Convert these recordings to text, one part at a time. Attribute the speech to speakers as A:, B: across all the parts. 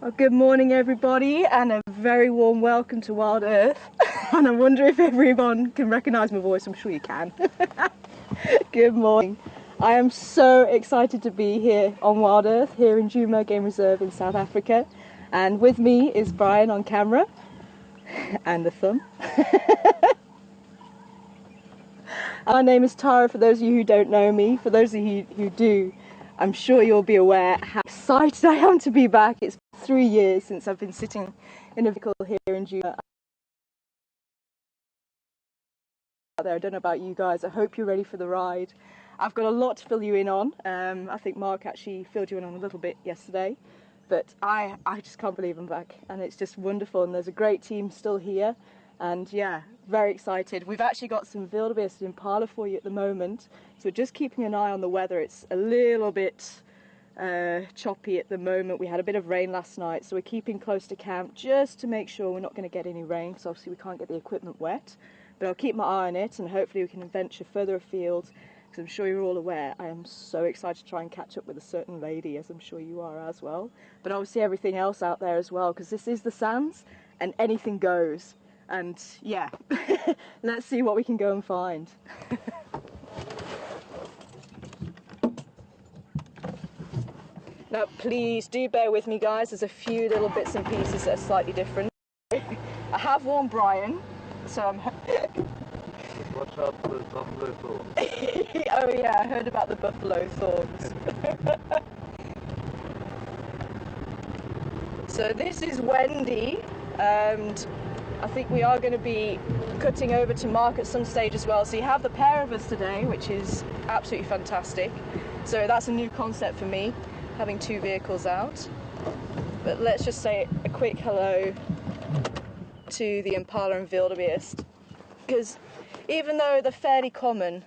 A: Well, good morning everybody, and a very warm welcome to WildEarth. And I wonder if everyone can recognise my voice. I'm sure you can. Good morning. I am so excited to be here on WildEarth, here in Djuma Game Reserve in South Africa. And with me is Brian on camera, and the thumb. My name is Tara, for those of you who don't know me. For those of you who do, I'm sure you'll be aware how excited I am to be back. It's 3 years since I've been sitting in a vehicle here in Djuma. I don't know about you guys, I hope you're ready for the ride. I've got a lot to fill you in on. I think Mark actually filled you in on a little bit yesterday, but I just can't believe I'm back, and it's just wonderful, and there's a great team still here, and yeah, very excited. We've actually got some wildebeest in Impala for you at the moment, so just keeping an eye on the weather. It's a little bit choppy at the moment. We had a bit of rain last night, so we're keeping close to camp just to make sure we're not going to get any rain, because obviously we can't get the equipment wet. But I'll keep my eye on it, and hopefully we can venture further afield, because I'm sure you're all aware I am so excited to try and catch up with a certain lady, as I'm sure you are as well. But obviously everything else out there as well, because this is the sands and anything goes. And yeah, let's see what we can go and find. Now please do bear with me guys, there's a few little bits and pieces that are slightly different. I have warned Brian, so I'm...
B: Watch out for the buffalo thorns.
A: Oh yeah, I heard about the buffalo thorns. So this is Wendy, and I think we are going to be cutting over to Mark at some stage as well. So you have the pair of us today, which is absolutely fantastic. So that's a new concept for me, having two vehicles out. But let's just say a quick hello to the Impala and wildebeest, because even though they're fairly common,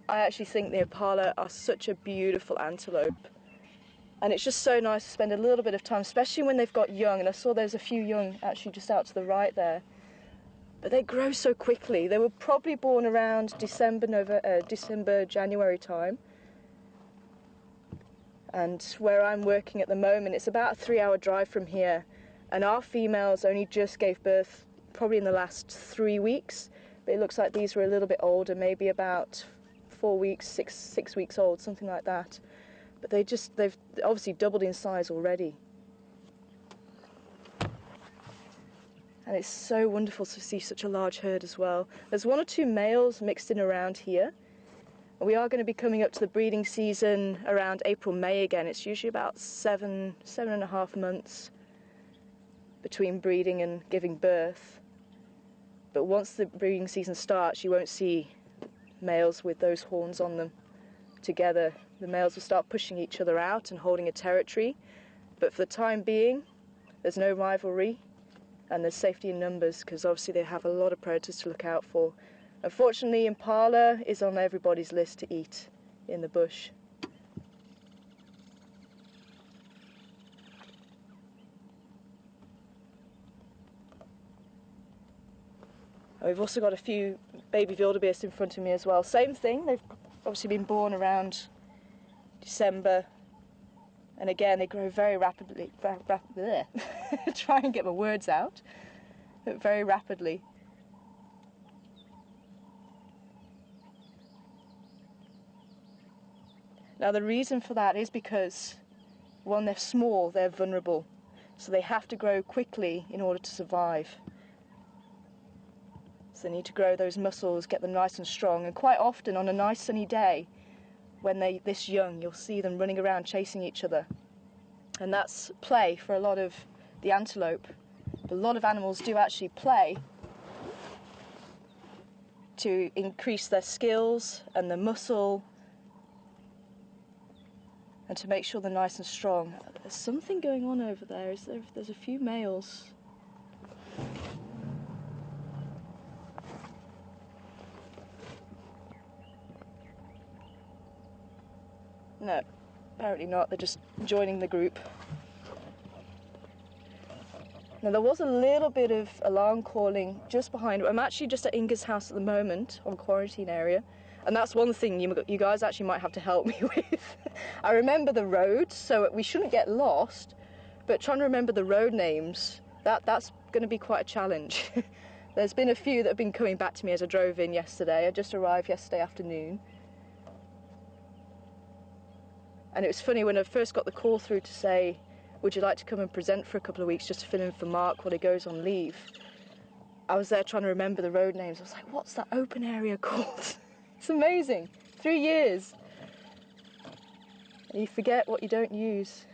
A: I actually think the Impala are such a beautiful antelope, and it's just so nice to spend a little bit of time, especially when they've got young. And I saw there's a few young actually just out to the right there, but they grow so quickly. They were probably born around December, January time, and where I'm working at the moment, it's about a 3-hour drive from here, and our females only just gave birth probably in the last 3 weeks. But it looks like these were a little bit older, maybe about 4 weeks, six weeks old, something like that. But they've obviously doubled in size already. And it's so wonderful to see such a large herd as well. There's 1 or 2 males mixed in around here. We are going to be coming up to the breeding season around April, May again. It's usually about 7.5 months between breeding and giving birth. But once the breeding season starts, you won't see males with those horns on them together. The males will start pushing each other out and holding a territory. But for the time being, there's no rivalry, and there's safety in numbers, because obviously they have a lot of predators to look out for. Unfortunately, Impala is on everybody's list to eat in the bush. We've also got a few baby wildebeest in front of me as well. Same thing, they've obviously been born around December, and again they grow very rapidly. Try and get my words out. But very rapidly. Now the reason for that is because, when they're small, they're vulnerable, so they have to grow quickly in order to survive. So they need to grow those muscles, get them nice and strong, and quite often on a nice sunny day, when they're this young, you'll see them running around chasing each other. And that's play for a lot of the antelope. But a lot of animals do actually play to increase their skills and their muscle, and to make sure they're nice and strong. There's something going on over there. There's a few males. No, apparently not. They're just joining the group. Now there was a little bit of alarm calling just behind. I'm actually just at Inga's house at the moment, on quarantine area, and that's one thing you guys actually might have to help me with. I remember the road, so we shouldn't get lost, but trying to remember the road names, that's going to be quite a challenge. There's been a few that have been coming back to me as I drove in yesterday. I just arrived yesterday afternoon. And it was funny when I first got the call through to say, would you like to come and present for a couple of weeks just to fill in for Mark while he goes on leave? I was there trying to remember the road names. I was like, what's that open area called? It's amazing. 3 years. And you forget what you don't use.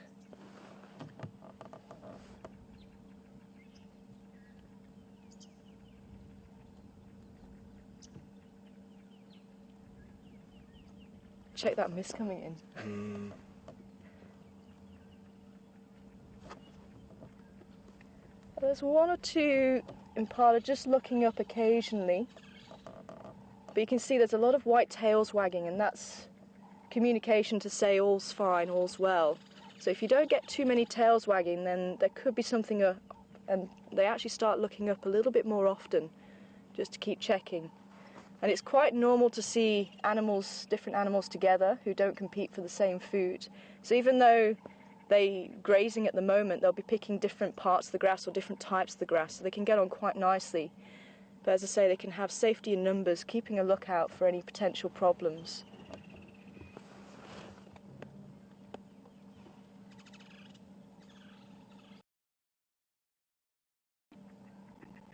A: Check that mist coming in. There's one or two impala just looking up occasionally, but you can see there's a lot of white tails wagging, and that's communication to say all's fine, all's well. So if you don't get too many tails wagging, then there could be something and they actually start looking up a little bit more often, just to keep checking. And it's quite normal to see animals, different animals together who don't compete for the same food. So even though they're grazing at the moment, they'll be picking different parts of the grass or different types of the grass, so they can get on quite nicely. But as I say, they can have safety in numbers, keeping a lookout for any potential problems.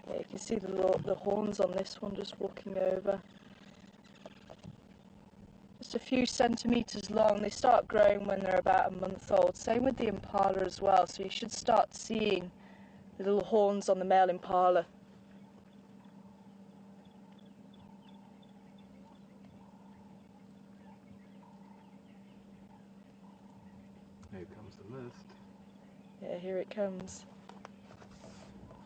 A: Yeah, you can see the horns on this one just walking over. Just a few centimetres long. They start growing when they're about a month old. Same with the impala as well, so you should start seeing the little horns on the male impala.
B: Here comes the mist.
A: Yeah, here it comes.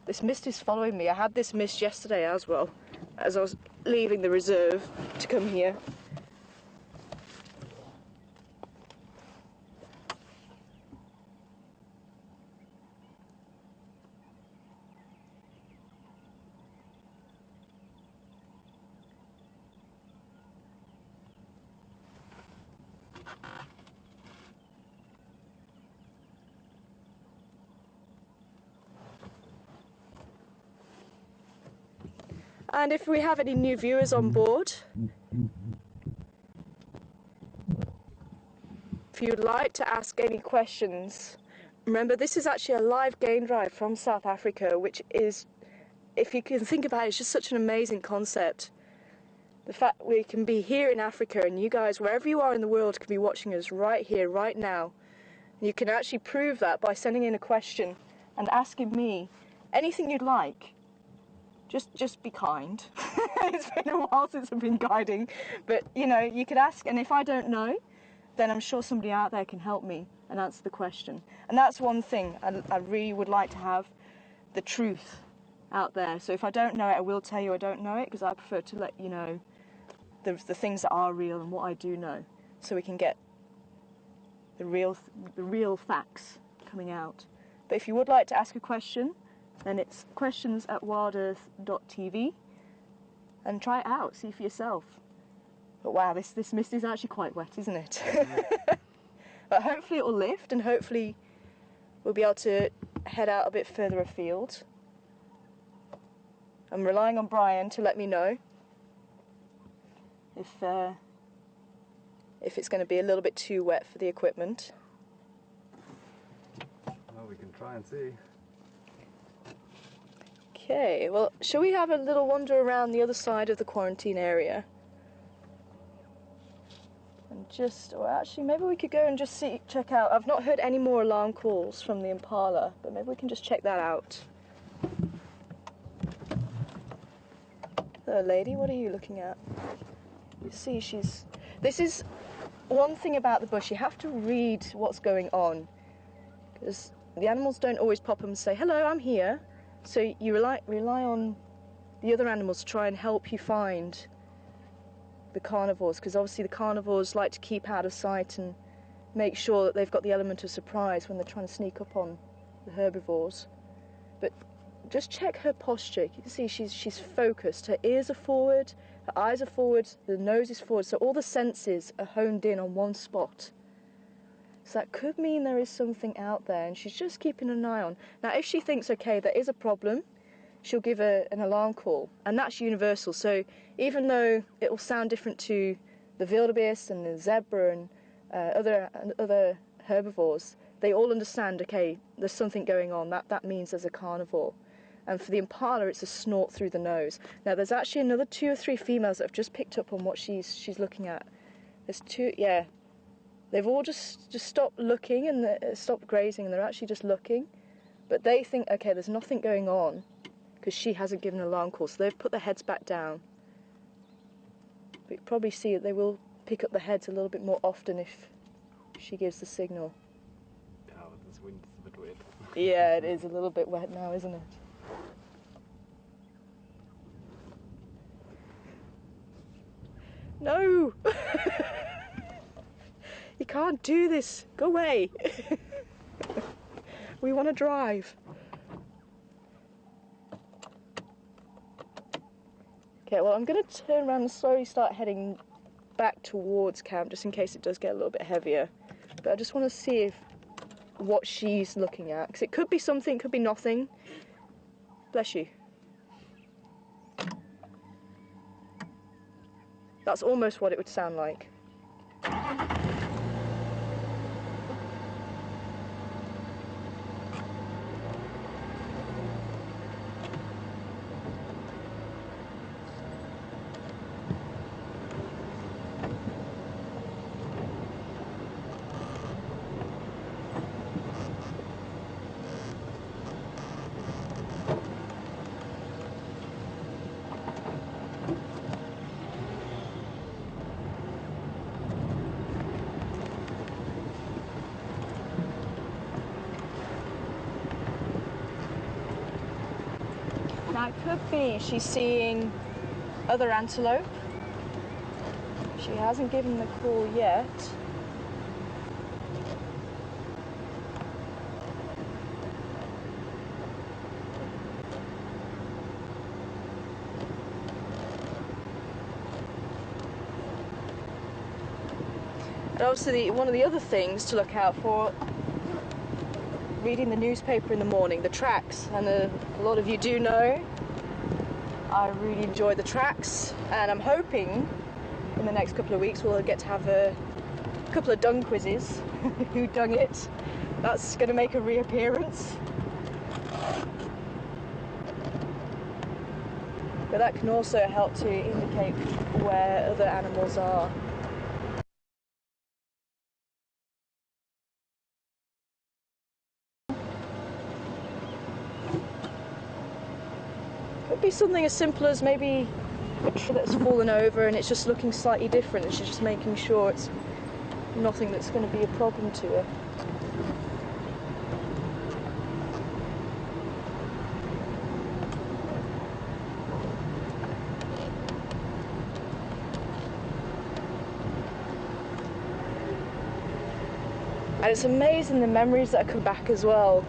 A: This mist is following me. I had this mist yesterday as well, as I was leaving the reserve to come here. And if we have any new viewers on board, if you'd like to ask any questions, remember this is actually a live game drive from South Africa, which is, if you can think about it, it's just such an amazing concept. The fact we can be here in Africa and you guys, wherever you are in the world, can be watching us right here, right now. And you can actually prove that by sending in a question and asking me anything you'd like. Just be kind. It's been a while since I've been guiding, but you know, you could ask, and if I don't know, then I'm sure somebody out there can help me and answer the question. And that's one thing I really would like to have, the truth out there. So if I don't know it, I will tell you I don't know it, because I prefer to let you know the things that are real and what I do know, so we can get the real facts coming out. But if you would like to ask a question, then it's questions@wildearth.tv, and try it out, see for yourself. But wow, this mist is actually quite wet, isn't it? But hopefully it will lift, and hopefully we'll be able to head out a bit further afield. I'm relying on Brian to let me know if it's going to be a little bit too wet for the equipment.
B: Well, we can try and see.
A: Okay, well, shall we have a little wander around the other side of the quarantine area? And or actually, maybe we could go and just check out. I've not heard any more alarm calls from the impala, but maybe we can just check that out. Hello, lady, what are you looking at? You see, this is one thing about the bush. You have to read what's going on, because the animals don't always pop up and say, hello, I'm here. So you rely on the other animals to try and help you find the carnivores, because obviously the carnivores like to keep out of sight and make sure that they've got the element of surprise when they're trying to sneak up on the herbivores. But just check her posture. You can see she's focused. Her ears are forward, her eyes are forward, the nose is forward, so all the senses are honed in on one spot. So that could mean there is something out there and she's just keeping an eye on. Now if she thinks, okay, there is a problem, she'll give an alarm call, and that's universal. So even though it will sound different to the wildebeest and the zebra and other herbivores, they all understand, okay, there's something going on, that means there's a carnivore. And for the impala, it's a snort through the nose. Now there's actually another 2 or 3 females that have just picked up on what she's looking at. There's 2, yeah. They've all just stopped looking and stopped grazing, and they're actually just looking. But they think, okay, there's nothing going on because she hasn't given an alarm call, so they've put their heads back down. But you can probably see that they will pick up the heads a little bit more often if she gives the signal.
B: Yeah, but this wind is a bit wet.
A: Yeah, it is a little bit wet now, isn't it? No! You can't do this. Go away. We want to drive. Okay, well, I'm going to turn around and slowly start heading back towards camp, just in case it does get a little bit heavier. But I just want to see what she's looking at, because it could be something, could be nothing. Bless you. That's almost what it would sound like. Now it could be she's seeing other antelope. She hasn't given the call yet. And obviously one of the other things to look out for, reading the newspaper in the morning, the tracks, and a lot of you do know I really enjoy the tracks, and I'm hoping in the next couple of weeks we'll get to have a couple of dung quizzes. Who dung it? That's going to make a reappearance. But that can also help to indicate where other animals are. Could be something as simple as maybe a tree that's fallen over and it's just looking slightly different, and she's just making sure it's nothing that's going to be a problem to her. And it's amazing the memories that come back as well.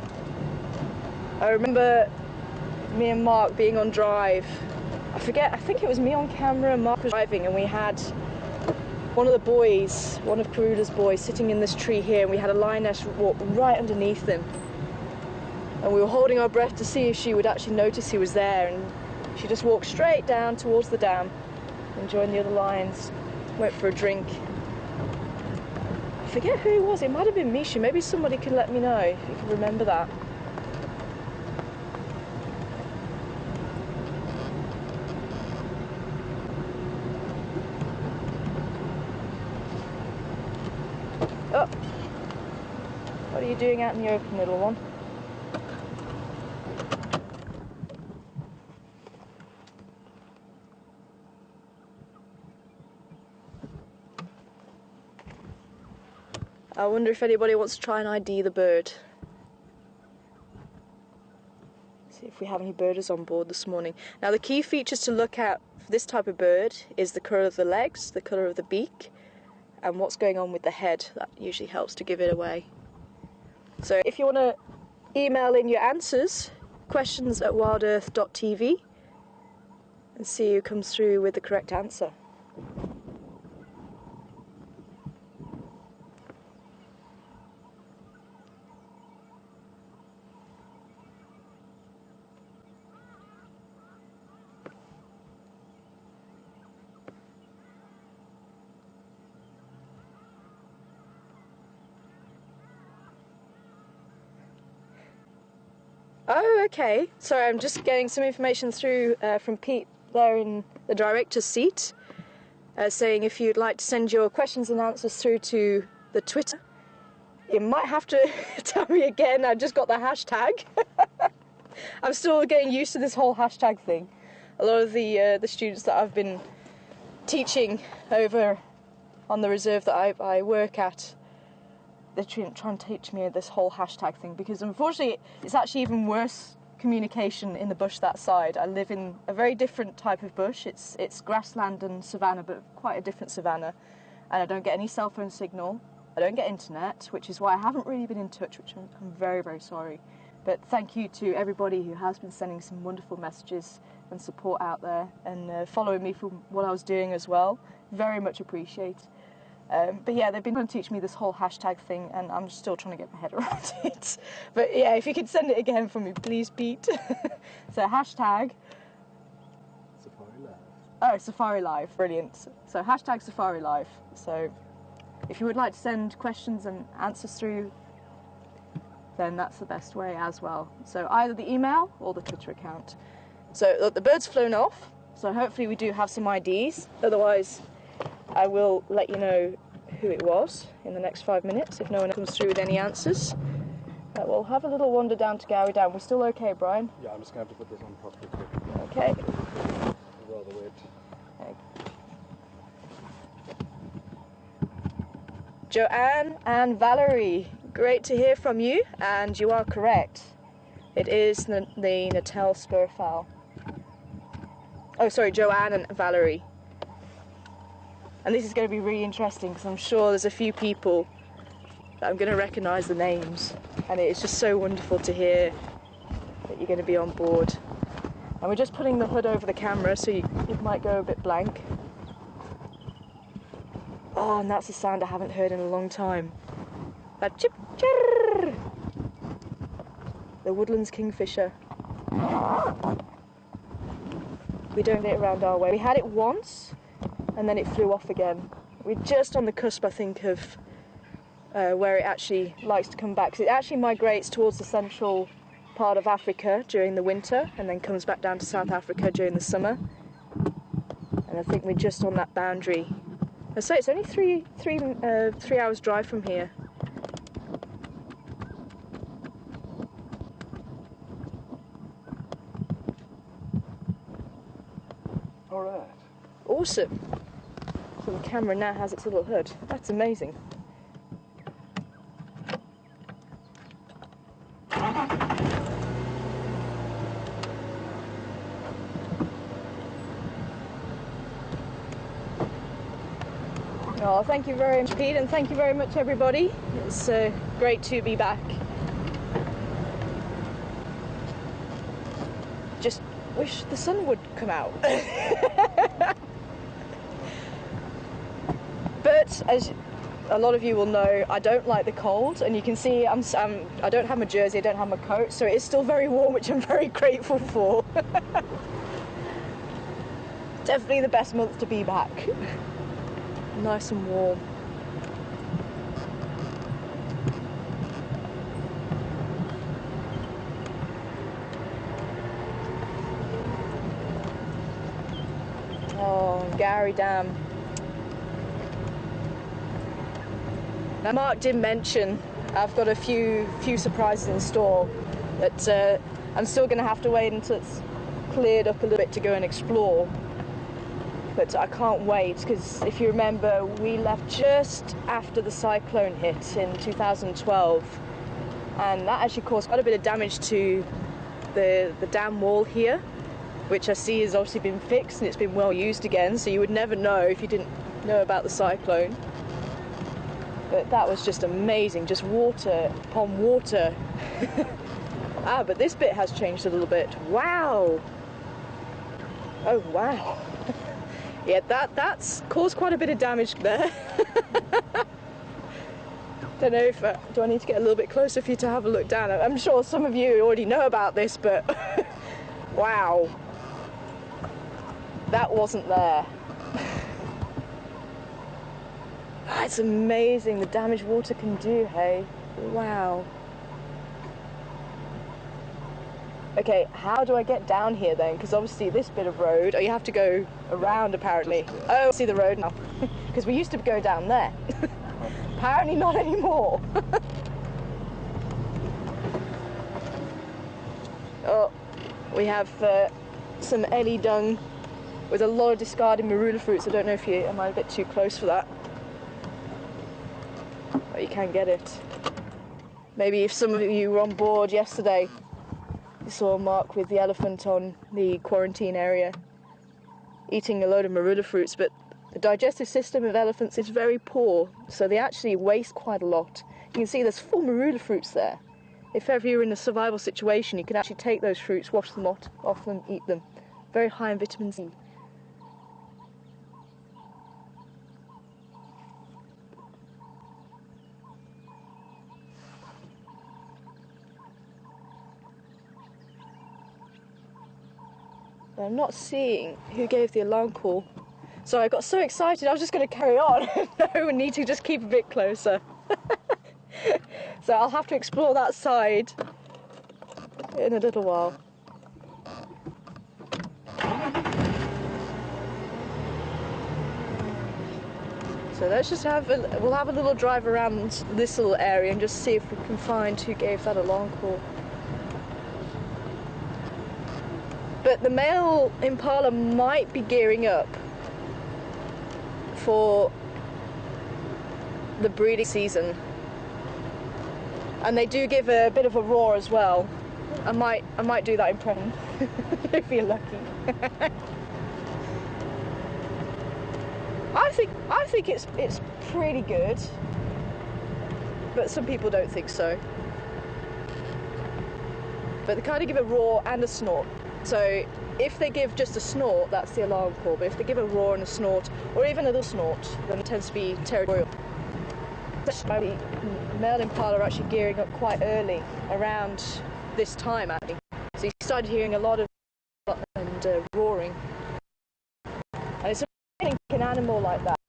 A: I remember me and Mark being on drive. I think it was me on camera and Mark was driving, and we had one of the boys, one of Karuda's boys, sitting in this tree here, and we had a lioness walk right underneath him. And we were holding our breath to see if she would actually notice he was there, and she just walked straight down towards the dam and joined the other lions, went for a drink. I forget who it was, it might have been Misha, maybe somebody could let me know if you can remember that. Oh, what are you doing out in the open, little one? I wonder if anybody wants to try and ID the bird. See if we have any birders on board this morning. Now the key features to look at for this type of bird is the colour of the legs, the colour of the beak, and what's going on with the head. That usually helps to give it away. So if you want to email in your answers, questions@wildearth.tv, and see who comes through with the correct answer. Oh, okay. Sorry, I'm just getting some information through from Pete there in the director's seat, saying if you'd like to send your questions and answers through to the Twitter. You might have to tell me again, I just got the hashtag. I'm still getting used to this whole hashtag thing. A lot of the students that I've been teaching over on the reserve that I work at, they're trying to teach me this whole hashtag thing, because unfortunately it's actually even worse communication in the bush that side. I live in a very different type of bush. It's grassland and savanna, but quite a different savanna, and I don't get any cell phone signal. I don't get internet, which is why I haven't really been in touch, which I'm very, very sorry. But thank you to everybody who has been sending some wonderful messages and support out there, and following me from what I was doing as well. Very much appreciate. But yeah, they've been trying to teach me this whole hashtag thing, and I'm still trying to get my head around it. But yeah, if you could send it again for me, please, Pete. So hashtag
B: Safari Live.
A: Oh, Safari Live, brilliant. So hashtag Safari Live. So if you would like to send questions and answers through, then that's the best way as well. So either the email or the Twitter account. So look, the bird's flown off, so hopefully we do have some IDs. Otherwise, I will let you know who it was in the next 5 minutes if no one comes through with any answers. We'll have a little wander down to Gowrie Dam. We're still okay, Brian?
B: Yeah, I'm just going to have to put this on properly.
A: Okay.
B: Rather wet.
A: Joanne and Valerie, great to hear from you, and you are correct. It is the Natal spurfowl. Oh, sorry, Joanne and Valerie. And this is going to be really interesting because I'm sure there's a few people that I'm going to recognise the names, and it's just so wonderful to hear that you're going to be on board. And we're just putting the hood over the camera so it might go a bit blank. Oh, and that's a sound I haven't heard in a long time. That chip chirr. The woodlands kingfisher. We don't get it around our way. We had it once, and then it flew off again. We're just on the cusp, I think, of where it actually likes to come back. 'Cause it actually migrates towards the central part of Africa during the winter, and then comes back down to South Africa during the summer. And I think we're just on that boundary. So it's only three hours drive from here.
B: All right.
A: Awesome. So the camera now has its little hood. That's amazing. Oh, thank you very much, Pete, and thank you very much, everybody. It's great to be back. Just wish the sun would come out. But as a lot of you will know, I don't like the cold, and you can see I don't have my jersey, I don't have my coat, so it is still very warm, which I'm very grateful for. Definitely the best month to be back. Nice and warm. Oh, Gowrie Dam. Now, Mark did mention I've got a few surprises in store that I'm still going to have to wait until it's cleared up a little bit to go and explore. But I can't wait, because if you remember, we left just after the cyclone hit in 2012, and that actually caused quite a bit of damage to the dam wall here, which I see has obviously been fixed and it's been well used again, so you would never know if you didn't know about the cyclone. But that was just amazing, just water upon water. But this bit has changed a little bit. Wow! Oh, wow. Yeah, that's caused quite a bit of damage there. Don't know if do I need to get a little bit closer for you to have a look down? I'm sure some of you already know about this, but wow, that wasn't there. It's amazing the damage water can do, hey? Wow. Okay, how do I get down here then? Because obviously this bit of road, oh, you have to go around apparently. Oh, I see the road now. Because we used to go down there. Apparently not anymore. Oh, we have some ellie dung with a lot of discarded marula fruits. I don't know if you am I a bit too close for that, but you can get it. Maybe if some of you were on board yesterday, you saw Mark with the elephant on the quarantine area eating a load of marula fruits, but the digestive system of elephants is very poor, so they actually waste quite a lot. You can see there's full marula fruits there. If ever you're in a survival situation, you can actually take those fruits, wash them off them, eat them. Very high in vitamin C. I'm not seeing who gave the alarm call. So I got so excited I was just going to carry on. No, we need to just keep a bit closer. So I'll have to explore that side in a little while. So let's just we'll have a little drive around this little area and just see if we can find who gave that alarm call. But the male impala might be gearing up for the breeding season, and they do give a bit of a roar as well. I might do that impression if you're lucky. I think it's pretty good, but some people don't think so. But they kind of give a roar and a snort. So if they give just a snort, that's the alarm call. But if they give a roar and a snort, or even a little snort, then it tends to be territorial. The male impala are actually gearing up quite early, around this time actually. So you started hearing a lot of and roaring. And it's amazing an animal like that.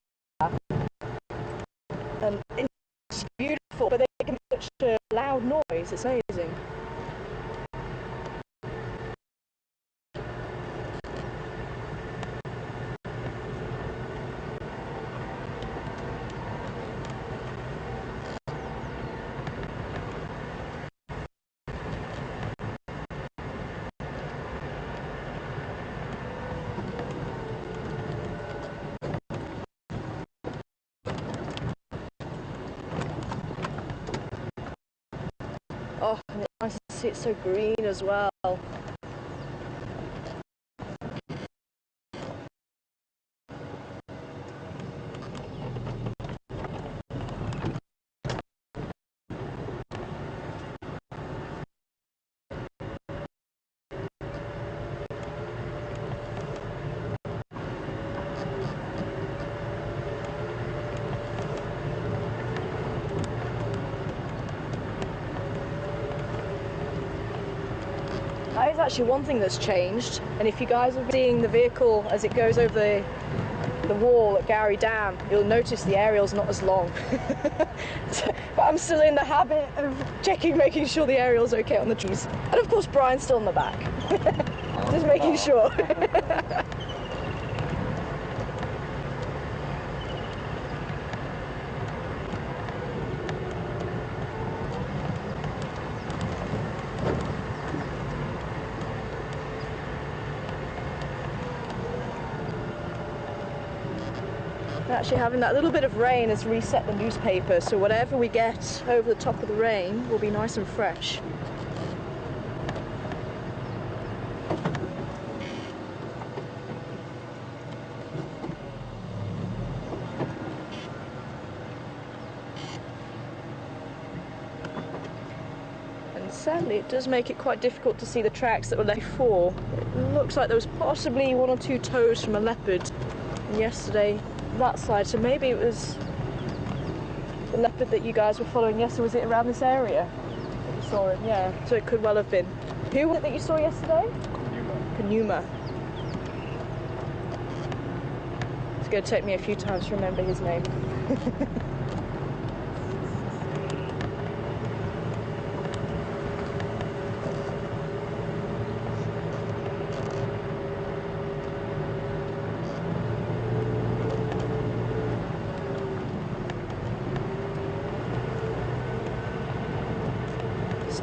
A: And it's beautiful, but they can make such a loud noise. It's amazing. Oh, and it's nice to see it so green as well. That is actually one thing that's changed, and if you guys are seeing the vehicle as it goes over the wall at Gowrie Dam, you'll notice the aerial's not as long. But I'm still in the habit of making sure the aerial's okay on the trees. And of course Brian's still in the back. Just making sure. Actually having that little bit of rain has reset the newspaper, so whatever we get over the top of the rain will be nice and fresh. And sadly it does make it quite difficult to see the tracks that were left before. It looks like there was possibly one or two toes from a leopard yesterday that side, so maybe it was the leopard that you guys were following yesterday. Was it around this area that you saw him? Yeah, so it could well have been. Who was it that you saw yesterday? Kunyuma. It's going to take me a few times to remember his name.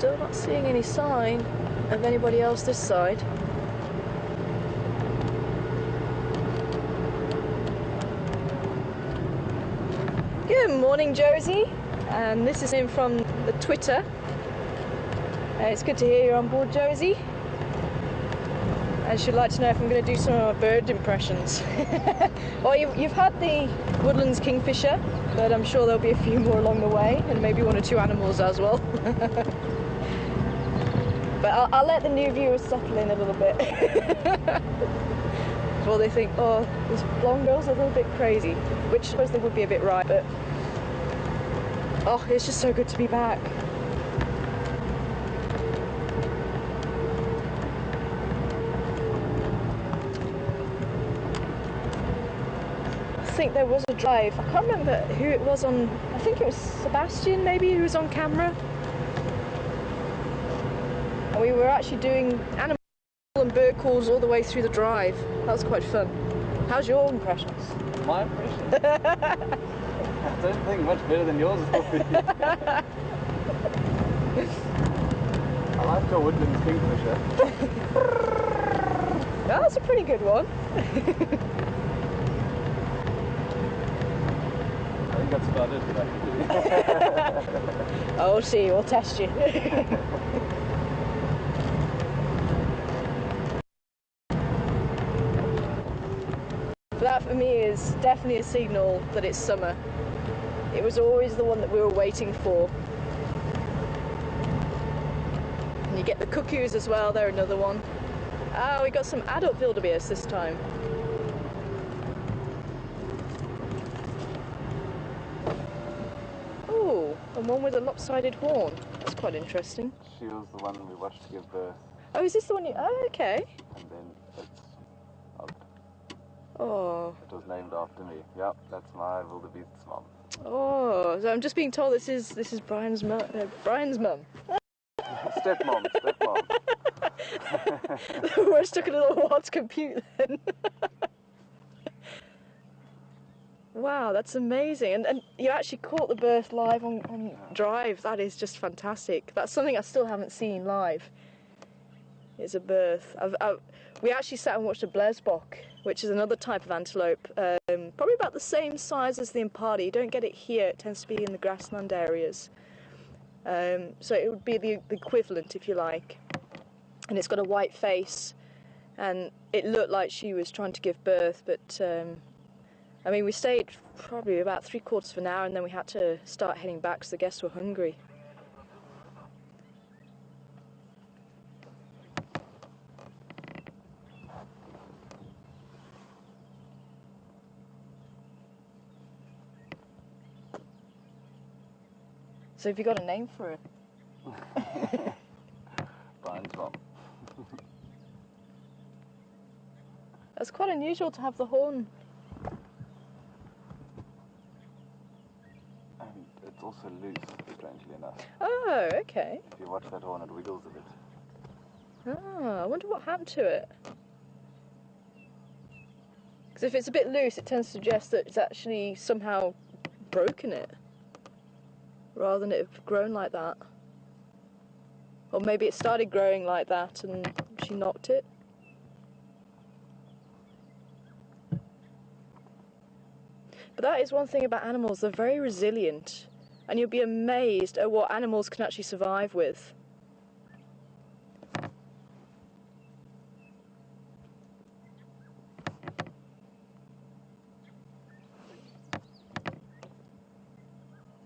A: Still not seeing any sign of anybody else this side. Good morning, Josie. And this is in from the Twitter. It's good to hear you're on board, Josie. And she'd like to know if I'm going to do some of my bird impressions. Well, you've had the Woodlands kingfisher, but I'm sure there'll be a few more along the way, and maybe one or two animals as well. But I'll let the new viewers settle in a little bit. Before they think, oh, this blonde girl's a little bit crazy, which I suppose they would be a bit right, but oh, it's just so good to be back. I think there was a drive. I can't remember who it was on. I think it was Sebastian, maybe, who was on camera. And we were actually doing animal and bird calls all the way through the drive. That was quite fun. How's your impressions?
B: My impressions? I don't think much better than yours will be. I like your Woodlands kingfisher.
A: That's a pretty good one.
B: I think that's about it, actually.
A: Oh, we'll see, we'll test you. That for me is definitely a signal that it's summer. It was always the one that we were waiting for. And you get the cuckoos as well, they're another one. Ah, we got some adult wildebeest this time. Oh, and one with a lopsided horn. That's quite interesting.
B: She was the one we watched give birth.
A: Oh, is this the one you... Oh, okay.
B: And then it's out.
A: Oh.
B: It was named after me. Yep, that's my wildebeest's mom.
A: Oh, so I'm just being told this is Brian's mum. Brian's mum.
B: Stepmom.
A: We're stuck in a little while to compute then. Wow, that's amazing. And you actually caught the birth live on Drive. That is just fantastic. That's something I still haven't seen live. It's a birth. We actually sat and watched a blesbok, which is another type of antelope, probably about the same size as the impala. You don't get it here, it tends to be in the grassland areas. So it would be the equivalent, if you like. And it's got a white face, and it looked like she was trying to give birth, but I mean, we stayed probably about 3/4 of an hour, and then we had to start heading back because the guests were hungry. So have you got a name for it?
B: Brian's mom.
A: That's quite unusual to have the horn.
B: And it's also loose, strangely enough.
A: Oh, okay.
B: If you watch that horn, it wiggles a bit.
A: Ah, I wonder what happened to it. Because if it's a bit loose, it tends to suggest that it's actually somehow broken it, rather than it have grown like that. Or maybe it started growing like that and she knocked it. But that is one thing about animals, they're very resilient. And you'll be amazed at what animals can actually survive with.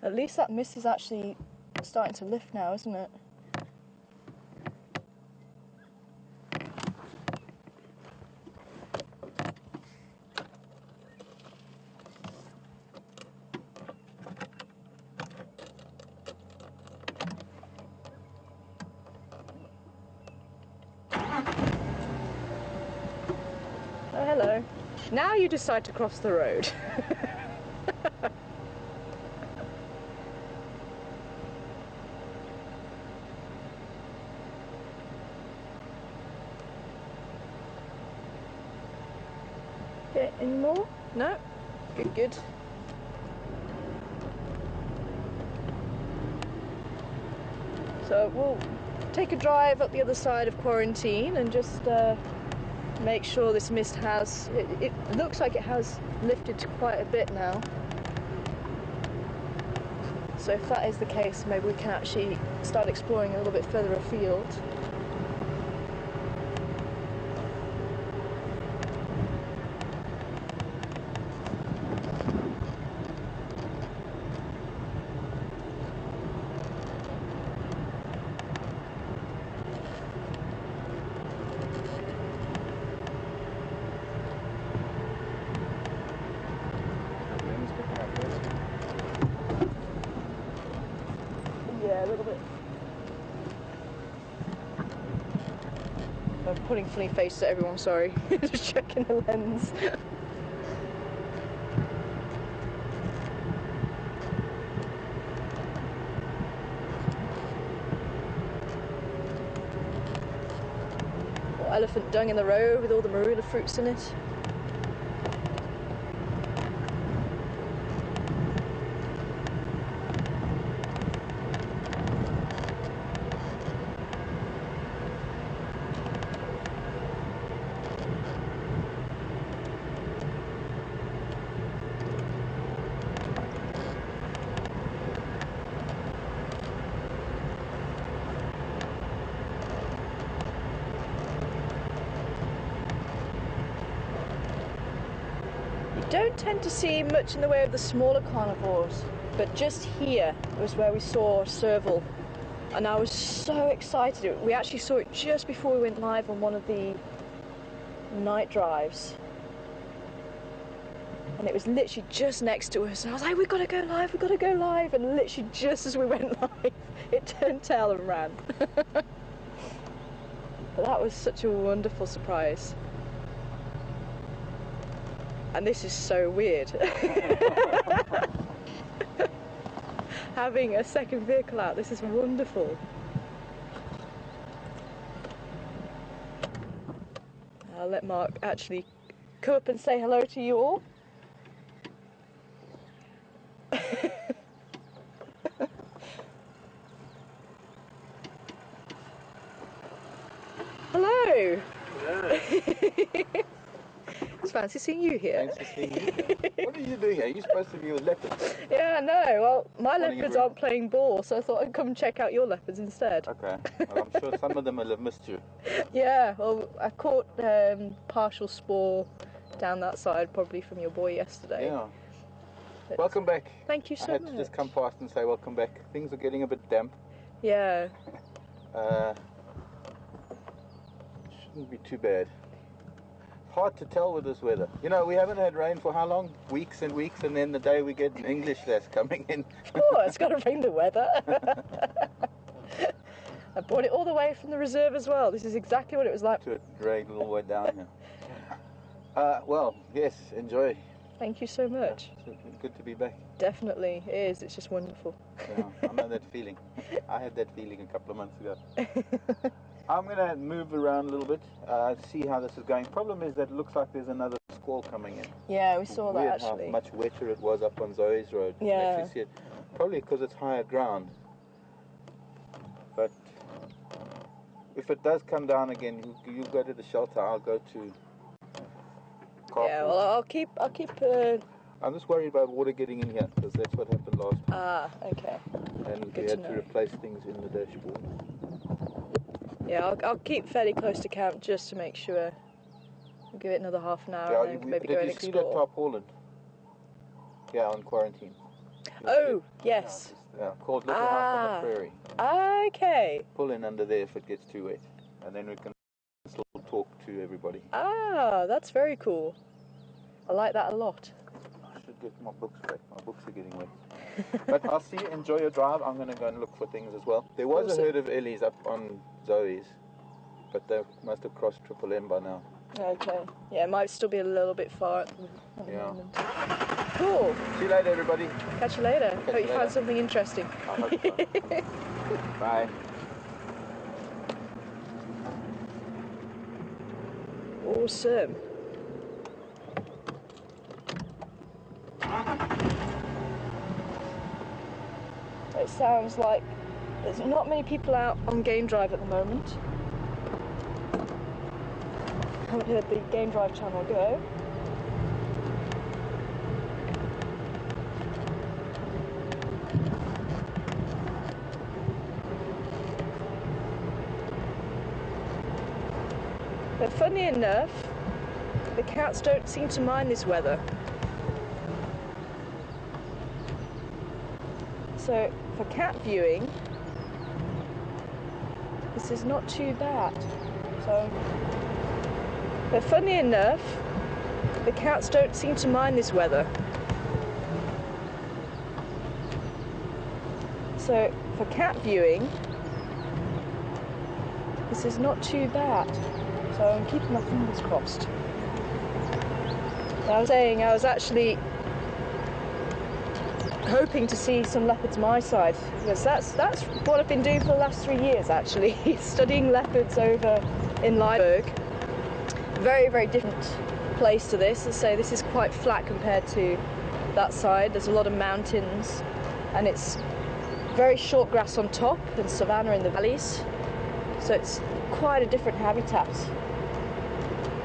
A: At least that mist is actually starting to lift now, isn't it? Oh, hello. Now you decide to cross the road. Okay, any more? No? Good, good. So we'll take a drive up the other side of quarantine and just make sure this mist has, it looks like it has lifted quite a bit now. So if that is the case, maybe we can actually start exploring a little bit further afield. Yeah, a little bit. I'm putting funny faces at everyone, sorry. Just checking the lens. Or elephant dung in the road with all the marula fruits in it. Don't tend to see much in the way of the smaller carnivores, but just here was where we saw serval, and I was so excited. We actually saw it just before we went live on one of the night drives, and it was literally just next to us. I was like, we've got to go live, we've got to go live, and literally just as we went live, it turned tail and ran. But that was such a wonderful surprise. And this is so weird. Having a second vehicle out, this is wonderful. I'll let Mark actually come up and say hello to you all. Hello.
B: Hello.
A: It's fancy seeing you here.
B: Thanks for seeing you here. What are you doing here? You're supposed to be with leopards.
A: Yeah, no. Well, my
B: What are you
A: leopards
B: doing?
A: aren't playing ball, so I thought I'd come check out your leopards instead.
B: Okay. Well, I'm sure some of them will have missed you.
A: Yeah, well, I caught partial spore down that side, probably from your boy yesterday.
B: Yeah.
A: But
B: Welcome back.
A: thank you so
B: I had
A: much.
B: to just come past and say welcome back. Things are getting a bit damp.
A: Yeah.
B: Shouldn't be too bad. Hard to tell with this weather. You know, we haven't had rain for how long? Weeks and weeks, and then the day we get English that's coming in.
A: Oh, it's got to bring the weather. I brought it all the way from the reserve as well. This is exactly what it was like.
B: To rain all the way down here. Well, yes, enjoy.
A: Thank you so much.
B: It's good to be back.
A: Definitely, it is. It's just wonderful.
B: Yeah, I know that feeling. I had that feeling a couple of months ago. I'm going to move around a little bit, see how this is going. Problem is that it looks like there's another squall coming in.
A: Yeah, we saw
B: Weird
A: that actually.
B: how much wetter it was up on Zoe's road. You can
A: Yeah.
B: actually see it. Probably because it's higher ground. But if it does come down again, you go to the shelter. I'll go to Carpool.
A: Yeah, well, I'll keep.
B: I'm just worried about water getting in here because that's what happened last time.
A: Ah, okay.
B: And
A: Good
B: we
A: to
B: had to
A: know.
B: replace things in the dashboard.
A: Yeah, I'll keep fairly close to camp just to make sure. We'll give it another half an hour
B: Yeah,
A: and then maybe go and
B: did you see that
A: explore.
B: tarpaulin? Yeah, on quarantine.
A: Oh, yes.
B: Yeah, called Little House on the Prairie.
A: Okay.
B: Pull in under there if it gets too wet, and then we can still talk to everybody.
A: Ah, that's very cool. I like that a lot.
B: I should get my books back. My books are getting wet. But I'll see you. Enjoy your drive. I'm going to go and look for things as well. There was
A: Awesome.
B: a herd of Ellies up on Zoe's, but they must have crossed Triple M by now.
A: Okay. Yeah, it might still be a little bit far at the
B: Yeah.
A: moment. Cool.
B: See you later, everybody.
A: Catch you later.
B: Catch
A: Hope
B: you
A: you found
B: later.
A: something interesting.
B: I hope so. Bye.
A: Awesome. It sounds like There's not many people out on game drive at the moment. Haven't heard the game drive channel go. But funny enough, the cats don't seem to mind this weather. So for cat viewing, this is not too bad. But funny enough, the cats don't seem to mind this weather. So for cat viewing, this is not too bad. So I'm keeping my fingers crossed. I was saying I was actually hoping to see some leopards my side, because that's what I've been doing for the last 3 years actually, studying leopards over in Liveberg. Very, very different place to this. As I say, this is quite flat compared to that side. There's a lot of mountains and it's very short grass on top and savanna in the valleys. So it's quite a different habitat.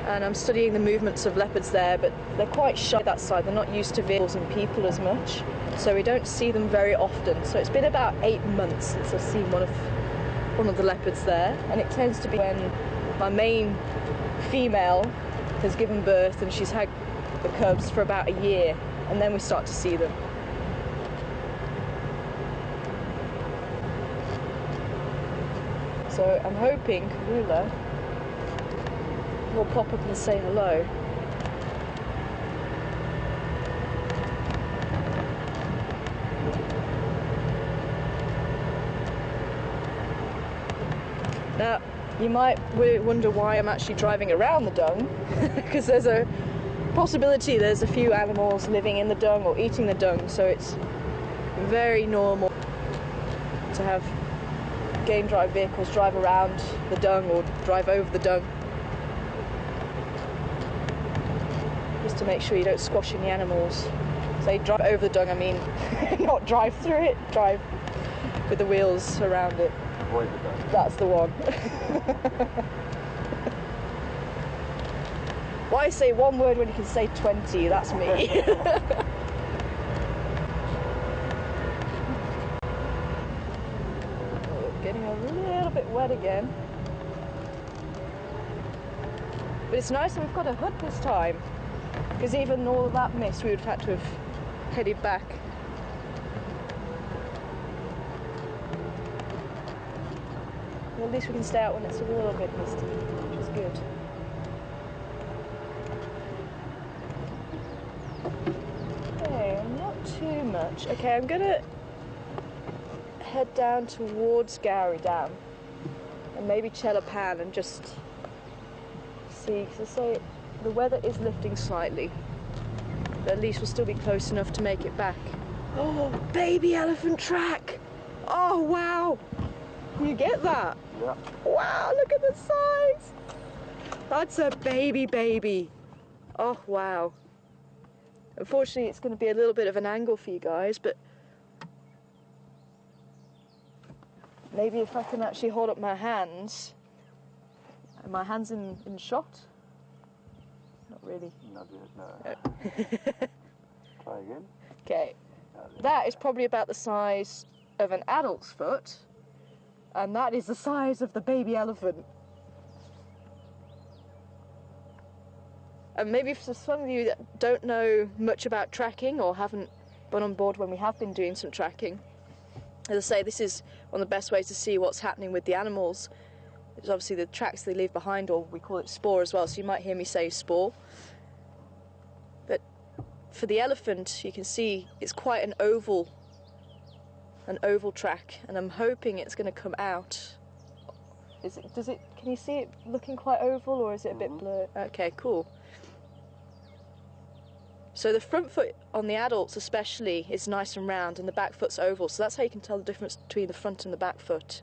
A: And I'm studying the movements of leopards there, but they're quite shy that side. They're not used to vehicles and people as much, so we don't see them very often. So it's been about 8 months since I've seen one of the leopards there, and it tends to be when my main female has given birth and she's had the cubs for about a year, and then we start to see them. So I'm hoping Kunyuma will pop up and say hello. Now, you might wonder why I'm actually driving around the dung, because there's a possibility there's a few animals living in the dung or eating the dung, so it's very normal to have game drive vehicles drive around the dung or drive over the dung, just to make sure you don't squash any animals. Say drive over the dung, I mean not drive through it, drive with the wheels around it.
B: Avoid the dung.
A: That's the one. Why say one word when you can say 20? That's me. Getting a little bit wet again. But it's nice that we've got a hood this time, because even all of that mist we would have had to have headed back. Well, at least we can stay out when it's a little bit misty, which is good. Okay, not too much. Okay, I'm gonna head down towards Gowrie Dam and maybe Chelapan and just see, because I say the weather is lifting slightly, but at least we'll still be close enough to make it back. Oh, baby elephant track! Oh wow! You get that?
B: Yeah.
A: Wow, look at the size! That's a baby. Oh wow. Unfortunately it's going to be a little bit of an angle for you guys, but maybe if I can actually hold up my hands. Are my hands in shot? Not really.
B: Not yet,
A: No.
B: Try again.
A: Okay. That is probably about the size of an adult's foot, and that is the size of the baby elephant. And maybe for some of you that don't know much about tracking or haven't been on board when we have been doing some tracking, as I say, this is one of the best ways to see what's happening with the animals. There's obviously the tracks they leave behind, or we call it spoor as well, so you might hear me say spoor. But for the elephant, you can see it's quite an oval track, and I'm hoping it's going to come out. Can you see it looking quite oval, or is it a bit blurred? Okay, cool. So the front foot on the adults especially is nice and round, and the back foot's oval, so that's how you can tell the difference between the front and the back foot.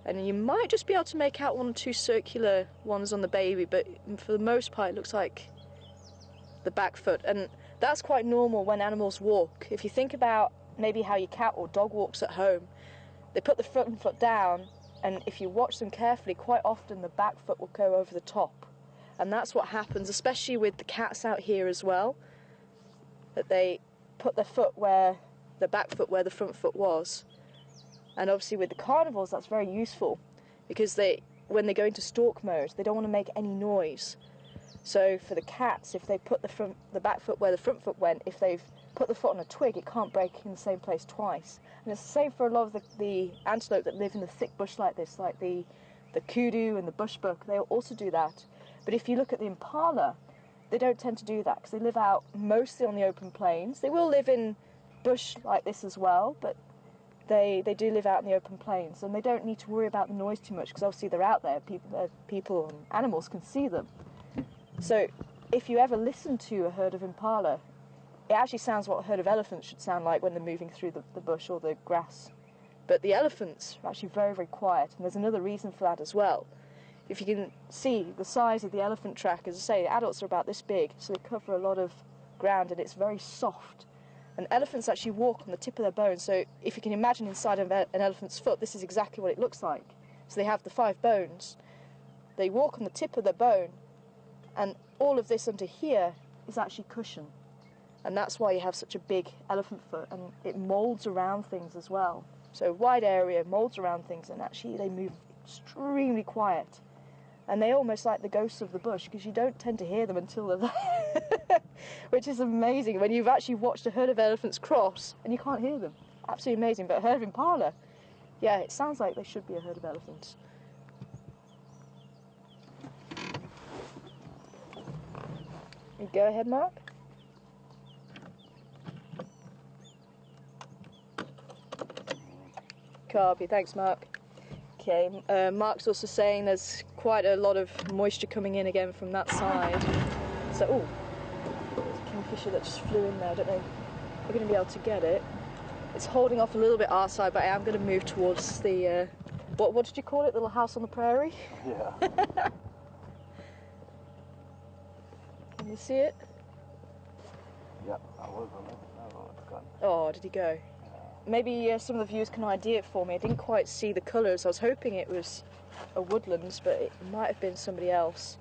A: And you might just be able to make out one or two circular ones on the baby, but for the most part it looks like the back foot, and that's quite normal when animals walk. If you think about maybe how your cat or dog walks at home. They put the front foot down, and if you watch them carefully, quite often the back foot will go over the top. And that's what happens, especially with the cats out here as well, that they put their foot where the back foot where the front foot was. And obviously with the carnivores, that's very useful, because when they go into stalk mode, they don't want to make any noise. So for the cats, if they put the back foot where the front foot went, if they've put the foot on a twig, it can't break in the same place twice. And it's the same for a lot of the antelope that live in the thick bush like this, like the kudu and the bushbuck. They'll also do that. But if you look at the impala, they don't tend to do that, because they live out mostly on the open plains. They will live in bush like this as well, but they do live out in the open plains, and they don't need to worry about the noise too much, because obviously they're out there. People and animals can see them. So if you ever listen to a herd of impala, it actually sounds what a herd of elephants should sound like when they're moving through the bush or the grass. But the elephants are actually very, very quiet, and there's another reason for that as well. If you can see the size of the elephant track, as I say, the adults are about this big, so they cover a lot of ground, and it's very soft. And elephants actually walk on the tip of their bones, so if you can imagine inside of an elephant's foot, this is exactly what it looks like. So they have the 5 bones. They walk on the tip of their bone, and all of this under here is actually cushion. And that's why you have such a big elephant foot, and it moulds around things as well. So wide area, moulds around things, and actually they move extremely quiet. And they almost like the ghosts of the bush, because you don't tend to hear them until they're there. Which is amazing when you've actually watched a herd of elephants cross and you can't hear them. Absolutely amazing. But a herd of impala, yeah, it sounds like they should be a herd of elephants. You go ahead, Mark. Copy, thanks, Mark. Okay, Mark's also saying there's quite a lot of moisture coming in again from that side. So, oh, there's a kingfisher that just flew in there. I don't know if we're going to be able to get it. It's holding off a little bit our side, but I am going to move towards the, what did you call it? Little house on the prairie?
B: Yeah.
A: Can you see it?
B: Yeah, I was on it. No, it's gone.
A: Oh, did he go? Maybe some of the viewers can ID it for me. I didn't quite see the colours. I was hoping it was a woodlands, but it might have been somebody else.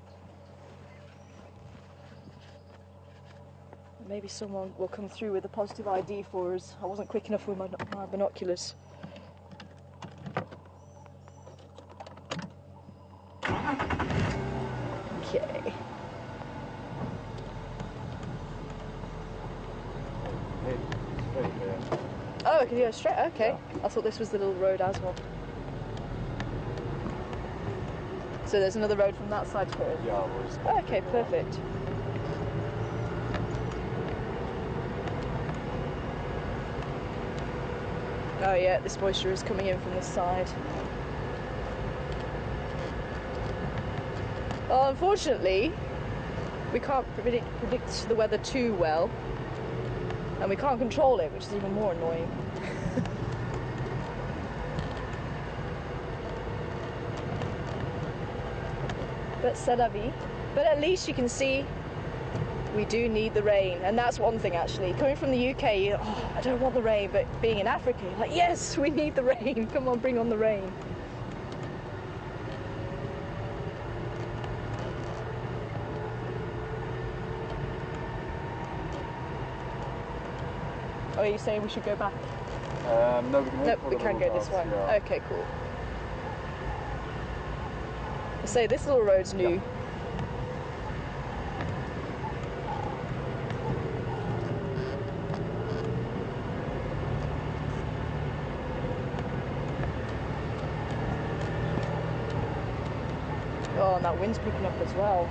A: Maybe someone will come through with a positive ID for us. I wasn't quick enough with my binoculars. Okay. Oh, I can go straight? Okay. Yeah. I thought this was the little road as well. So there's another road from that side to it?
B: Yeah, it was.
A: Oh, okay, perfect. Oh yeah, this moisture is coming in from this side. Well, unfortunately, we can't predict the weather too well. And we can't control it, which is even more annoying. But c'est la vie. But at least you can see we do need the rain, and that's one thing actually. Coming from the UK, I don't want the rain, but being in Africa, you're like, yes, we need the rain. Come on, bring on the rain. Oh, are you saying we should go back?
B: No, we can head for
A: we can go this way.
B: Yeah.
A: Okay, cool. I say this little road's new.
B: Yeah.
A: Oh, and that wind's picking up as well.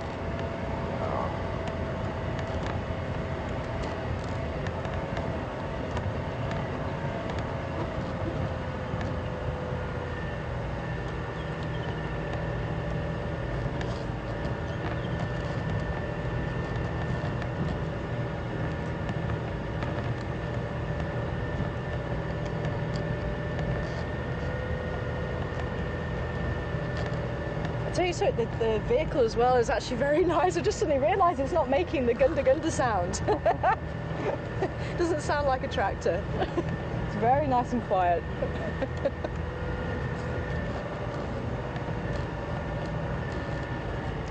A: tell you so, the vehicle as well is actually very nice. I just suddenly realised it's not making the gunda gunda sound. Doesn't sound like a tractor. It's very nice and quiet.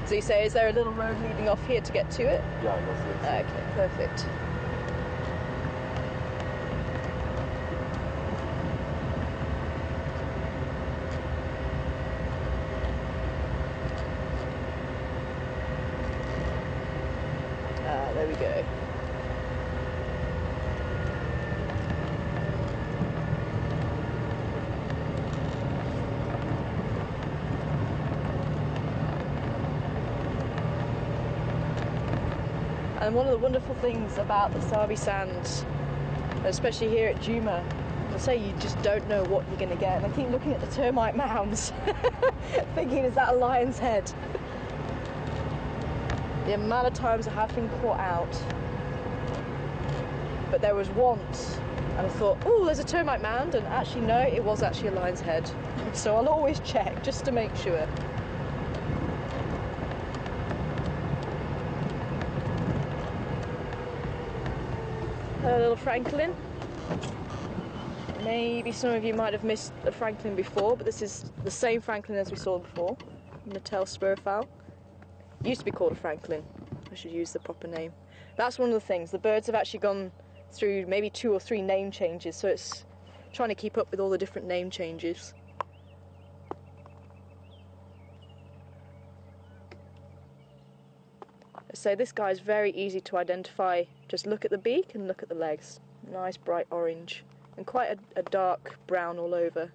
A: So you say, is there a little road leading off here to get to it?
B: Yeah, that's it.
A: Okay, perfect. There we go. And one of the wonderful things about the Sabi Sands, especially here at Djuma, I say you just don't know what you're going to get. And I keep looking at the termite mounds, thinking, is that a lion's head? The amount of times I have been caught out. But there was once, and I thought, oh, there's a termite mound, and actually no, it was actually a lion's head. So I'll always check, just to make sure. Hello, little Franklin. Maybe some of you might have missed a Franklin before, but this is the same Franklin as we saw before, Natal spurfowl. It used to be called a Franklin. I should use the proper name. That's one of the things. The birds have actually gone through maybe 2 or 3 name changes, so it's trying to keep up with all the different name changes. So this guy is very easy to identify. Just look at the beak and look at the legs. Nice bright orange and quite a dark brown all over.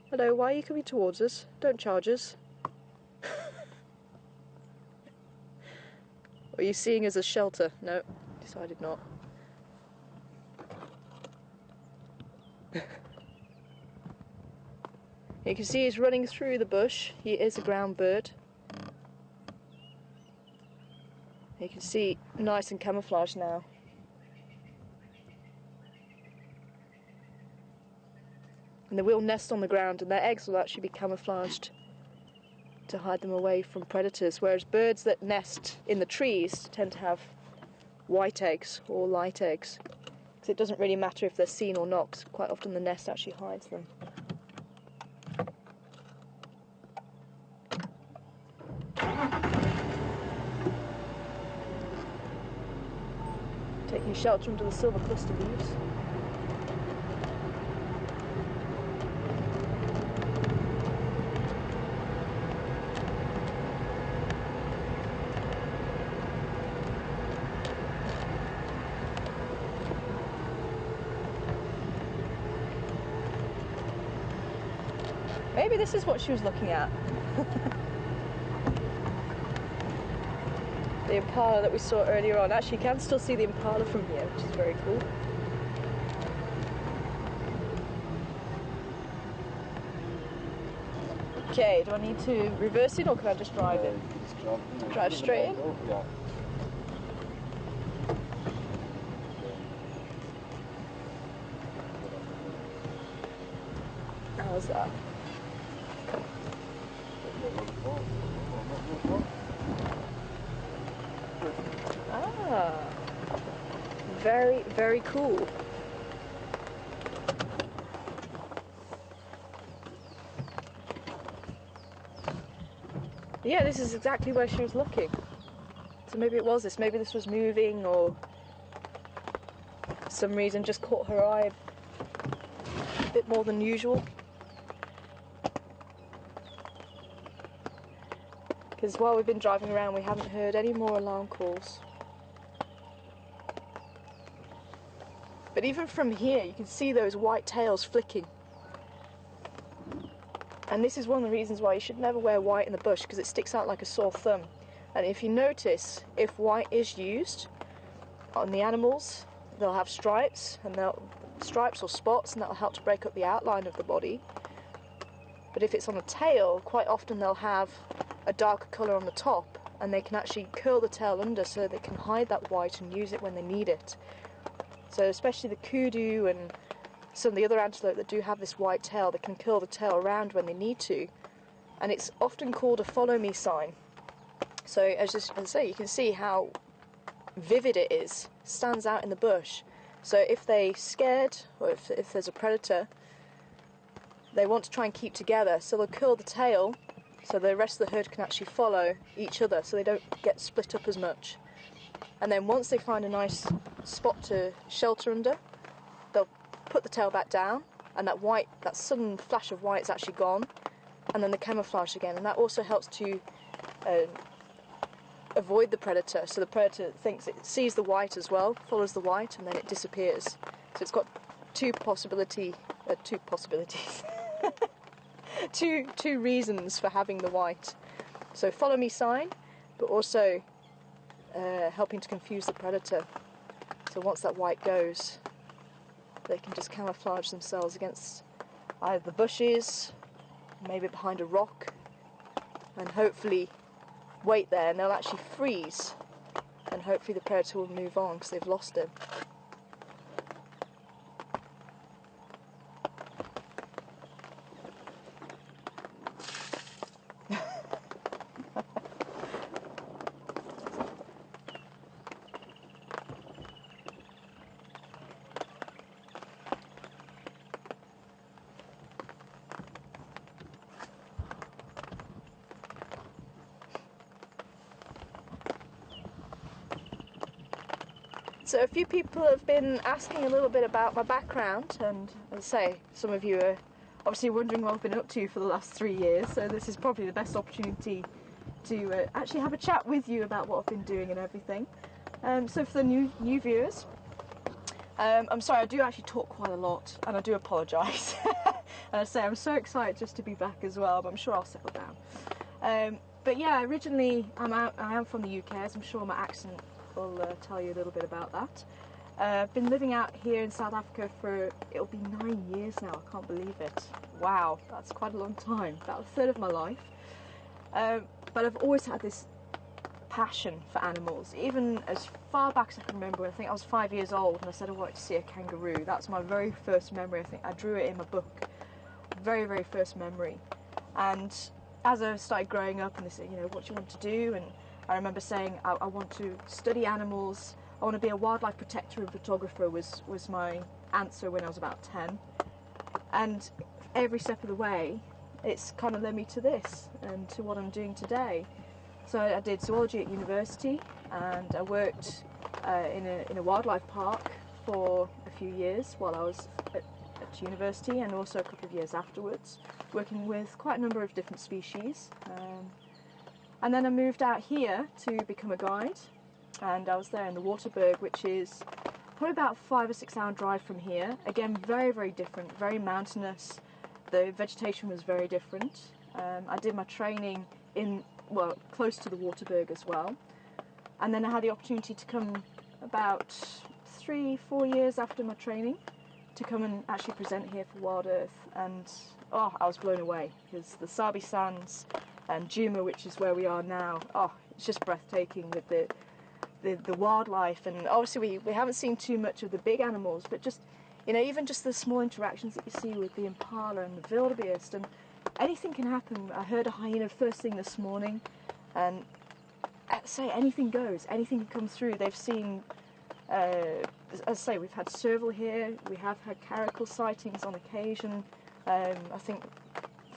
A: Hello, why are you coming towards us? Don't charge us. Are you seeing us as shelter? No, decided not. You can see he's running through the bush. He is a ground bird. You can see nice and camouflaged now. And they will nest on the ground, and their eggs will actually be camouflaged to hide them away from predators, whereas birds that nest in the trees tend to have white eggs or light eggs, because it doesn't really matter if they're seen or not, 'cause quite often the nest actually hides them. Taking shelter under the silver cluster leaves. Maybe this is what she was looking at. The impala that we saw earlier on. Actually, you can still see the impala from here, which is very cool. Okay, do I need to reverse it or can I just drive it? Drive straight in?
B: Yeah.
A: How's that? Ah, very, very cool. Yeah, this is exactly where she was looking. So maybe it was this, maybe this was moving or for some reason just caught her eye a bit more than usual. Because while we've been driving around we haven't heard any more alarm calls. But even from here you can see those white tails flicking. And this is one of the reasons why you should never wear white in the bush, because it sticks out like a sore thumb. And if you notice, if white is used on the animals, they'll have stripes, and stripes or spots, and that'll help to break up the outline of the body. But if it's on a tail, quite often they'll have a darker colour on the top, and they can actually curl the tail under so they can hide that white and use it when they need it. So especially the kudu and some of the other antelope that do have this white tail, they can curl the tail around when they need to, and it's often called a follow me sign. So as I say, you can see how vivid it is, stands out in the bush, So if they're scared, or if there's a predator, they want to try and keep together, so they'll curl the tail so the rest of the herd can actually follow each other, so they don't get split up as much. And then once they find a nice spot to shelter under, they'll put the tail back down, and that sudden flash of white is actually gone, and then the camouflage again, and that also helps to avoid the predator. So the predator thinks it sees the white as well, follows the white, and then it disappears. So it's got two possibilities. two reasons for having the white. So follow me sign, but also helping to confuse the predator. So once that white goes, they can just camouflage themselves against either the bushes, maybe behind a rock, and hopefully wait there, and they'll actually freeze, and hopefully the predator will move on because they've lost him. So a few people have been asking a little bit about my background, and as I say, some of you are obviously wondering what I've been up to for the last 3 years, so this is probably the best opportunity to actually have a chat with you about what I've been doing and everything. So for the new viewers, I'm sorry, I do actually talk quite a lot, and I do apologise. And I say I'm so excited just to be back as well, but I'm sure I'll settle down. But yeah, originally I am from the UK, as I'm sure my accent will tell you a little bit about that. I've been living out here in South Africa for, it'll be 9 years now, I can't believe it. Wow, that's quite a long time, about a third of my life. But I've always had this passion for animals, even as far back as I can remember. I think I was 5 years old and I said I wanted to see a kangaroo. That's my very first memory. I think I drew it in my book. Very, very first memory. And as I started growing up and they said, you know, what do you want to do? And I remember saying I want to study animals, I want to be a wildlife protector and photographer was my answer when I was about 10. And every step of the way, it's kind of led me to this and to what I'm doing today. So I did zoology at university, and I worked in a wildlife park for a few years while I was at university, and also a couple of years afterwards, working with quite a number of different species. And then I moved out here to become a guide, and I was there in the Waterberg, which is probably about 5 or 6 hour drive from here. Again, very, very different, very mountainous. The vegetation was very different. I did my training close to the Waterberg as well. And then I had the opportunity to come about 3-4 years after my training to come and actually present here for WildEarth. And I was blown away, because the Sabi Sands and Djuma, which is where we are now, it's just breathtaking with the wildlife. And obviously we haven't seen too much of the big animals, but just, you know, even just the small interactions that you see with the impala and the wildebeest, and anything can happen. I heard a hyena first thing this morning, and say anything goes, anything can come through. They've seen, as I say, we've had serval here, we have had caracal sightings on occasion, I think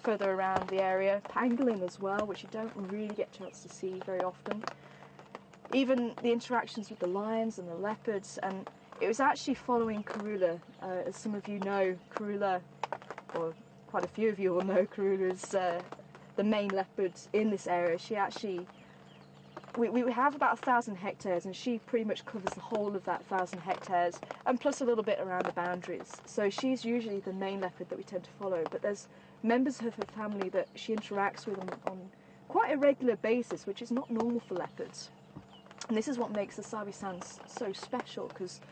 A: further around the area, pangolin as well, which you don't really get a chance to see very often. Even the interactions with the lions and the leopards, and it was actually following Karula. As some of you know, Karula, or quite a few of you will know, Karula is the main leopard in this area. She actually, we have about 1,000 hectares, and she pretty much covers the whole of that 1,000 hectares, and plus a little bit around the boundaries. So she's usually the main leopard that we tend to follow, but there's members of her family that she interacts with on quite a regular basis, which is not normal for leopards. And this is what makes the Sabi Sands so special, because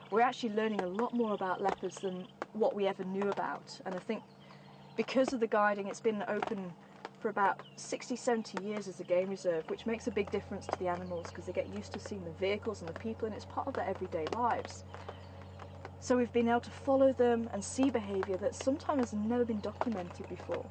A: we're actually learning a lot more about leopards than what we ever knew about. And I think because of the guiding, it's been open for about 60-70 years as a game reserve, which makes a big difference to the animals, because they get used to seeing the vehicles and the people, and it's part of their everyday lives. So we've been able to follow them and see behaviour that sometimes has never been documented before.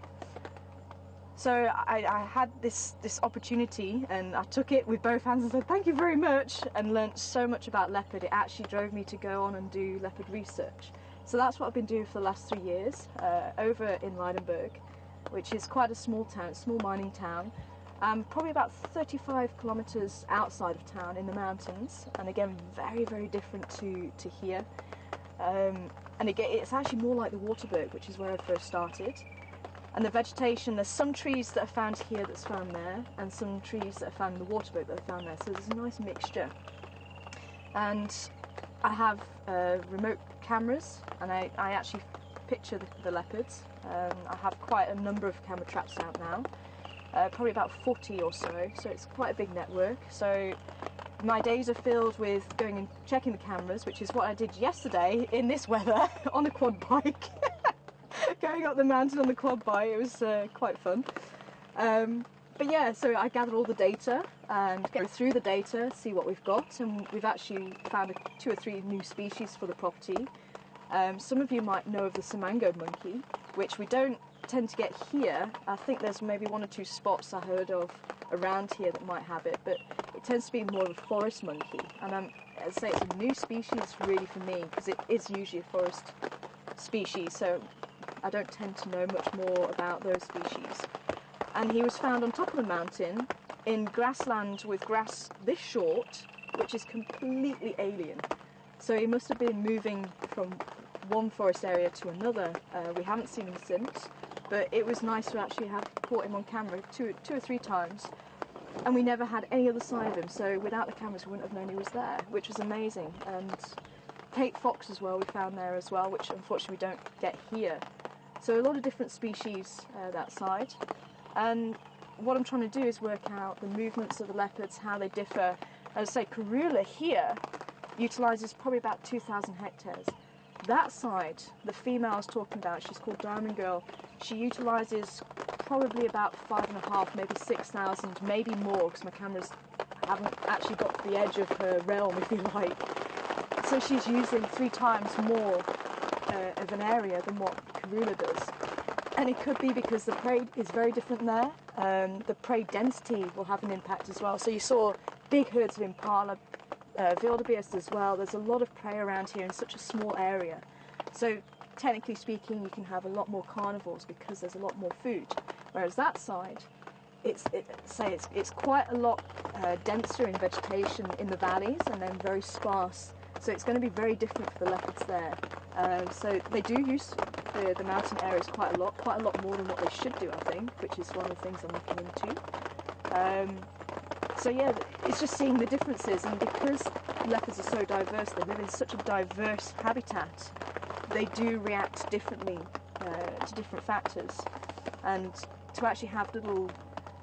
A: So I had this opportunity and I took it with both hands and said thank you very much, and learnt so much about leopard. It actually drove me to go on and do leopard research. So that's what I've been doing for the last 3 years over in Leidenburg, which is quite a small town, small mining town. Probably about 35 kilometers outside of town in the mountains, and again very, very different to here. And again, it's actually more like the Waterberg, which is where I first started. And the vegetation, there's some trees that are found here that's found there, and some trees that are found in the Waterberg that are found there, so there's a nice mixture. And I have remote cameras, and I actually picture the leopards. I have quite a number of camera traps out now, probably about 40 or so it's quite a big network. So my days are filled with going and checking the cameras, which is what I did yesterday in this weather on a quad bike. Going up the mountain on the quad bike, it was quite fun. But yeah, so I gathered all the data and go through the data, see what we've got, and we've actually found 2 or 3 new species for the property. Some of you might know of the Simango monkey, which we don't tend to get here. I think there's maybe 1 or 2 spots I heard of around here that might have it, but it tends to be more of a forest monkey. And as I say, it's a new species really for me, because it is usually a forest species, so I don't tend to know much more about those species. And he was found on top of the mountain in grassland with grass this short, which is completely alien. So he must have been moving from one forest area to another. We haven't seen him since, but it was nice to actually have caught him on camera 2 or 3 times, and we never had any other sign of him, so without the cameras we wouldn't have known he was there, which was amazing. And Cape fox as well we found there as well, which unfortunately we don't get here. So a lot of different species that side. And what I'm trying to do is work out the movements of the leopards, how they differ. As I say, Karula here utilises probably about 2,000 hectares. That side, the female I was talking about, she's called Diamond Girl, she utilises probably about 5,500, maybe 6,000, maybe more, because my cameras haven't actually got to the edge of her realm, if you like. So she's using 3 times more of an area than what Karula does. And it could be because the prey is very different there. The prey density will have an impact as well. So you saw big herds of impala, wildebeest as well. There's a lot of prey around here in such a small area. So technically speaking, you can have a lot more carnivores because there's a lot more food. Whereas that side, it's quite a lot denser in vegetation in the valleys and then very sparse. So it's going to be very different for the leopards there. So they do use the mountain areas quite a lot more than what they should do, I think, which is one of the things I'm looking into. So yeah, it's just seeing the differences, and because leopards are so diverse, they live in such a diverse habitat, they do react differently to different factors. And to actually have little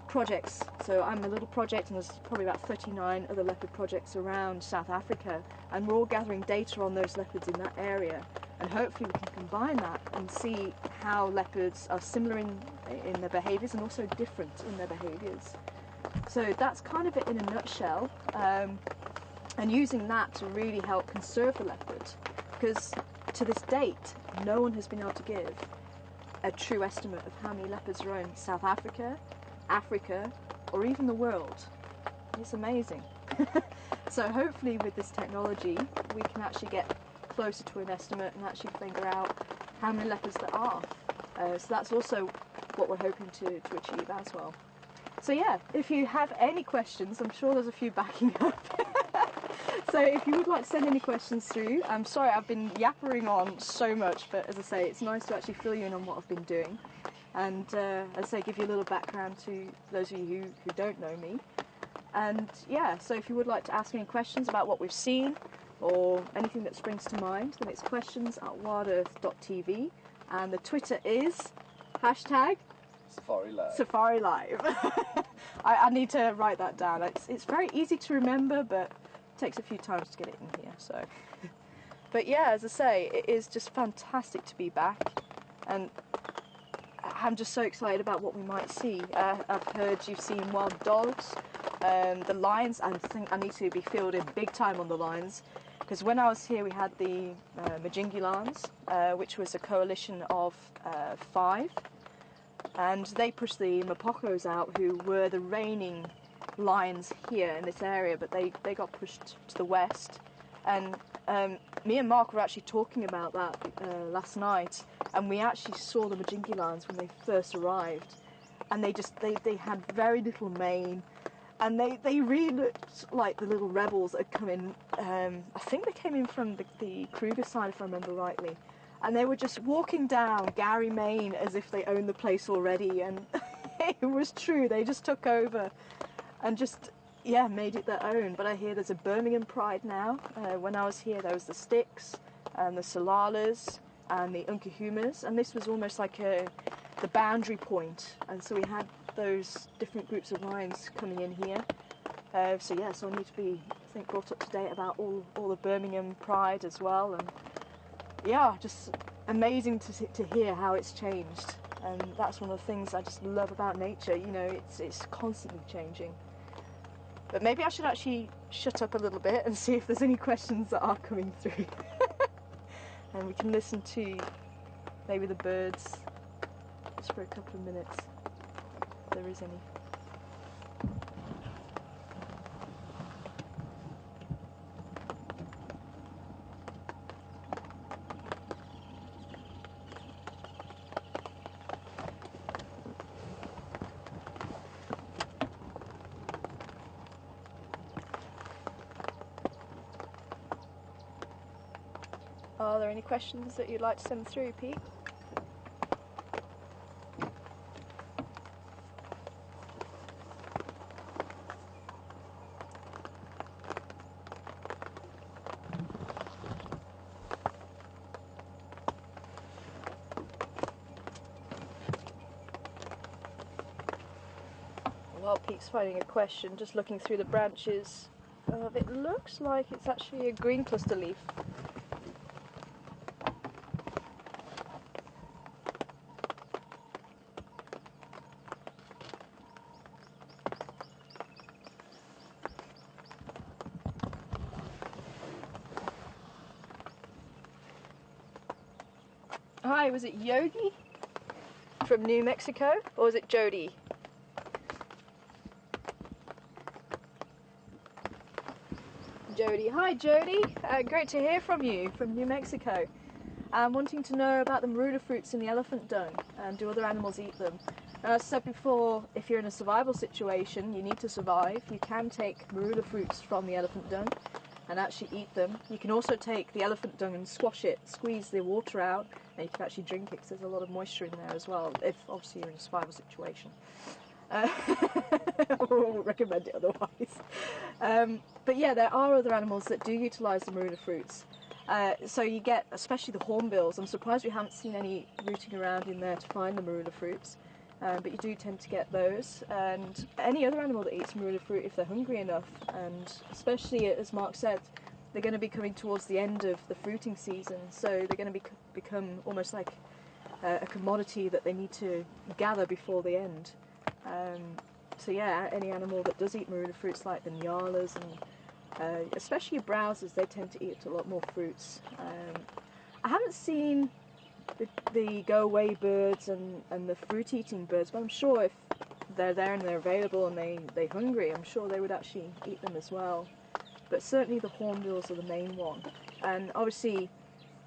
A: projects, so I'm a little project and there's probably about 39 other leopard projects around South Africa, and we're all gathering data on those leopards in that area, and hopefully we can combine that and see how leopards are similar in their behaviours and also different in their behaviours. So that's kind of it in a nutshell, and using that to really help conserve the leopard, because to this date no one has been able to give a true estimate of how many leopards are in South Africa, Africa, or even the world. It's amazing. So hopefully with this technology we can actually get closer to an estimate and actually figure out how many leopards there are. So that's also what we're hoping to achieve as well. So yeah, if you have any questions, I'm sure there's a few backing up. So if you would like to send any questions through, I'm sorry I've been yappering on so much, but as I say, it's nice to actually fill you in on what I've been doing. And as I say, give you a little background to those of you who don't know me. And yeah, so if you would like to ask any questions about what we've seen or anything that springs to mind, then it's questions@wildearth.tv, and the Twitter is hashtag
C: Safari Live.
A: Safari Live. I need to write that down. It's very easy to remember, but it takes a few times to get it in here. So, but yeah, as I say, it is just fantastic to be back, and I'm just so excited about what we might see. I've heard you've seen wild dogs, the lions. I think I need to be fielded big time on the lions, because when I was here we had the Majingilans, which was a coalition of 5. and they pushed the Mapocos out, who were the reigning lions here in this area, but they got pushed to the west. And me and Mark were actually talking about that last night, and we actually saw the Majingi lions when they first arrived, and they had very little mane, and they really looked like the little rebels that had come in. I think they came in from the Kruger side, if I remember rightly, and they were just walking down Gary, Maine, as if they owned the place already, and it was true. They just took over and just, yeah, made it their own. But I hear there's a Birmingham pride now. When I was here, there was the Sticks and the Salalas and the Unkahumas, and this was almost like the boundary point. And so we had those different groups of lions coming in here. So I need to be, I think, brought up to date about all the Birmingham pride as well. And yeah, just amazing to hear how it's changed. And that's one of the things I just love about nature. You know, it's constantly changing. But maybe I should actually shut up a little bit and see if there's any questions that are coming through. And we can listen to maybe the birds just for a couple of minutes, if there is any. Are there any questions that you'd like to send through, Pete? While Pete's finding a question, just looking through the branches, it looks like it's actually a green cluster leaf. Hi, was it Yogi from New Mexico, or was it Jody? Jody. Hi Jody, great to hear from you from New Mexico. I'm wanting to know about the marula fruits in the elephant dung, and do other animals eat them? As I said before, if you're in a survival situation, you need to survive, you can take marula fruits from the elephant dung and actually eat them. You can also take the elephant dung and squash it, squeeze the water out, and you can actually drink it because there's a lot of moisture in there as well, if obviously you're in a survival situation. I won't recommend it otherwise. But yeah, there are other animals that do utilise the marula fruits. So you get, especially the hornbills. I'm surprised we haven't seen any rooting around in there to find the marula fruits. But you do tend to get those, and any other animal that eats marula fruit if they're hungry enough, and especially, as Mark said, they're going to be coming towards the end of the fruiting season, so they're going to become almost like a commodity that they need to gather before the end. So yeah, any animal that does eat marula fruits, like the nyalas and especially your browsers, they tend to eat a lot more fruits. I haven't seen the go-away birds and the fruit-eating birds, but I'm sure if they're there and they're available and they're hungry, I'm sure they would actually eat them as well. But certainly the hornbills are the main one. And obviously,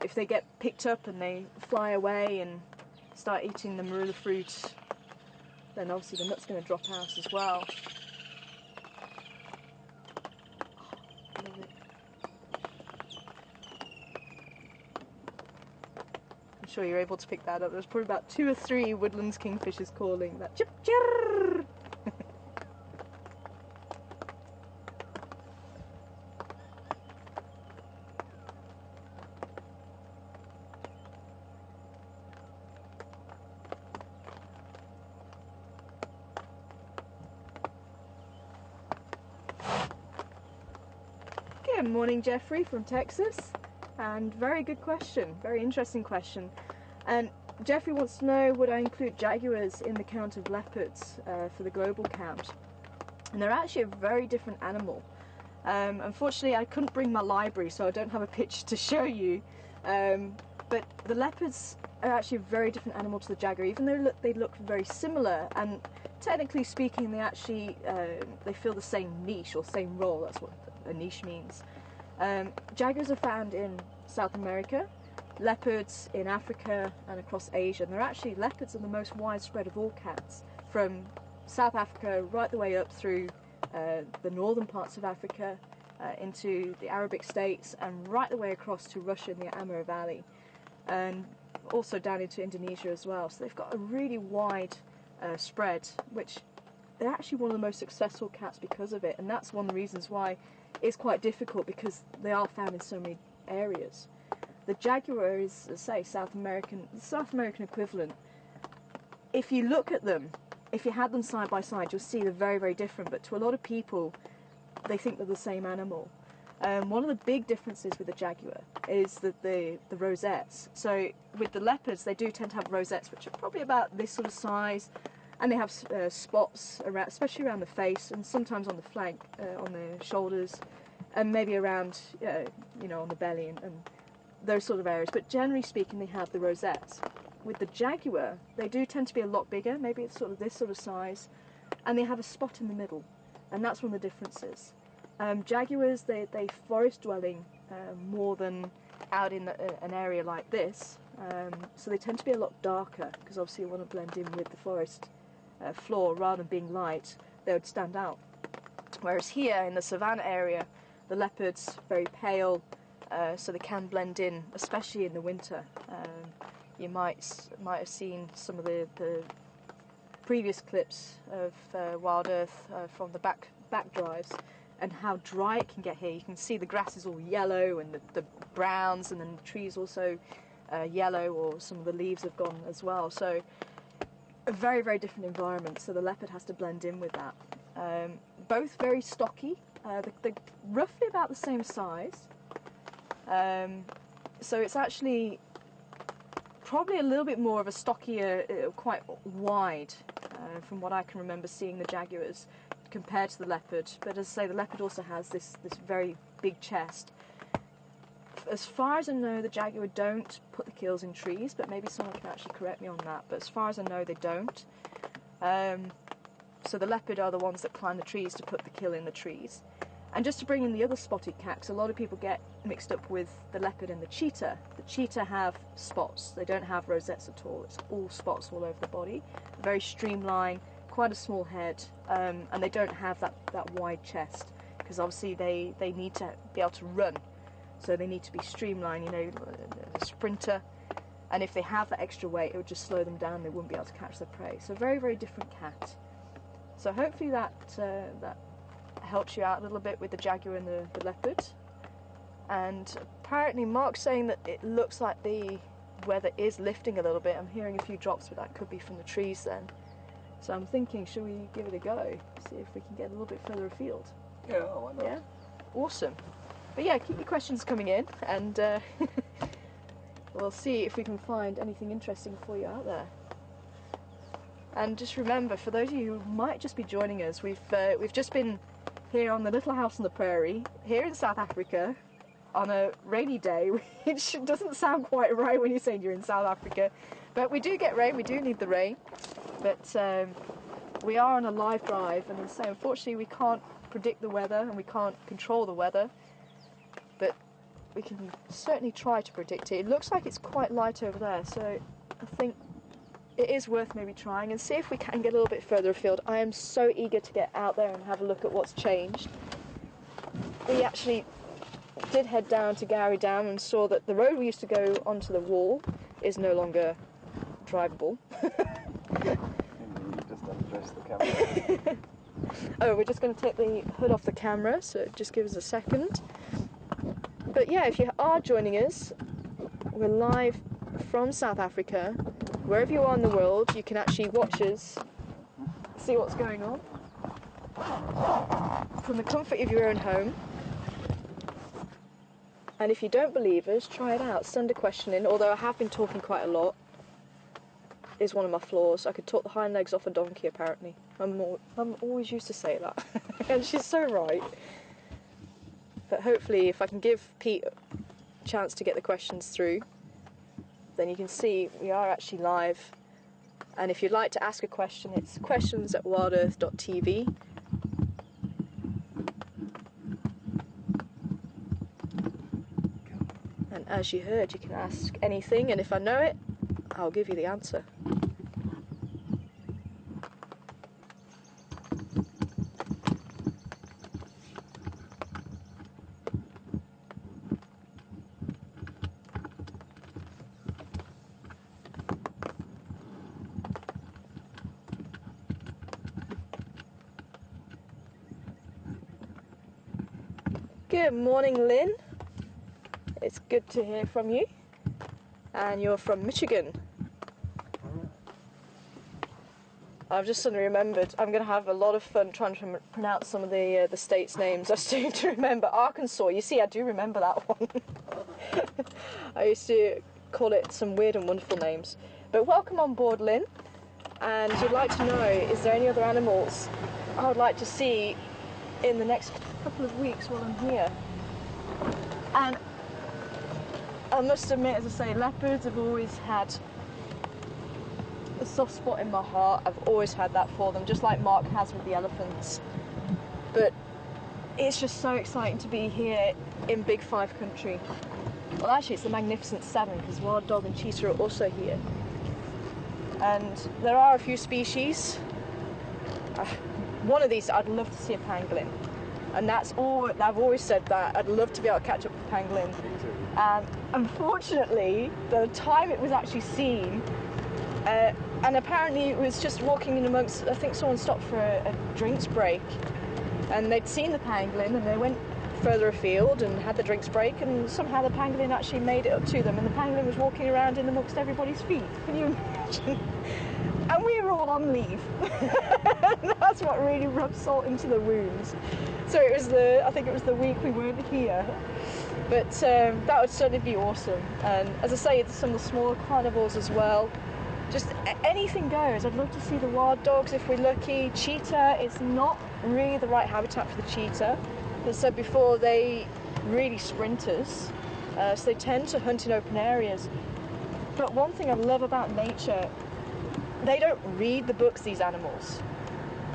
A: if they get picked up and they fly away and start eating the marula fruit, then obviously the nut's going to drop out as well. Love it. I'm sure you're able to pick that up. There's probably about 2 or 3 woodlands kingfishers calling that chip chirr. Good morning, Jeffrey from Texas, and very good question, very interesting question. And Jeffrey wants to know, would I include jaguars in the count of leopards for the global count? And they're actually a very different animal. Unfortunately, I couldn't bring my library, so I don't have a picture to show you. But the leopards are actually a very different animal to the jaguar, even though they look very similar, and technically speaking, they actually they fill the same niche or same role. That's what a niche means. Jaguars are found in South America, leopards in Africa and across Asia, and leopards are the most widespread of all cats, from South Africa right the way up through the northern parts of Africa, into the Arabic states, and right the way across to Russia in the Amur Valley, and also down into Indonesia as well. So they've got a really wide spread, which they're actually one of the most successful cats because of it, and that's one of the reasons why it's quite difficult, because they are found in so many areas. The jaguar is, as I say, the South American equivalent. If you look at them, if you had them side by side, you'll see they're very, very different, but to a lot of people, they think they're the same animal. One of the big differences with the jaguar is that the rosettes. So with the leopards, they do tend to have rosettes, which are probably about this sort of size, and they have spots around, especially around the face, and sometimes on the flank, on the shoulders, and maybe around, on the belly and those sort of areas. But generally speaking, they have the rosettes. With the jaguar, they do tend to be a lot bigger. Maybe it's sort of this sort of size, and they have a spot in the middle, and that's one of the differences. Jaguars, they forest dwelling more than out in an area like this, so they tend to be a lot darker, because obviously you want to blend in with the forest floor. Rather than being light, they would stand out. Whereas here in the savannah area, the leopards very pale, so they can blend in, especially in the winter. You might have seen some of the previous clips of WildEarth from the back drives, and how dry it can get here. You can see the grass is all yellow, and the browns, and then the trees also yellow, or some of the leaves have gone as well. So a very, very different environment, so the leopard has to blend in with that. Both very stocky, they're roughly about the same size, so it's actually probably a little bit more of a stockier, quite wide, from what I can remember seeing the jaguars compared to the leopard. But as I say, the leopard also has this very big chest. As far as I know, the jaguar don't put the kills in trees, but maybe someone can actually correct me on that. But as far as I know, they don't. So the leopard are the ones that climb the trees to put the kill in the trees. And just to bring in the other spotted cat, because a lot of people get mixed up with the leopard and the cheetah. The cheetah have spots. They don't have rosettes at all. It's all spots all over the body. Very streamlined, quite a small head, and they don't have that wide chest, because obviously they need to be able to run. So they need to be streamlined, a sprinter. And if they have that extra weight, it would just slow them down. They wouldn't be able to catch their prey. So very, very different cat. So hopefully that helps you out a little bit with the jaguar and the leopard. And apparently Mark's saying that it looks like the weather is lifting a little bit. I'm hearing a few drops, but that could be from the trees then. So I'm thinking, should we give it a go? See if we can get a little bit further afield.
B: Yeah, why not?
A: Yeah? Awesome. But yeah, keep your questions coming in, and we'll see if we can find anything interesting for you out there. And just remember, for those of you who might just be joining us, we've just been here on the little house on the prairie, here in South Africa, on a rainy day, which doesn't sound quite right when you're saying you're in South Africa. But we do get rain, we do need the rain. But we are on a live drive, and as I say, unfortunately we can't predict the weather, and we can't control the weather. But we can certainly try to predict it. It looks like it's quite light over there, so I think it is worth maybe trying and see if we can get a little bit further afield. I am so eager to get out there and have a look at what's changed. We actually did head down to Gowrie Dam and saw that the road we used to go onto the wall is no longer drivable.
B: You just undressed the camera.
A: Oh, we're just going to take the hood off the camera, so just give us a second. But yeah, if you are joining us, we're live from South Africa. Wherever you are in the world, you can actually watch us, see what's going on, from the comfort of your own home. And if you don't believe us, try it out. Send a question in, although I have been talking quite a lot. Is one of my flaws. I could talk the hind legs off a donkey, apparently. I'm always used to say that. And she's so right. But hopefully, if I can give Pete a chance to get the questions through, then you can see we are actually live. And if you'd like to ask a question, it's questions@wildearth.tv. And as you heard, you can ask anything, and if I know it, I'll give you the answer. Good morning, Lynn. It's good to hear from you. And you're from Michigan. I've just suddenly remembered I'm going to have a lot of fun trying to pronounce some of the states' names. I still need to remember Arkansas. You see, I do remember that one. I used to call it some weird and wonderful names. But welcome on board, Lynn. And you'd like to know, is there any other animals I would like to see in the next couple of weeks while I'm here? And I must admit, as I say, leopards have always had a soft spot in my heart. I've always had that for them, just like Mark has with the elephants. But it's just so exciting to be here in Big Five country. Well, actually, it's the Magnificent Seven, because wild dog and cheetah are also here. And there are a few species. One of these, I'd love to see a pangolin. And that's all, I've always said that. I'd love to be able to catch up with a pangolin. And unfortunately, the time it was actually seen, and apparently it was just walking in amongst, I think someone stopped for a drinks break, and they'd seen the pangolin, and they went further afield and had the drinks break, and somehow the pangolin actually made it up to them, and the pangolin was walking around in amongst everybody's feet. Can you imagine? And we were all on leave. That's what really rubbed salt into the wounds. So it was I think it was the week we weren't here. But that would certainly be awesome. And as I say, some of the smaller carnivores as well. Just anything goes. I'd love to see the wild dogs if we're lucky. Cheetah is not really the right habitat for the cheetah. As I said before, they really sprinters. So they tend to hunt in open areas. But one thing I love about nature, they don't read the books, these animals.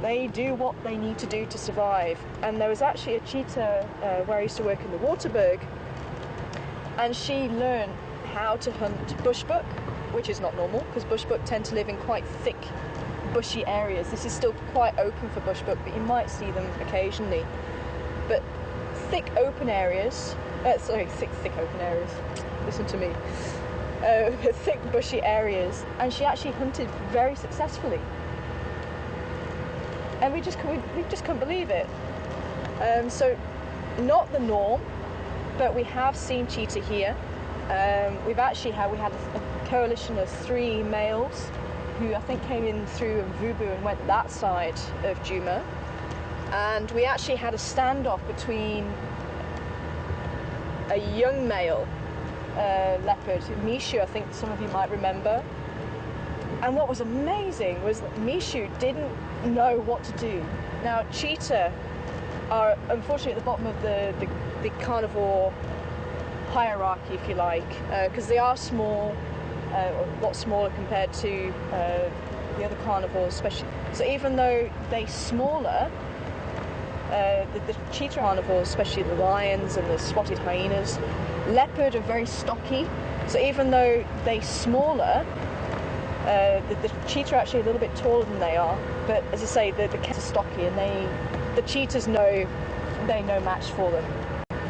A: They do what they need to do to survive. And there was actually a cheetah where I used to work in the Waterberg, and she learned how to hunt bushbuck, which is not normal, because bushbuck tend to live in quite thick, bushy areas. This is still quite open for bushbuck, but you might see them occasionally. But thick open areas, thick open areas, listen to me. Thick bushy areas, and she actually hunted very successfully, and we just couldn't believe it. So not the norm, but we have seen cheetah here. We had a coalition of 3 males who I think came in through Mvubu and went that side of Djuma, and we actually had a standoff between a young male leopard, Mishu, I think some of you might remember. And what was amazing was that Mishu didn't know what to do. Now, cheetah are unfortunately at the bottom of the carnivore hierarchy, if you like, because they are small, a lot smaller compared to the other carnivores, especially. So even though they're smaller, the cheetah carnivores, especially the lions and the spotted hyenas, leopard are very stocky. So even though they're smaller, the cheetah are actually a little bit taller than they are. But as I say, the cats are stocky, and the cheetahs know they're no match for them.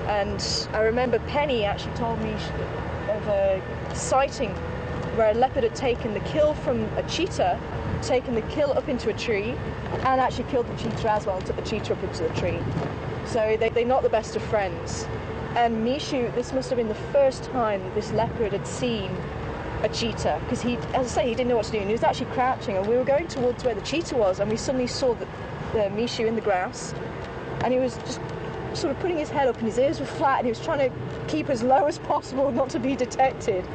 A: And I remember Penny actually told me of a sighting where a leopard had taken the kill from a cheetah, taken the kill up into a tree, and actually killed the cheetah as well, and took the cheetah up into the tree. So they're not the best of friends. And Mishu, this must have been the first time this leopard had seen a cheetah, because he, as I say, he didn't know what to do, and he was actually crouching, and we were going towards where the cheetah was, and we suddenly saw the Mishu in the grass, and he was just sort of putting his head up, and his ears were flat, and he was trying to keep as low as possible not to be detected.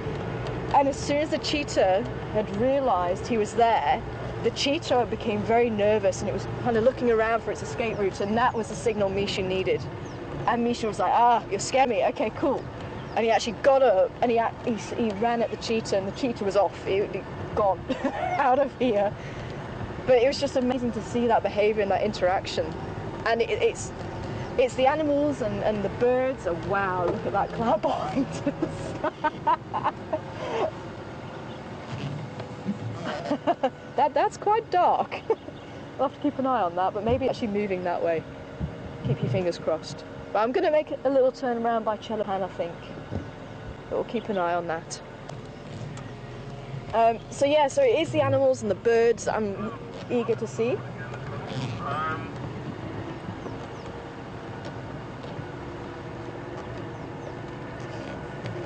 A: And as soon as the cheetah had realised he was there, the cheetah became very nervous, and it was kind of looking around for its escape route, and that was the signal Mishu needed. And Mishu was like, "Ah, you scared me. Okay, cool." And he actually got up and he ran at the cheetah, and the cheetah was off. He'd gone out of here. But it was just amazing to see that behaviour and that interaction. And it's the animals and the birds. Oh, wow, look at that cloud behind us. That's quite dark. We'll have to keep an eye on that, but maybe actually moving that way. Keep your fingers crossed. But I'm going to make a little turn around by Chelapan, I think. But we'll keep an eye on that. So yeah, so it is the animals and the birds that I'm eager to see.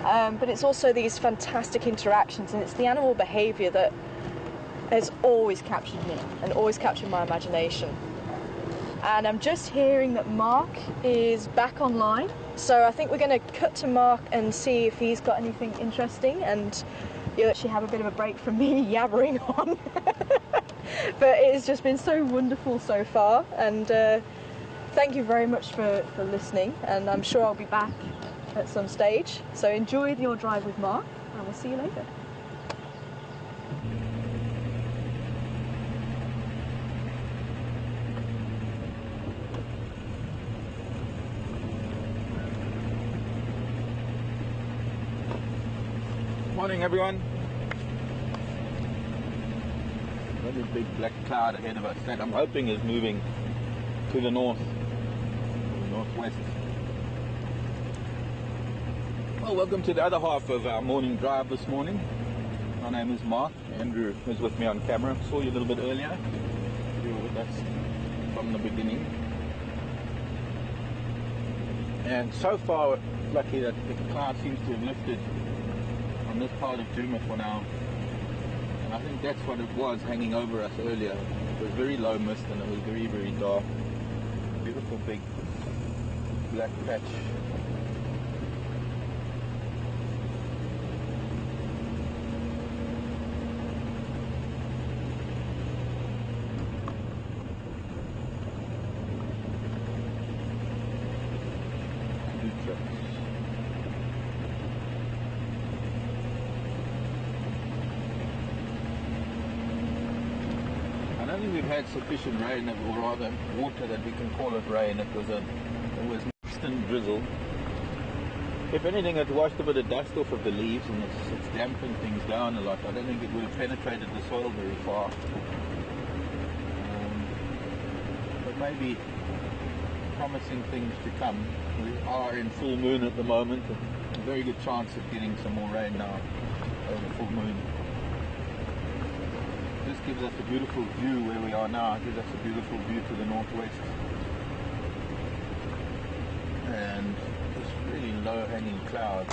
A: But it's also these fantastic interactions, and it's the animal behaviour that has always captured me and always captured my imagination. And I'm just hearing that Mark is back online, so I think we're going to cut to Mark and see if he's got anything interesting, and you'll actually have a bit of a break from me yabbering on. But it has just been so wonderful so far, and thank you very much for listening, and I'm sure I'll be back at some stage. So enjoy your drive with Mark, and we'll see you later.
B: Morning, everyone. Very big black cloud ahead of us that I'm hoping is moving to the northwest. Well, welcome to the other half of our morning drive this morning. My name is Mark. Andrew was with me on camera. Saw you a little bit earlier. You were with us from the beginning. And so far, lucky that the cloud seems to have lifted on this part of Djuma for now. And I think that's what it was hanging over us earlier. It was very low mist and it was very, very dark. Beautiful big black patch. I don't think we've had sufficient rain, or rather water that we can call it rain. It was mist and drizzle. If anything, it washed a bit of dust off of the leaves and it's dampened things down a lot. I don't think it would have penetrated the soil very far. But maybe promising things to come. We are in full moon at the moment. A very good chance of getting some more rain now over full moon. This gives us a beautiful view where we are now. It gives us a beautiful view to the northwest. And this really low-hanging cloud,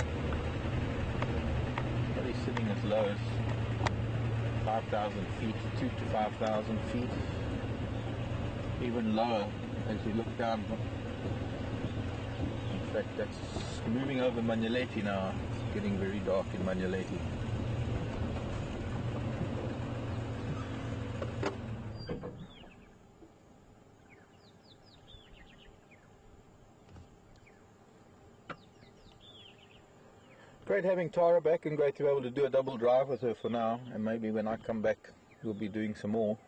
B: probably sitting as low as 5,000 feet, 2,000 to 5,000 feet. Even lower as you look down. In fact, that's moving over Manyeleti now. It's getting very dark in Manyeleti. Great having Tara back, and great to be able to do a double drive with her for now, and maybe when I come back we'll be doing some more.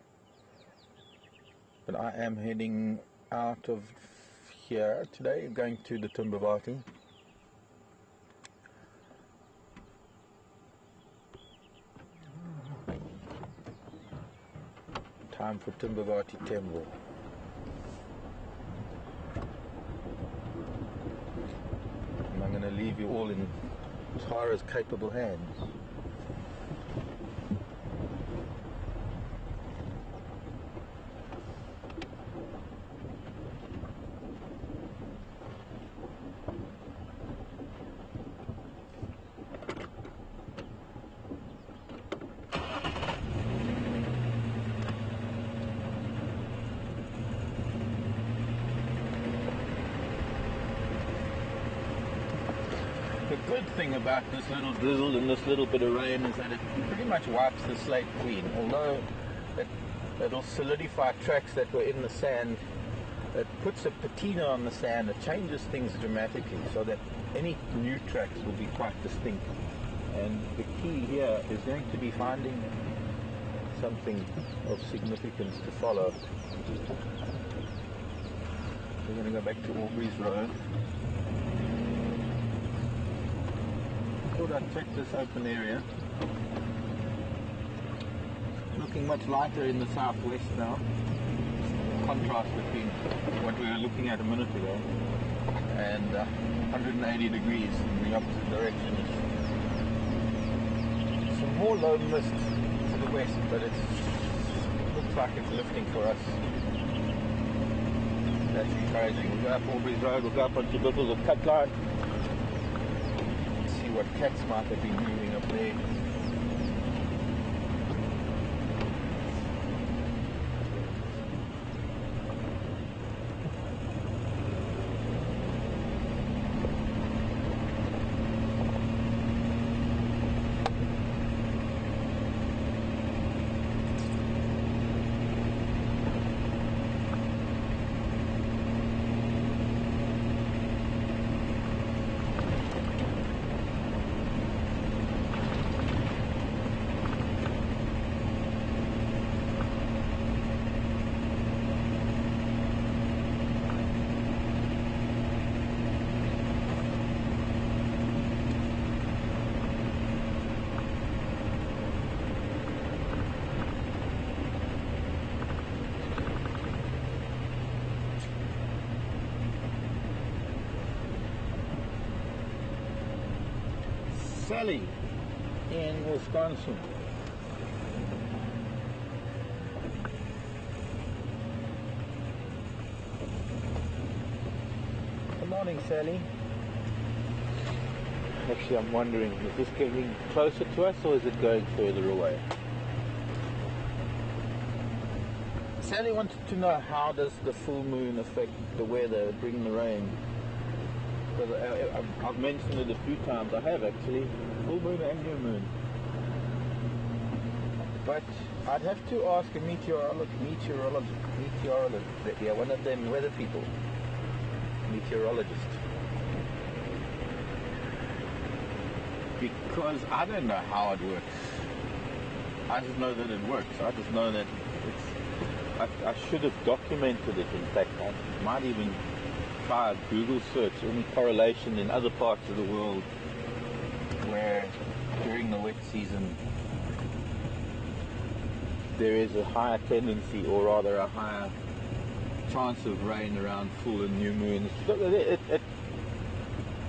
B: But I am heading out of here today, going to the Timbavati. Time for Timbavati Temple. And I'm going to leave you all in Tara's capable hands. The good thing about this little drizzle and this little bit of rain is that it pretty much wipes the slate clean. Although it'll solidify tracks that were in the sand, it puts a patina on the sand, it changes things dramatically, so that any new tracks will be quite distinct, and the key here is going to be finding something of significance to follow. We're going to go back to Aubrey's Road. Thought I'd check this open area. Looking much lighter in the southwest now. Contrast between what we were looking at a minute ago and 180 degrees in the opposite direction. Some more low mist to the west, but it looks like it's lifting for us. That's encouraging. We'll go up Aubrey's Road, we'll go up onto Bittles of Cutline. See what cats might have been moving up there. Sally in Wisconsin. Good morning, Sally. Actually, I'm wondering, is this getting closer to us or is it going further away? Sally wanted to know, how does the full moon affect the weather, bring the rain? Because I've mentioned it a few times. I have actually, full moon and new moon. But I'd have to ask a meteorologist, yeah, one of them weather people, meteorologist. Because I don't know how it works. I just know that it works. I just know that I should have documented it. In fact, I might even try a Google search, any correlation in other parts of the world where during the wet season there is a higher tendency, or rather a higher chance of rain around full and new moons. It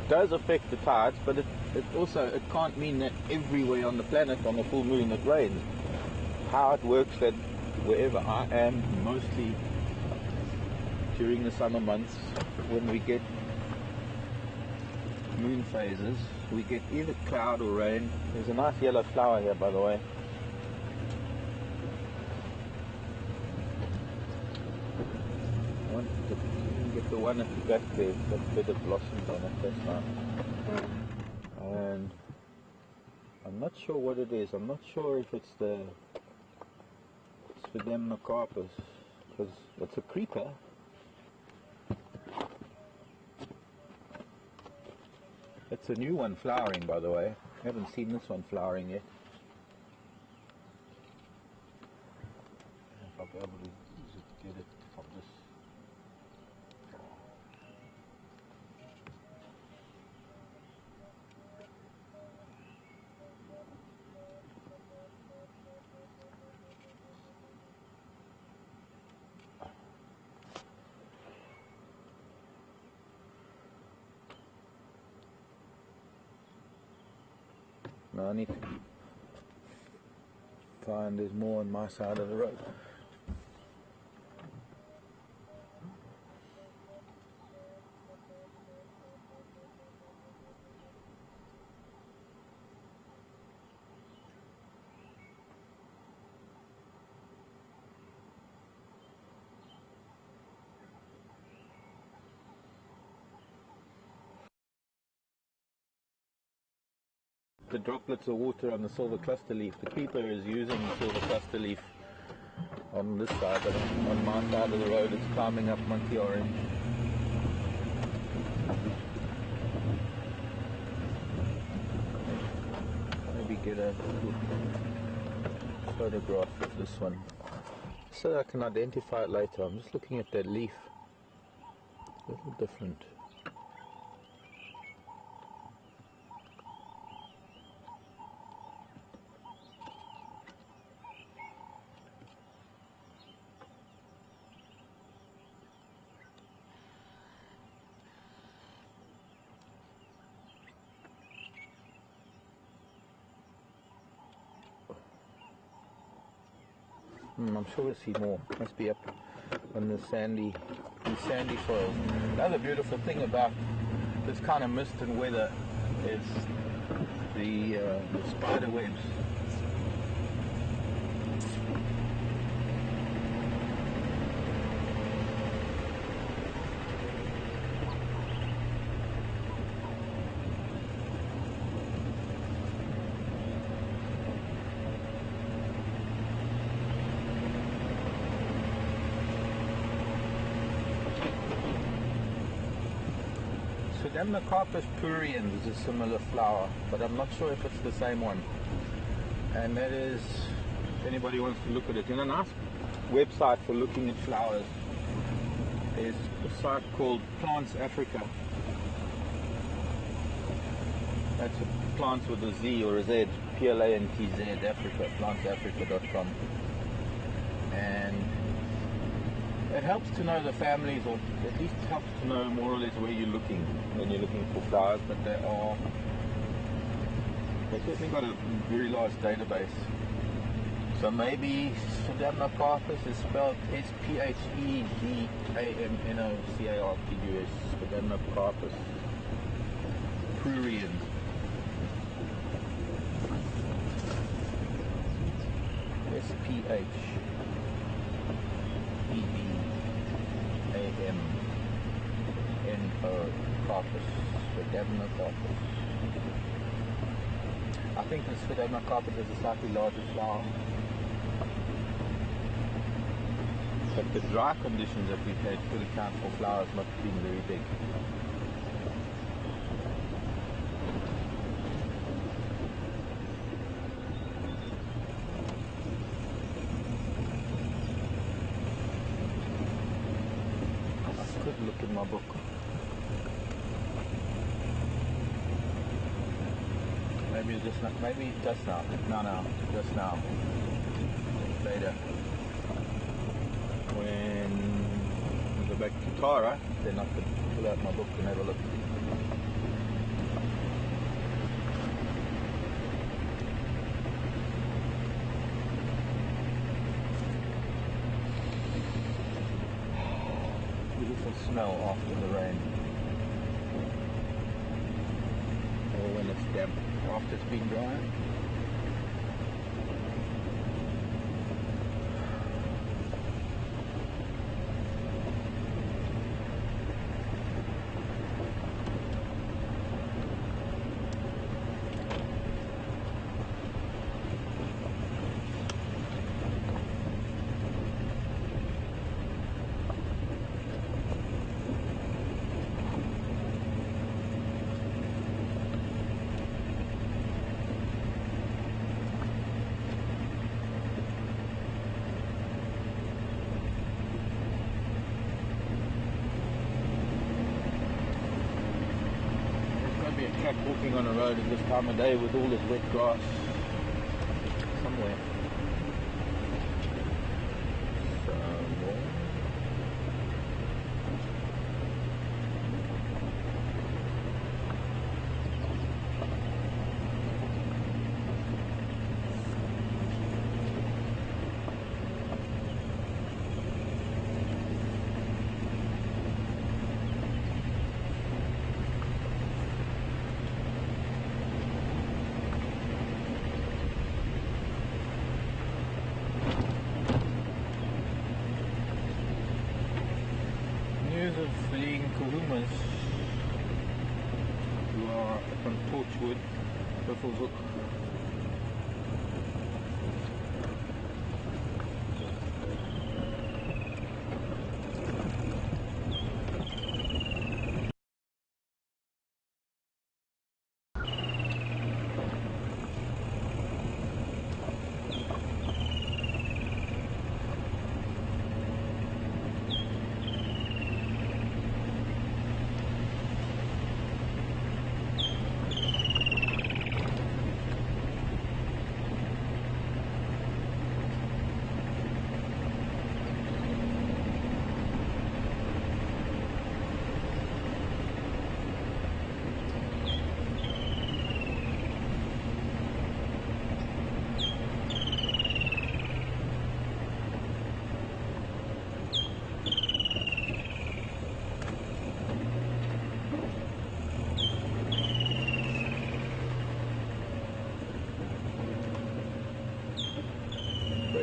B: does affect the tides, but it can't mean that everywhere on the planet on a full moon it rains. How it works, that wherever I am, mostly during the summer months, when we get moon phases, we get either cloud or rain. There's a nice yellow flower here, by the way. I want to get the one at the back there, that bit of blossoms on it, that's nice. And I'm not sure what it is. I'm not sure if it's the Sphagnum, because it's a creeper. It's a new one flowering, by the way. I haven't seen this one flowering yet. If I'll be able to get it from this. Now I need to find there's more on my side of the road. The droplets of water on the silver cluster leaf. The creeper is using the silver cluster leaf on this side, but on my side of the road it's climbing up monkey orange. get a good photograph of this one so that I can identify it later. I'm just looking at that leaf. A little different. I'm sure we'll see more. Must be up on the sandy soil. Another beautiful thing about this kind of mist and weather is the spider webs. Demnocarpus pruriens is a similar flower, but I'm not sure if it's the same one. And that is, if anybody wants to look at it, in a nice website for looking at flowers is a site called Plants Africa. That's plants with a Z or a Z, Plantz Africa, plantsafrica.com. And it helps to know the families, or at least helps to know more or less where you're looking when you're looking for flowers, but they've certainly got a very large database. So maybe Demnocarpus is spelled Sphegamnocarpus, Demnocarpus pruriens. Sphegamnocarpus, Sphegamnocarpus. I think the Sphegamnocarpus is a slightly larger flower. But the dry conditions that we've had could account for flowers not being very big. Look in my book. Maybe just now. Maybe just now. No, just now. Later. When we go back to Tara, then I could pull out my book and have a look. Smell after the rain, or when it's damp after it's been dry. Cat walking on a road at this time of day with all this wet grass somewhere. Of fleeing Kunyumas who are up on Torchwood, Buffelshoek.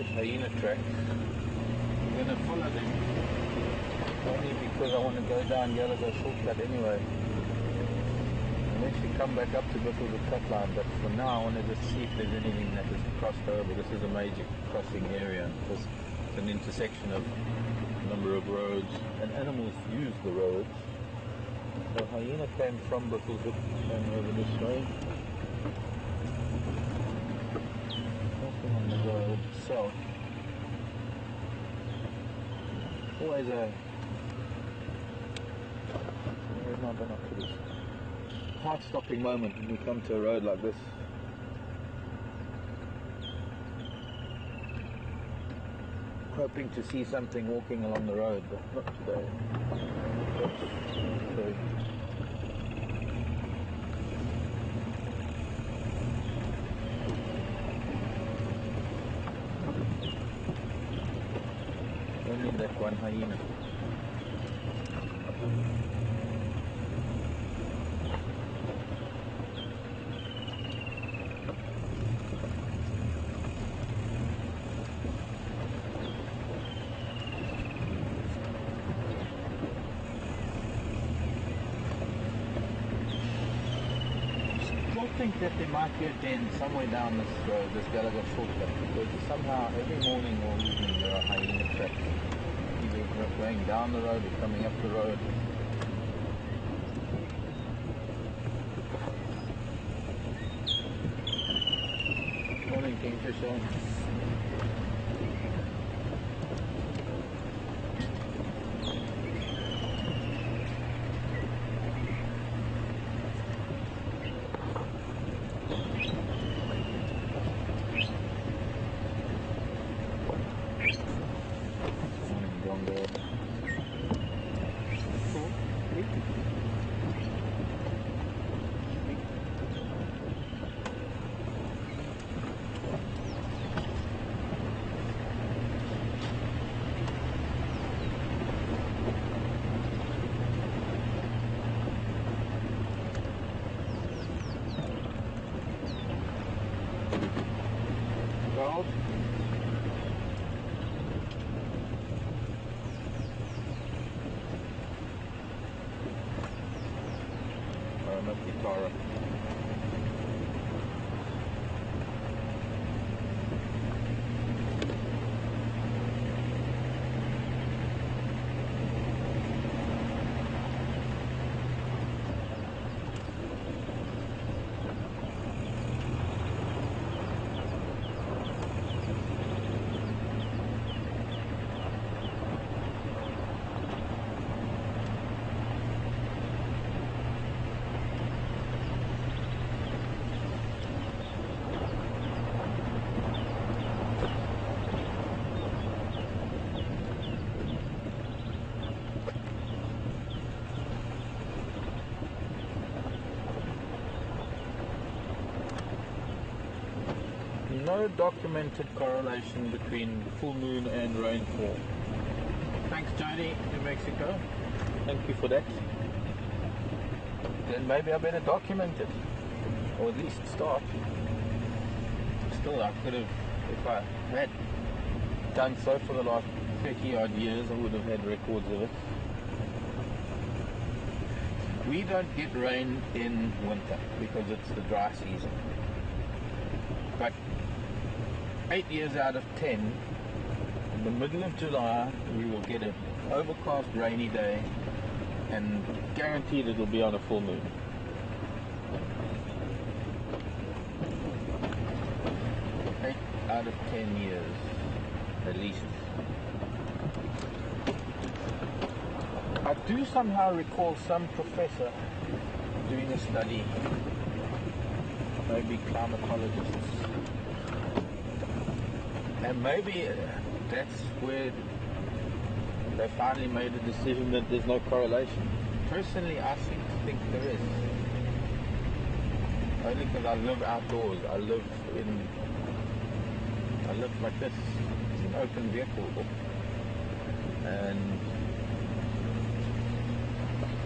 B: those hyena tracks. I'm going to follow them, only because I want to go down Gallagher shortcut anyway. And eventually come back up to Buffalo cut line, but for now I want to just see if there's anything that is crossed over. This is a major crossing area. It's an intersection of a number of roads, and animals use the roads. The hyena came from Buffelshoek, came over this way. Nothing on the road, so always a heart-stopping moment when you come to a road like this. Hoping to see something walking along the road, but not today. Okay. Only that one hyena. I think that there might be a den somewhere down this road, this Gallagher shortcut, because somehow every morning or evening there are hyena tracks, either going down the road or coming up the road. Morning, Kingfisher. Gold. Not guitar. No documented correlation between full moon and rainfall. Thanks, Jody, New Mexico. Thank you for that. Then maybe I better document it, or at least start. Still, I could have, if I had done so for the last 30 odd years, I would have had records of it. We don't get rain in winter because it's the dry season. But 8 years out of 10, in the middle of July, we will get an overcast rainy day, and guaranteed it will be on a full moon. Out of 10 years, at least. I do somehow recall some professor doing a study, maybe climatologists, and maybe that's where they finally made a decision that there's no correlation. Personally, I seem to think there is. Only because I live outdoors. I live like this. It's an open vehicle. And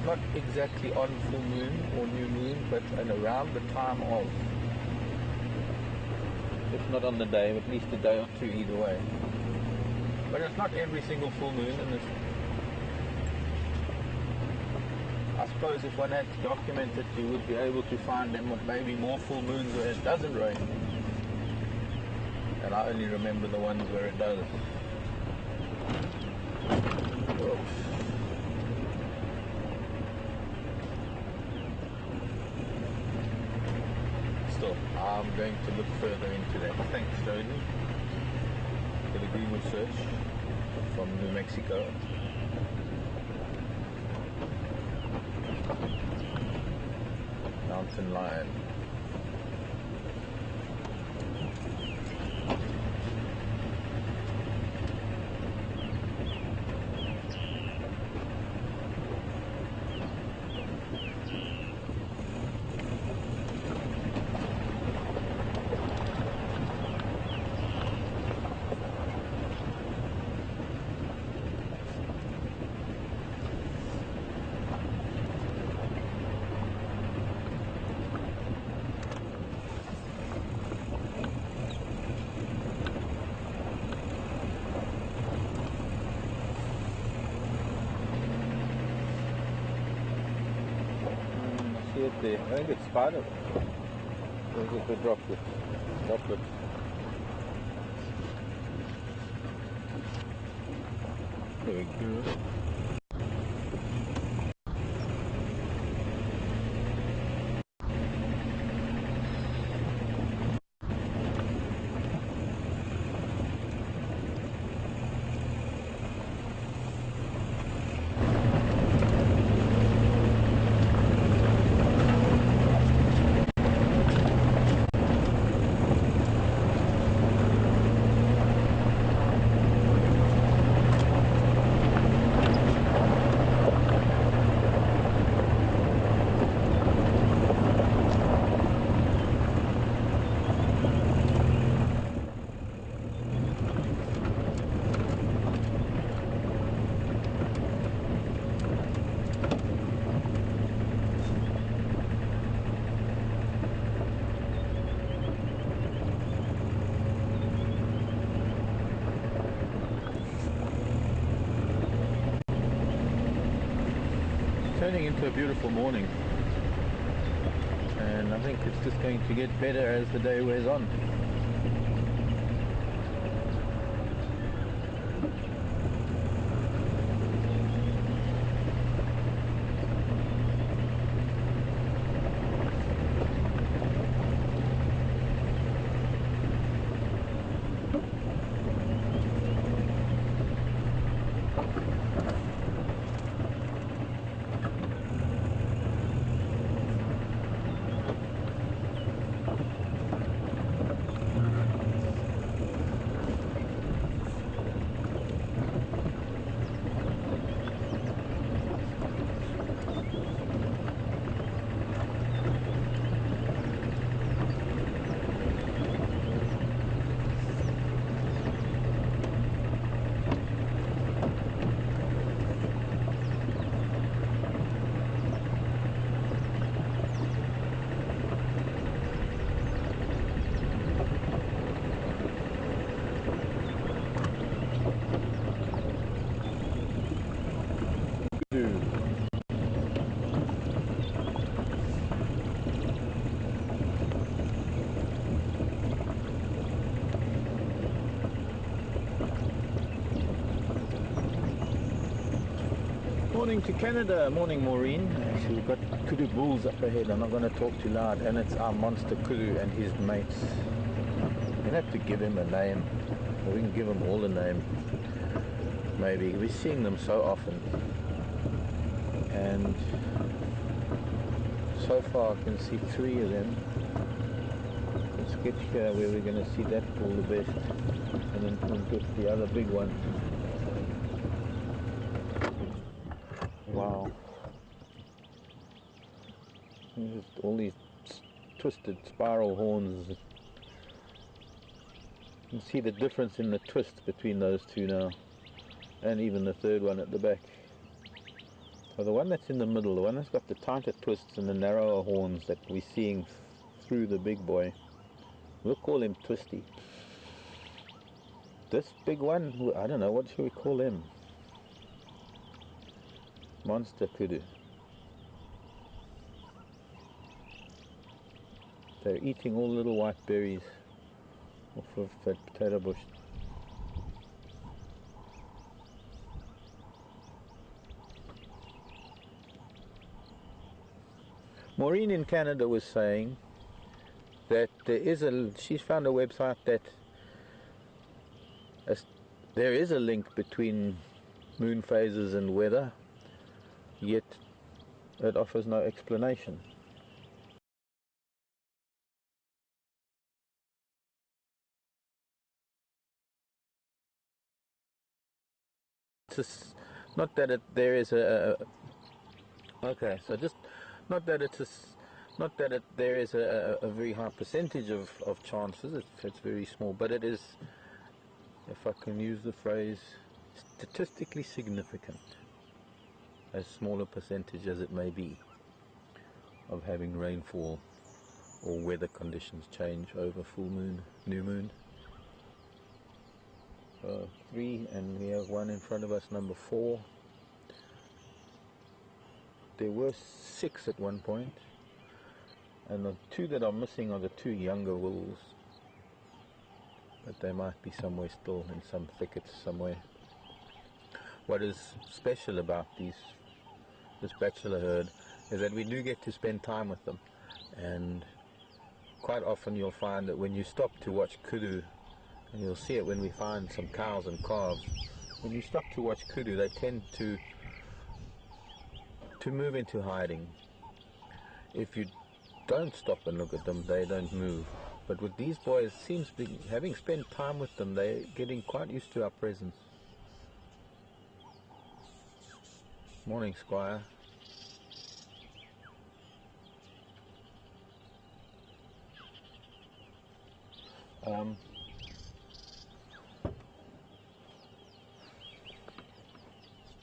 B: not exactly on full moon or new moon, but and around the time of. if not on the day, at least a day or two either way. But it's not every single full moon, and I suppose if one had to document it, you would be able to find maybe more full moons where it doesn't rain. And I only remember the ones where it does. Whoa. Still, I'm going to look further into that. Thanks, Jody, for the Google search from New Mexico. Mountain lion. There. I think it's spider. Or is it the droplet? Droplet. There we go. Turning into a beautiful morning, and I think it's just going to get better as the day wears on. Morning to Canada, morning Maureen. Actually, we've got kudu bulls up ahead. I'm not going to talk too loud, and it's our monster kudu and his mates. We're going to have to give him a name, or we can give him all a name. Maybe we're seeing them so often, and so far I can see 3 of them. Let's get here where we're going to see that bull the best, and then we'll get the other big one. Wow. Just all these twisted spiral horns. You can see the difference in the twist between those two now, and even the third one at the back. So the one that's in the middle, the one that's got the tighter twists and the narrower horns that we're seeing through the big boy, We'll call him Twisty. This big one, I don't know, what should we call him? Monster kudu. They're eating all the little white berries off of that potato bush. Maureen in Canada was saying that she's found a website that there is a link between moon phases and weather, yet it offers no explanation. It's just not that there is okay, so just not that there is a very high percentage of chances. It's very small, but it is, if I can use the phrase, statistically significant, as small a percentage as it may be, of having rainfall or weather conditions change over full moon, new moon. 3, and we have one in front of us, number 4. There were 6 at one point, and the 2 that are missing are the 2 younger wolves, but they might be somewhere still in some thickets somewhere. What is special about this bachelor herd is that we do get to spend time with them, and quite often you'll find that when you stop to watch kudu, and you'll see it when we find some cows and calves, when you stop to watch kudu, they tend to move into hiding. If you don't stop and look at them, they don't move. But with these boys, seems to be, having spent time with them, they're getting quite used to our presence. Morning, Squire.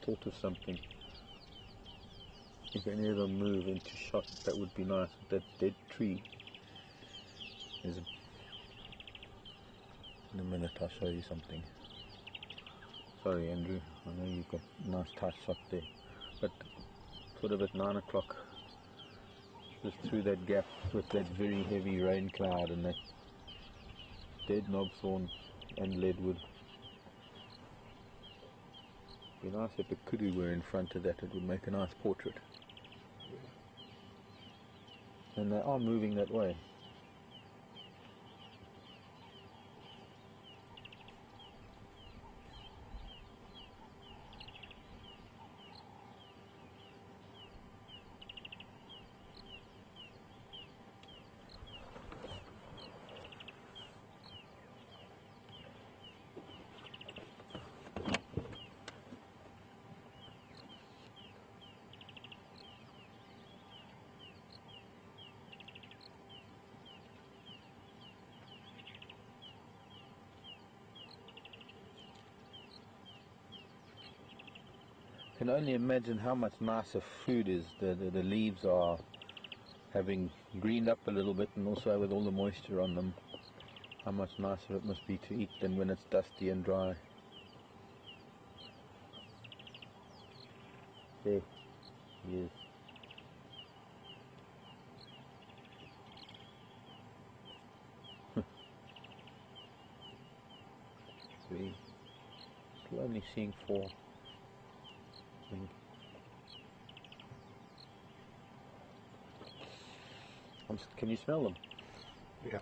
B: Thought of something. If any of them move into shot, that would be nice. That dead tree is in a minute I'll show you something. Sorry, Andrew, I know you've got a nice tight shot there, but sort of at 9 o'clock, just through that gap with that very heavy rain cloud and that dead knobthorn and leadwood. It'd be nice if the kudu were in front of that. It would make a nice portrait. And they are moving that way. I can only imagine how much nicer food is. The leaves are having greened up a little bit, and also with all the moisture on them, how much nicer it must be to eat than when it's dusty and dry. There he is. We're only seeing 4. Can you smell them?
C: Yeah.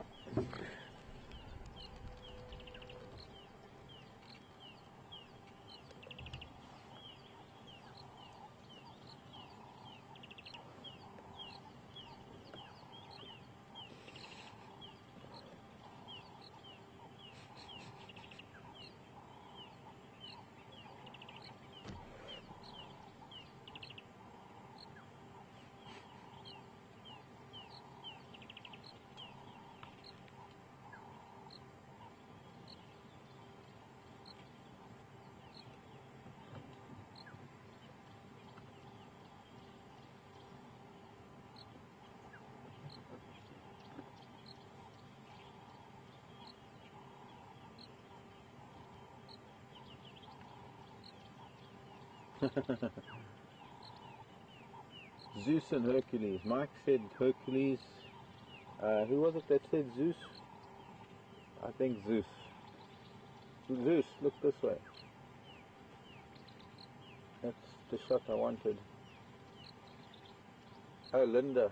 B: Zeus and Hercules. Mike said Hercules. Who was it that said Zeus? I think Zeus. Zeus, look this way. That's the shot I wanted. Oh, Linda.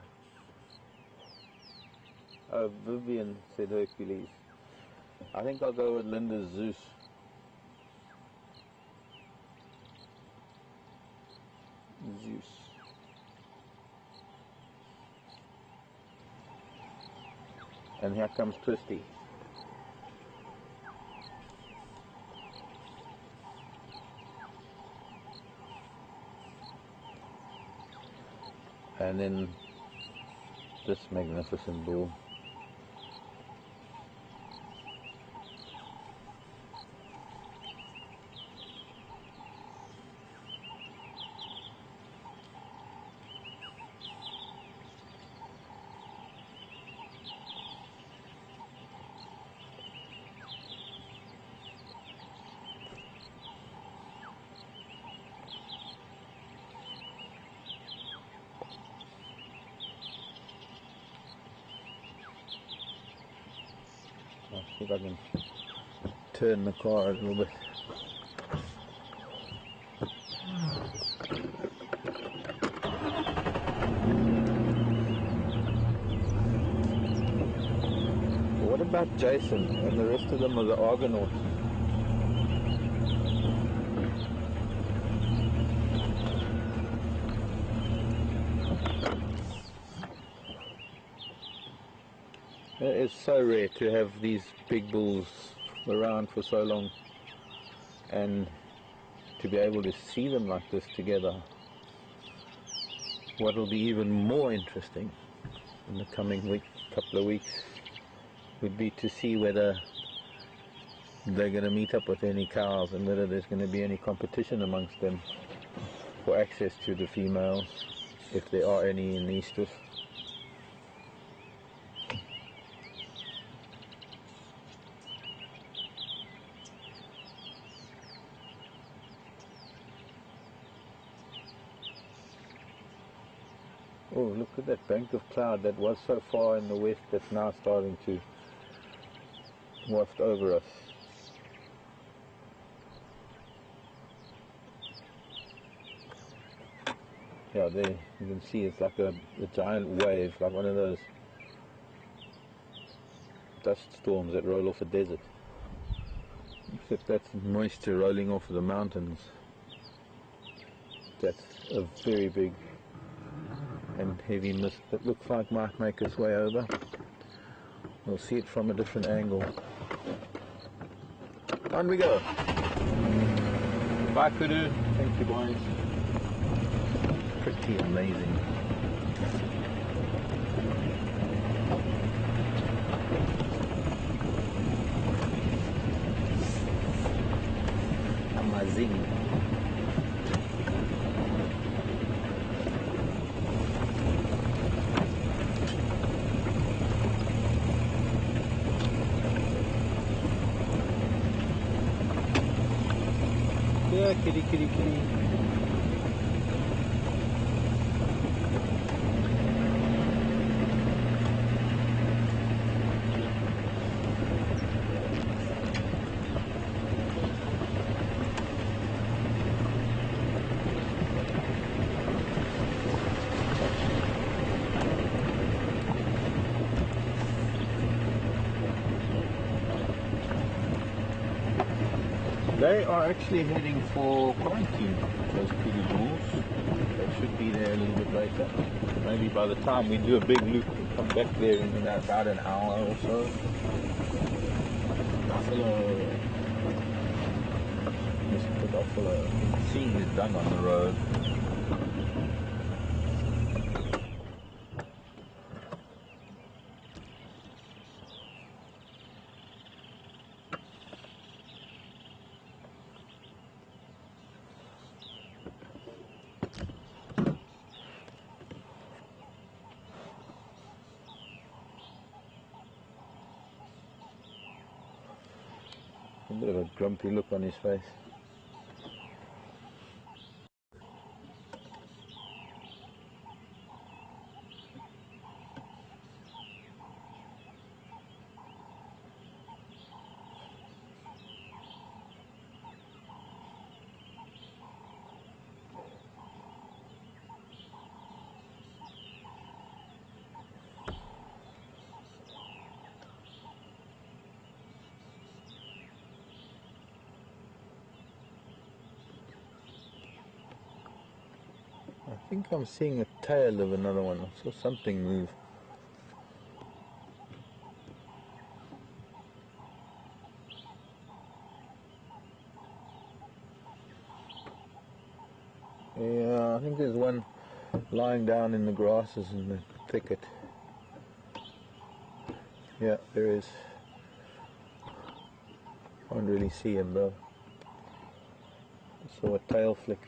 B: Oh, Vivian said Hercules. I think I'll go with Linda's Zeus. Zeus. And here comes Twisty. And then this magnificent bull. I'll see if I can turn the car a little bit. What about Jason and the rest of them are the Argonauts? It is so rare to have these big bulls around for so long and to be able to see them like this together. What will be even more interesting in the coming couple of weeks would be to see whether they're going to meet up with any cows and whether there's going to be any competition amongst them for access to the females, if there are any in the estrus. Oh, look at that bank of cloud that was so far in the west that's now starting to waft over us. Yeah, there you can see it's like a giant wave, like one of those dust storms that roll off a desert. Except that's moisture rolling off of the mountains. That's a very big and heavy mist that looks like might make its way over. We'll see it from a different angle. On we go. Bye, Kudu. Thank you, boys. Pretty amazing. Amazing. Yeah, kitty, kitty, kitty. They are actually heading for quarantine, those pretty bulls. They should be there a little bit later. Maybe by the time we do a big loop, we'll come back there in about an hour or so. Buffalo. Mr. Buffalo. Seeing is done on the road. A bit of a grumpy look on his face. think I'm seeing a tail of another one. I saw something move. Yeah, I think there's one lying down in the grasses in the thicket. Yeah, there is. Can't really see him though. I saw a tail flick.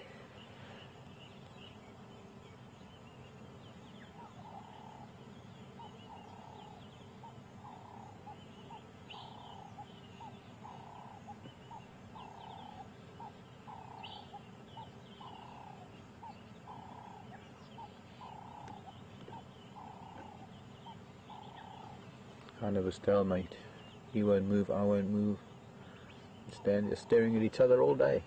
B: Kind of a stalemate. He won't move, I won't move. Stand just staring at each other all day.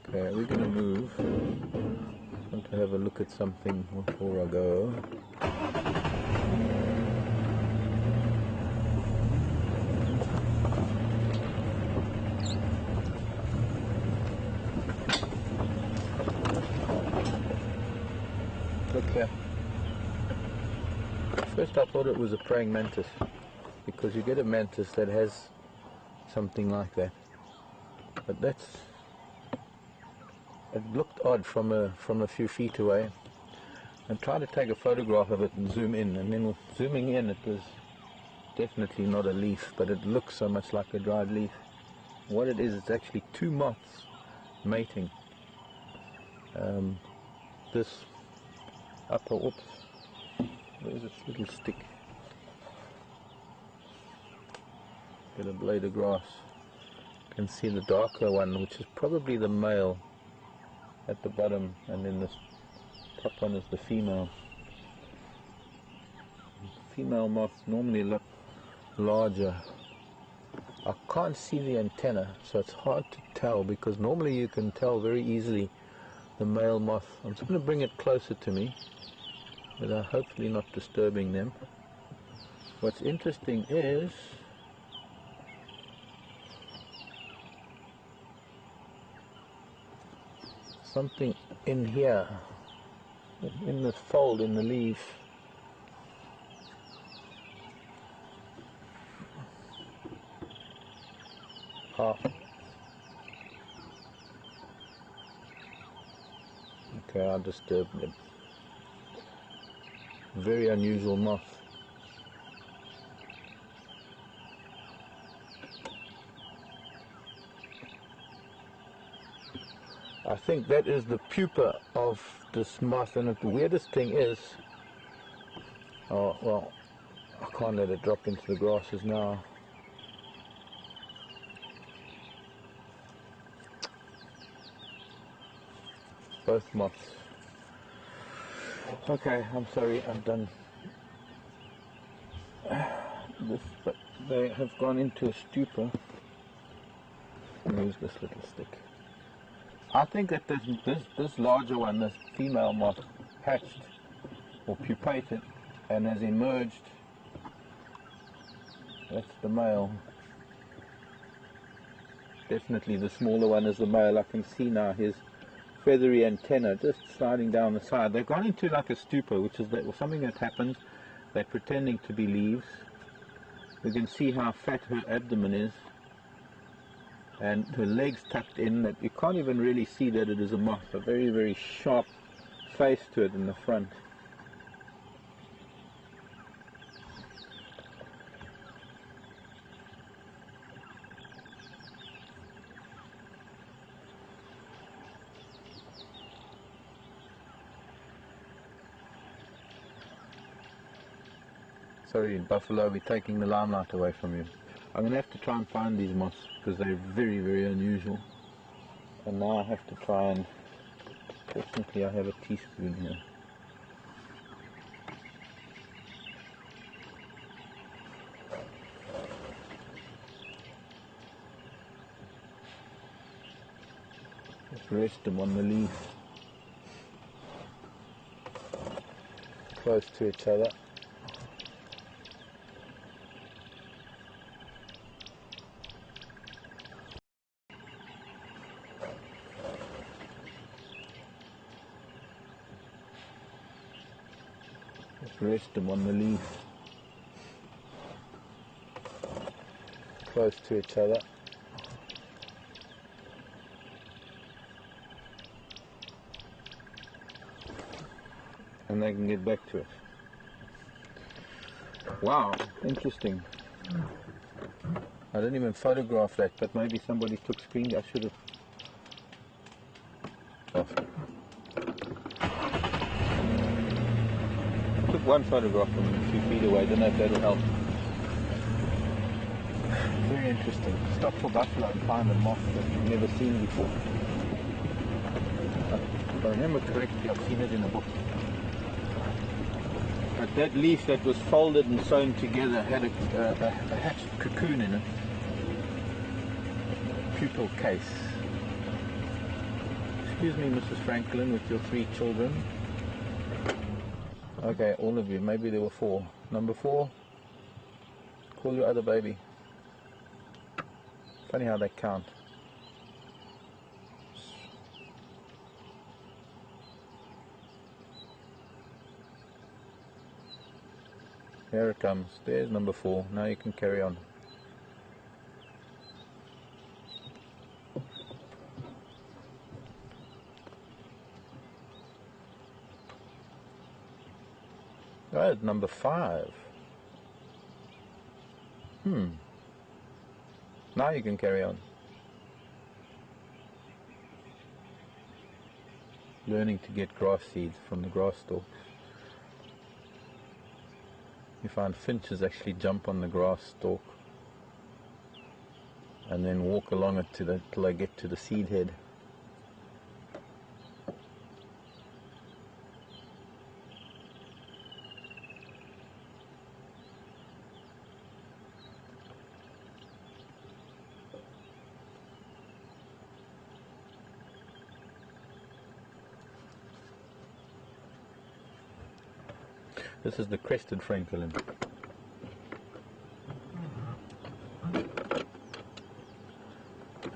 B: Okay, we're going to move. I want to have a look at something before I go. Look here. First I thought it was a praying mantis, because you get a mantis that has something like that. But it looked odd from a few feet away. I tried to take a photograph of it and zoom in, and then with zooming in it was definitely not a leaf, but it looks so much like a dried leaf. What it is, it's actually two moths mating. This upper, oops, there's this little stick. Get a blade of grass. You can see the darker one, which is probably the male at the bottom, and then this top one is the female. Female moths normally look larger. I can't see the antenna, so it's hard to tell, because normally you can tell very easily the male moth. I'm just going to bring it closer to me, without hopefully not disturbing them. What's interesting is something in here, in this fold in the leaf. Okay, I disturbed them. Very unusual moth. I think that is the pupa of this moth, and the weirdest thing is, oh well, I can't let it drop into the grasses now. Both moths. Okay, I'm sorry, I'm done this, but they have gone into a stupor. Use this little stick. I think that this larger one, this female moth, hatched or pupated and has emerged. That's the male. Definitely the smaller one is the male. I can see now his feathery antenna just sliding down the side. They've gone into like a stupor, which is something that happens. They're pretending to be leaves. You can see how fat her abdomen is, and her legs tucked in, that you can't even really see that it is a moth. A very, very sharp face to it in the front. Sorry, buffalo, we're taking the limelight away from you. I'm going to have to try and find these moths because they're very, very unusual. And now I have to try and... Fortunately, I have a teaspoon here. Just rest them on the leaf. Close to each other. Rest them on the leaf, close to each other. And they can get back to it. Wow, interesting. I didn't even photograph that, but maybe somebody took screen. I should have. Oh. One photograph from a few feet away, don't know if that'll help. Very interesting. Stop for buffalo and find a moth that you've never seen before. If I remember correctly, I've seen it in a book. But that leaf that was folded and sewn together had a hatched cocoon in it. Pupal case. Excuse me, Mrs. Franklin, with your 3 children. Okay, all of you. Maybe there were 4. Number 4, call your other baby. Funny how they count. Here it comes. There's number 4. Now you can carry on. Right, number 5. Now you can carry on. Learning to get grass seeds from the grass stalks. You find finches actually jump on the grass stalk and then walk along it till they get to the seed head. This is the crested francolin.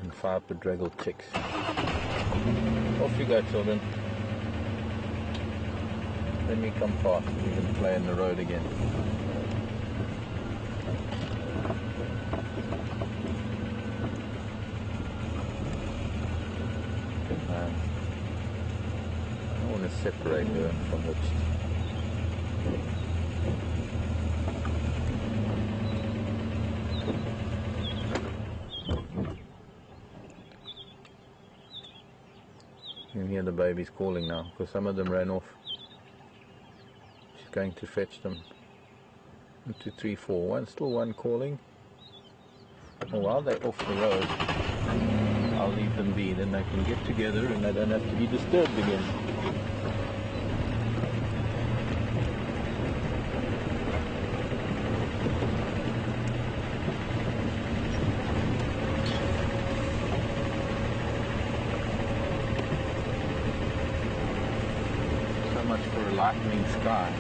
B: And 5 bedraggled chicks. Off you go, children. Let me come past and we can play in the road again. Good man. I don't want to separate her from the You can hear the babies calling now because some of them ran off. She's going to fetch them. 1, 2, 3, 4. One, still one calling. And while they're off the road, I'll leave them be. Then they can get together and they don't have to be disturbed again. Lightening sky.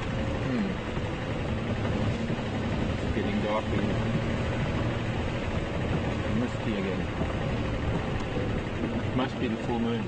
B: It's getting dark and misty again. It must be the full moon.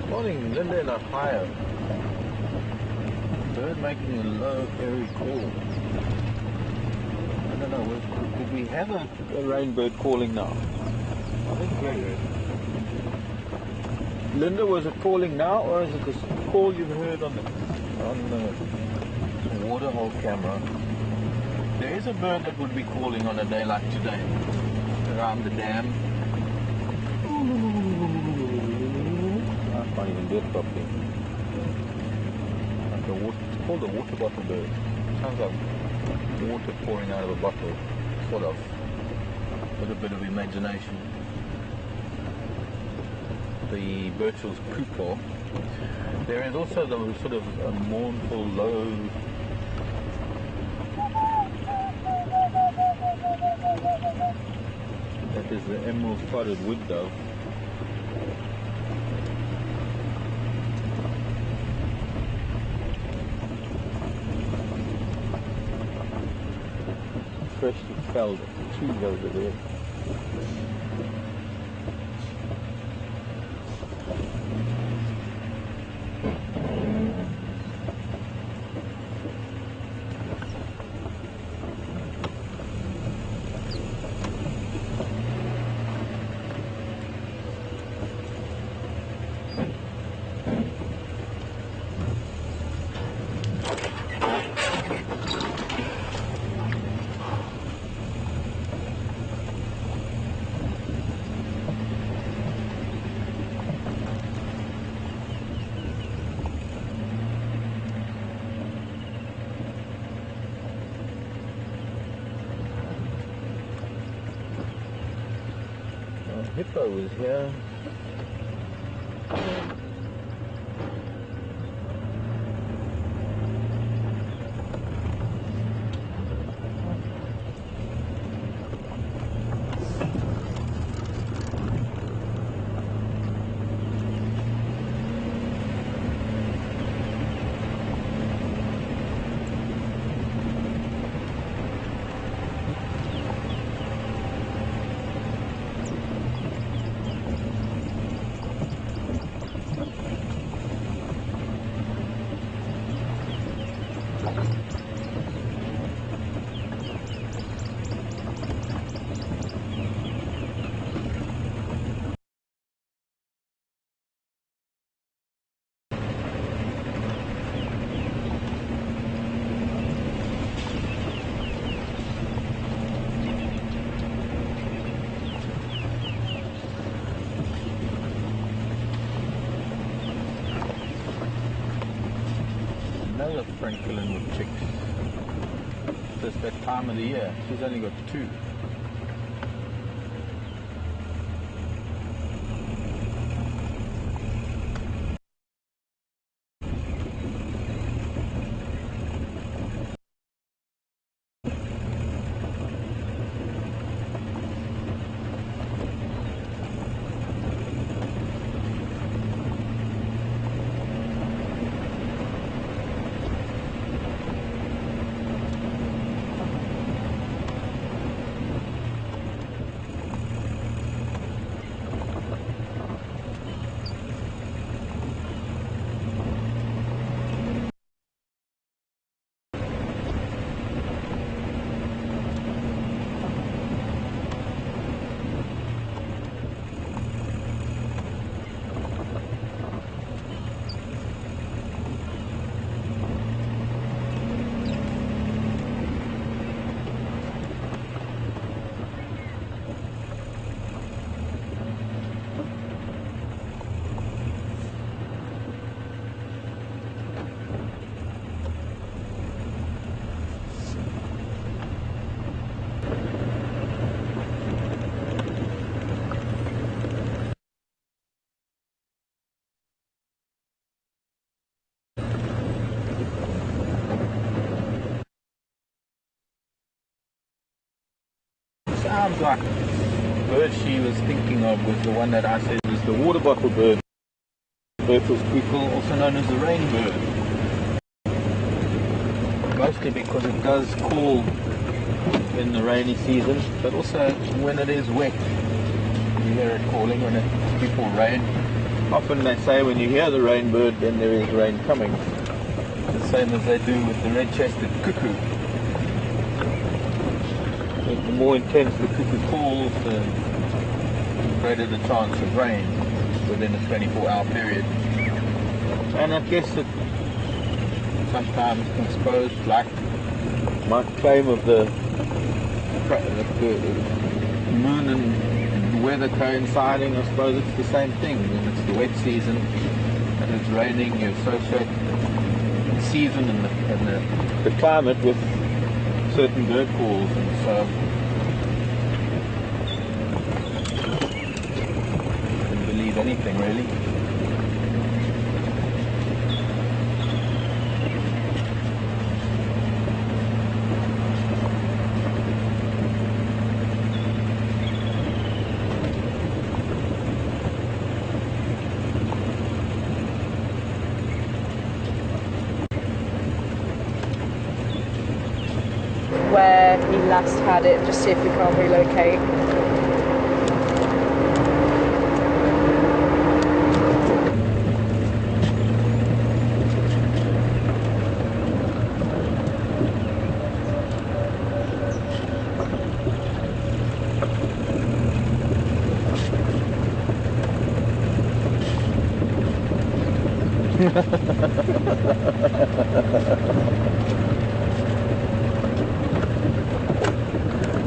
B: Morning, Linda in Ohio. bird making a low, airy call. I don't know, did we have a rainbird calling now? I think we did. Linda, was it calling now, or is it this call you've heard on the waterhole camera? There is a bird that would be calling on a day like today, around the dam. I can't even do it properly. Like it's called a water bottle bird. Sounds like water pouring out of a bottle, sort of, with a bit of imagination. The Birchall's cuckoo. There is also the sort of a mournful, low that is the emerald spotted wood dove. Freshly felled trees over there. Hippo was here. Another francolin with chicks. Just that time of the year. She's only got 2. Sounds like the bird she was thinking of was the one that I said was the water bottle bird. Birchall's cuckoo, also known as the rainbird. Mostly because it does call in the rainy season, but also when it is wet. You hear it calling when it's before rain. Often they say when you hear the rainbird, then there is rain coming. It's same as they do with the red-chested cuckoo. The more intense the cuckoo calls, the greater the chance of rain within a 24-hour period. And I guess that sometimes, I suppose, like my claim of the moon and weather coinciding, I suppose it's the same thing. When it's the wet season and it's raining, you associate the season and the climate with certain bird calls, and so you can believe anything really.
A: Where he last had it, just see if we can't relocate.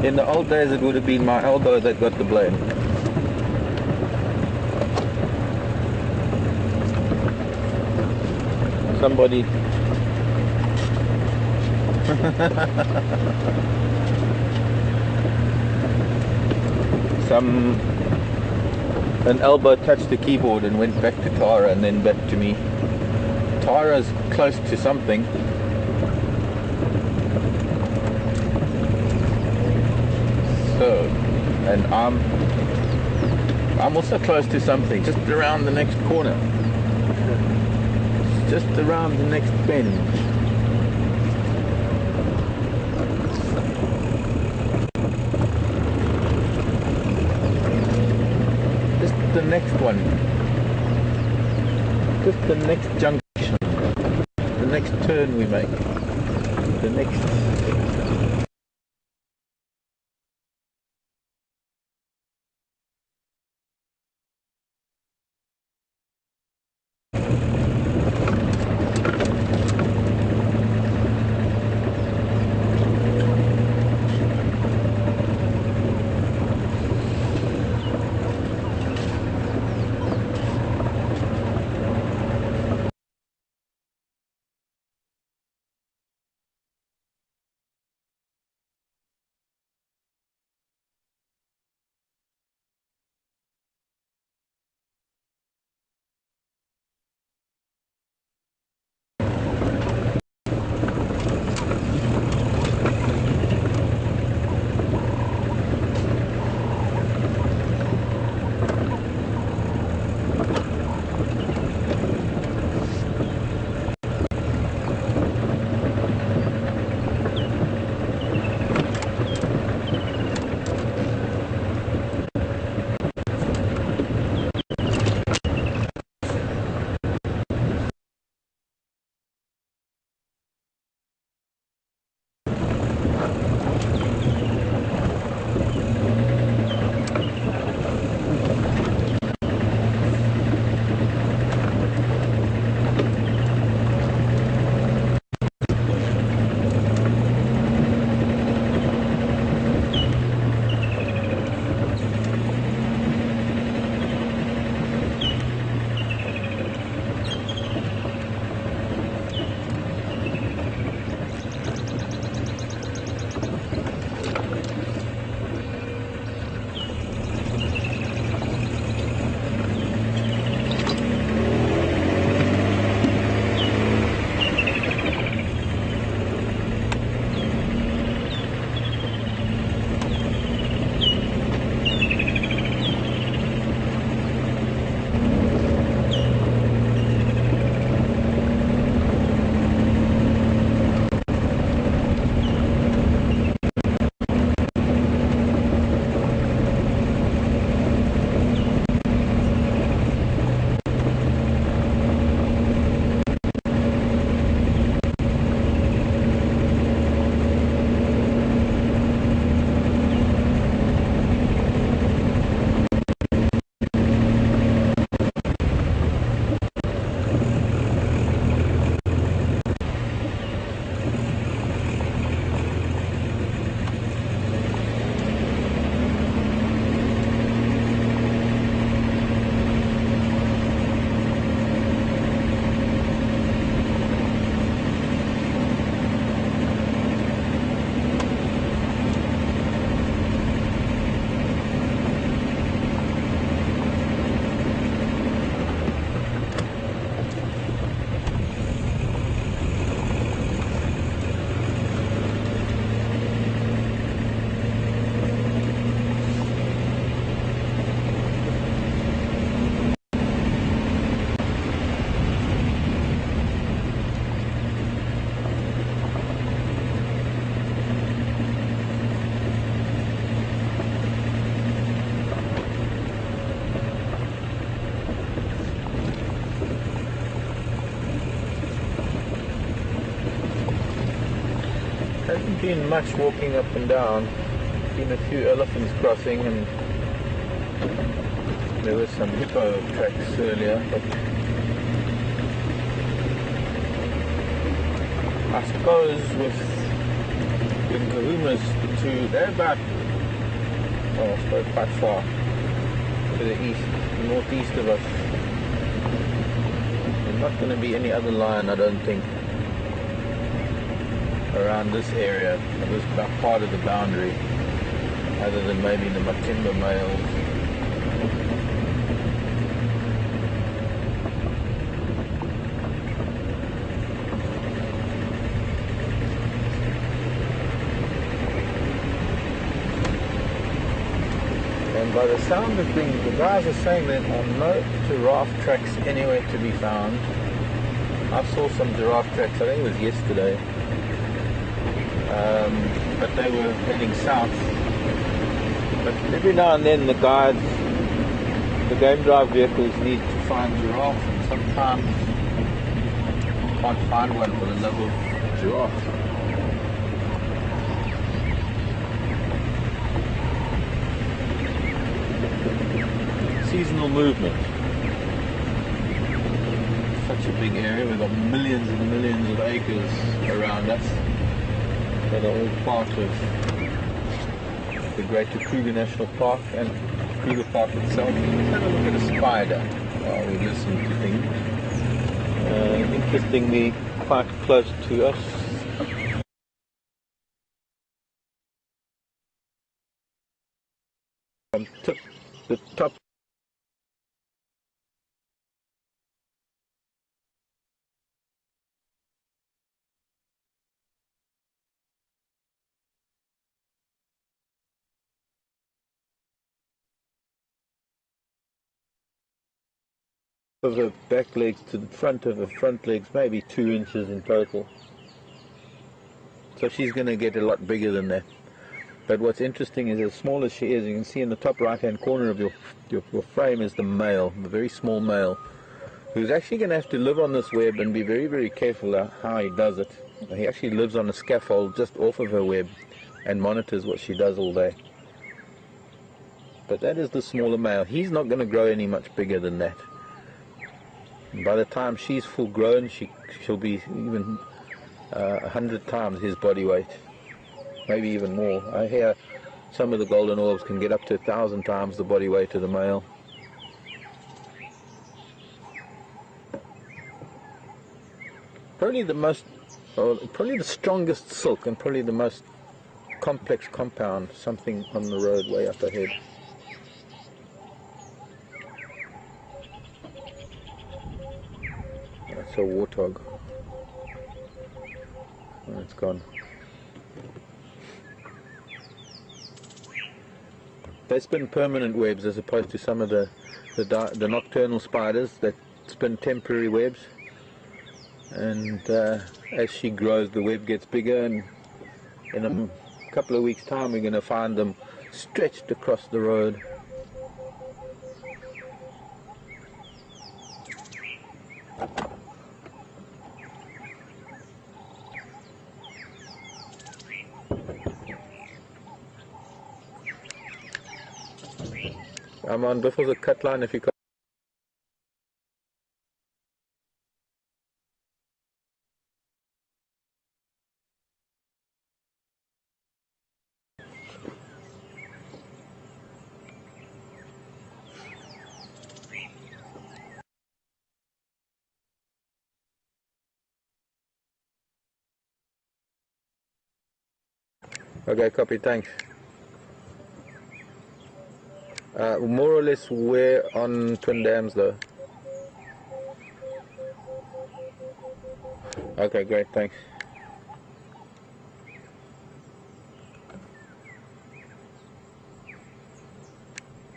B: In the old days, it would have been my elbow that got the blame. Somebody... An elbow touched the keyboard and went back to Tara and then back to me. Tara's close to something. So, and I'm also close to something, just around the next corner. Just around the next bend. Just the next one. Just the next junction. The next turn we make. The next... been much walking up and down. Been a few elephants crossing, and there were some hippo tracks earlier, but I suppose with Kunyuma's they're about, I suppose quite far to the east, northeast of us. There's not going to be any other lion, I don't think, around this area, this part of the boundary, other than maybe the Matimba males. And by the sound of things, the guys are saying there are no giraffe tracks anywhere to be found. I saw some giraffe tracks, I think it was yesterday, but they were heading south. But every now and then the guides, the game drive vehicles need to find giraffe, and sometimes you can't find one for the love of giraffe. Seasonal movement. Such a big area, we've got millions and millions of acres around us that are all part of the Greater Kruger National Park and Kruger Park itself. Let's have a look at a spider while we listen to things. Interestingly, quite close to us. The top of her back legs to the front of her front legs, maybe 2 inches in total. So she's going to get a lot bigger than that. But what's interesting is, as small as she is, you can see in the top right hand corner of your frame is the male, the very small male, who's actually going to have to live on this web and be very, very careful how he does it. He actually lives on a scaffold just off of her web and monitors what she does all day. But that is the smaller male. He's not going to grow any much bigger than that. By the time she's full grown, she'll be even 100 times his body weight, maybe even more. I hear some of the golden orbs can get up to 1,000 times the body weight of the male. Probably the strongest silk and probably the most complex compound, something on the road way up ahead. That's a warthog. Oh, it's gone. They spin permanent webs as opposed to some of the nocturnal spiders that spin temporary webs. And as she grows, the web gets bigger, and in a couple of weeks' time, we're going to find them stretched across the road. I'm on before the cut line if you can. Okay, copy, thanks. More or less where on Twin Dams though? Okay, great, thanks.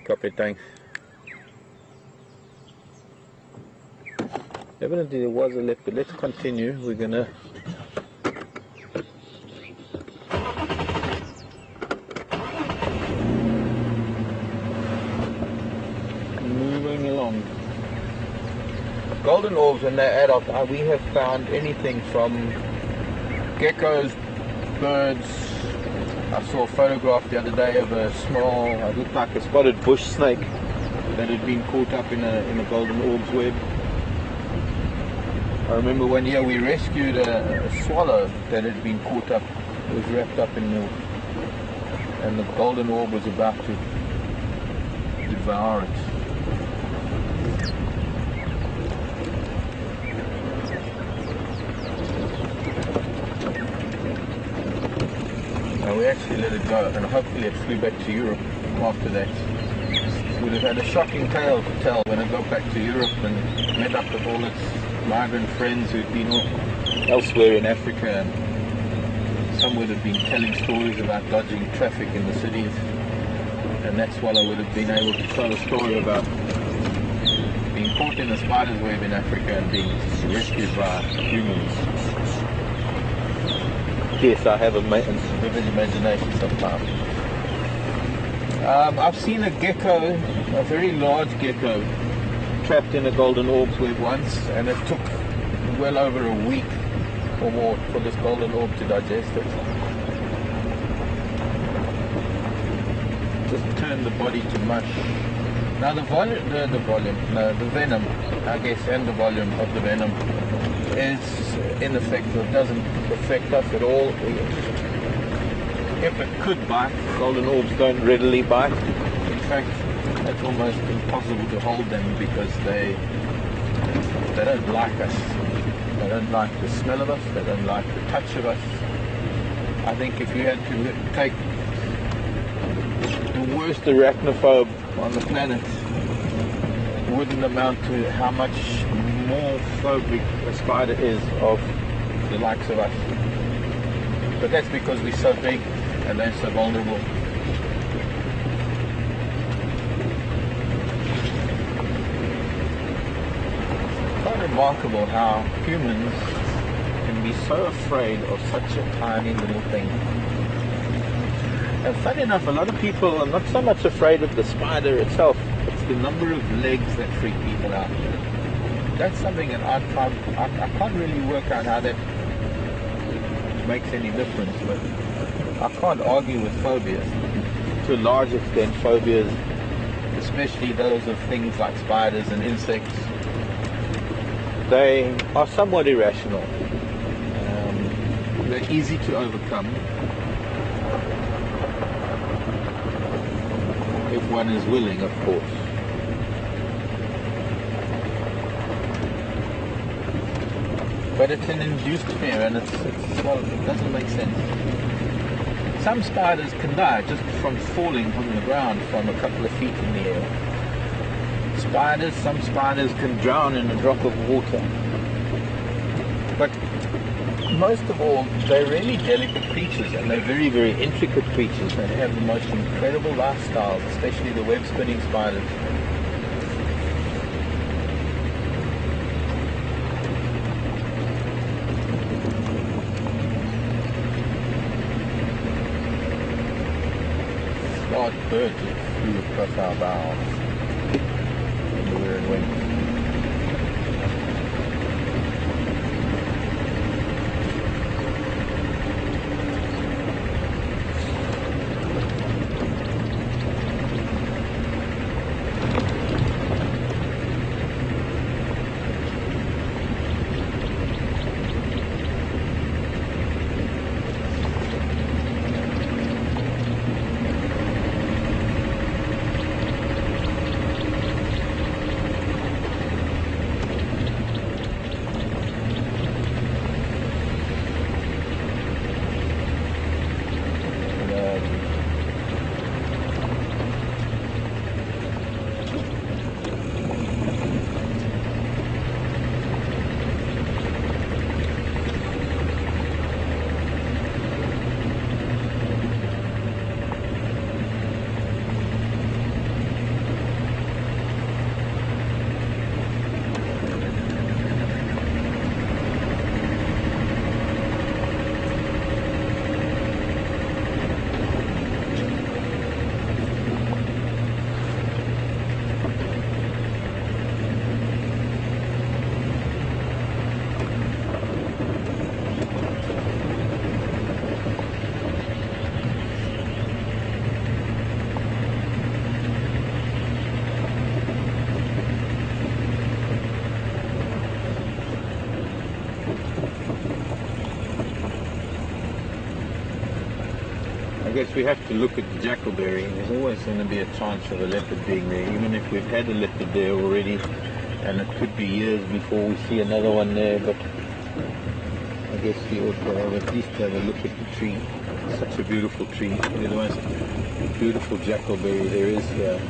B: Copy, thanks. Evidently there was a left, but let's continue. We're gonna moving along. Golden orbs, when they're adult, we have found anything from geckos birds. I saw a photograph the other day of a small, it looked like a spotted bush snake that had been caught up in a golden orb's web. I remember one year we rescued a swallow that had been caught up, was wrapped up in milk, and the golden orb was about to devour it. We actually let it go, and hopefully it flew back to Europe after that. Would have had a shocking tale to tell when it got back to Europe and met up with all its migrant friends who'd been elsewhere in Africa, and some would have been telling stories about dodging traffic in the cities, and that's what I would have been able to tell a story about being caught in a spider's web in Africa and being rescued by humans. Yes, I have a vivid imagination sometimes. I've seen a gecko, a very large gecko, trapped in a golden orb's web once, and it took well over a week or more for this golden orb to digest it. Just turned the body to mush. Now the venom, I guess, and the volume of the venom is ineffective. It doesn't affect us at all. If it could bite, golden orbs don't readily bite. In fact, it's almost impossible to hold them because they don't like us. They don't like the smell of us. They don't like the touch of us. I think if you had to take the worst arachnophobe on the planet, it wouldn't amount to how much more phobic a spider is of the likes of us. But that's because we're so big and they're so vulnerable. It's quite remarkable how humans can be so afraid of such a tiny little thing. And funny enough, a lot of people are not so much afraid of the spider itself, it's the number of legs that freak people out. That's something that I can't really work out how that makes any difference, but I can't argue with phobias. To a large extent, phobias, especially those of things like spiders and insects, they are somewhat irrational. They're easy to overcome if one is willing, of course. But it's an induced fear, and well, it doesn't make sense. Some spiders can die just from falling on the ground from a couple of feet in the air. Some spiders can drown in a drop of water. But most of all, they're really delicate creatures, and they're very, very intricate creatures. They have the most incredible lifestyles, especially the web-spinning spiders. Large birds that flew across our bows in the weird winds. guess we have to look at the jackalberry. There's always going to be a chance of a leopard being there, even if we've had a leopard there already, and it could be years before we see another one there, but I guess we ought to at least have a look at the tree. It's such a beautiful tree. It's the most beautiful jackalberry there is here.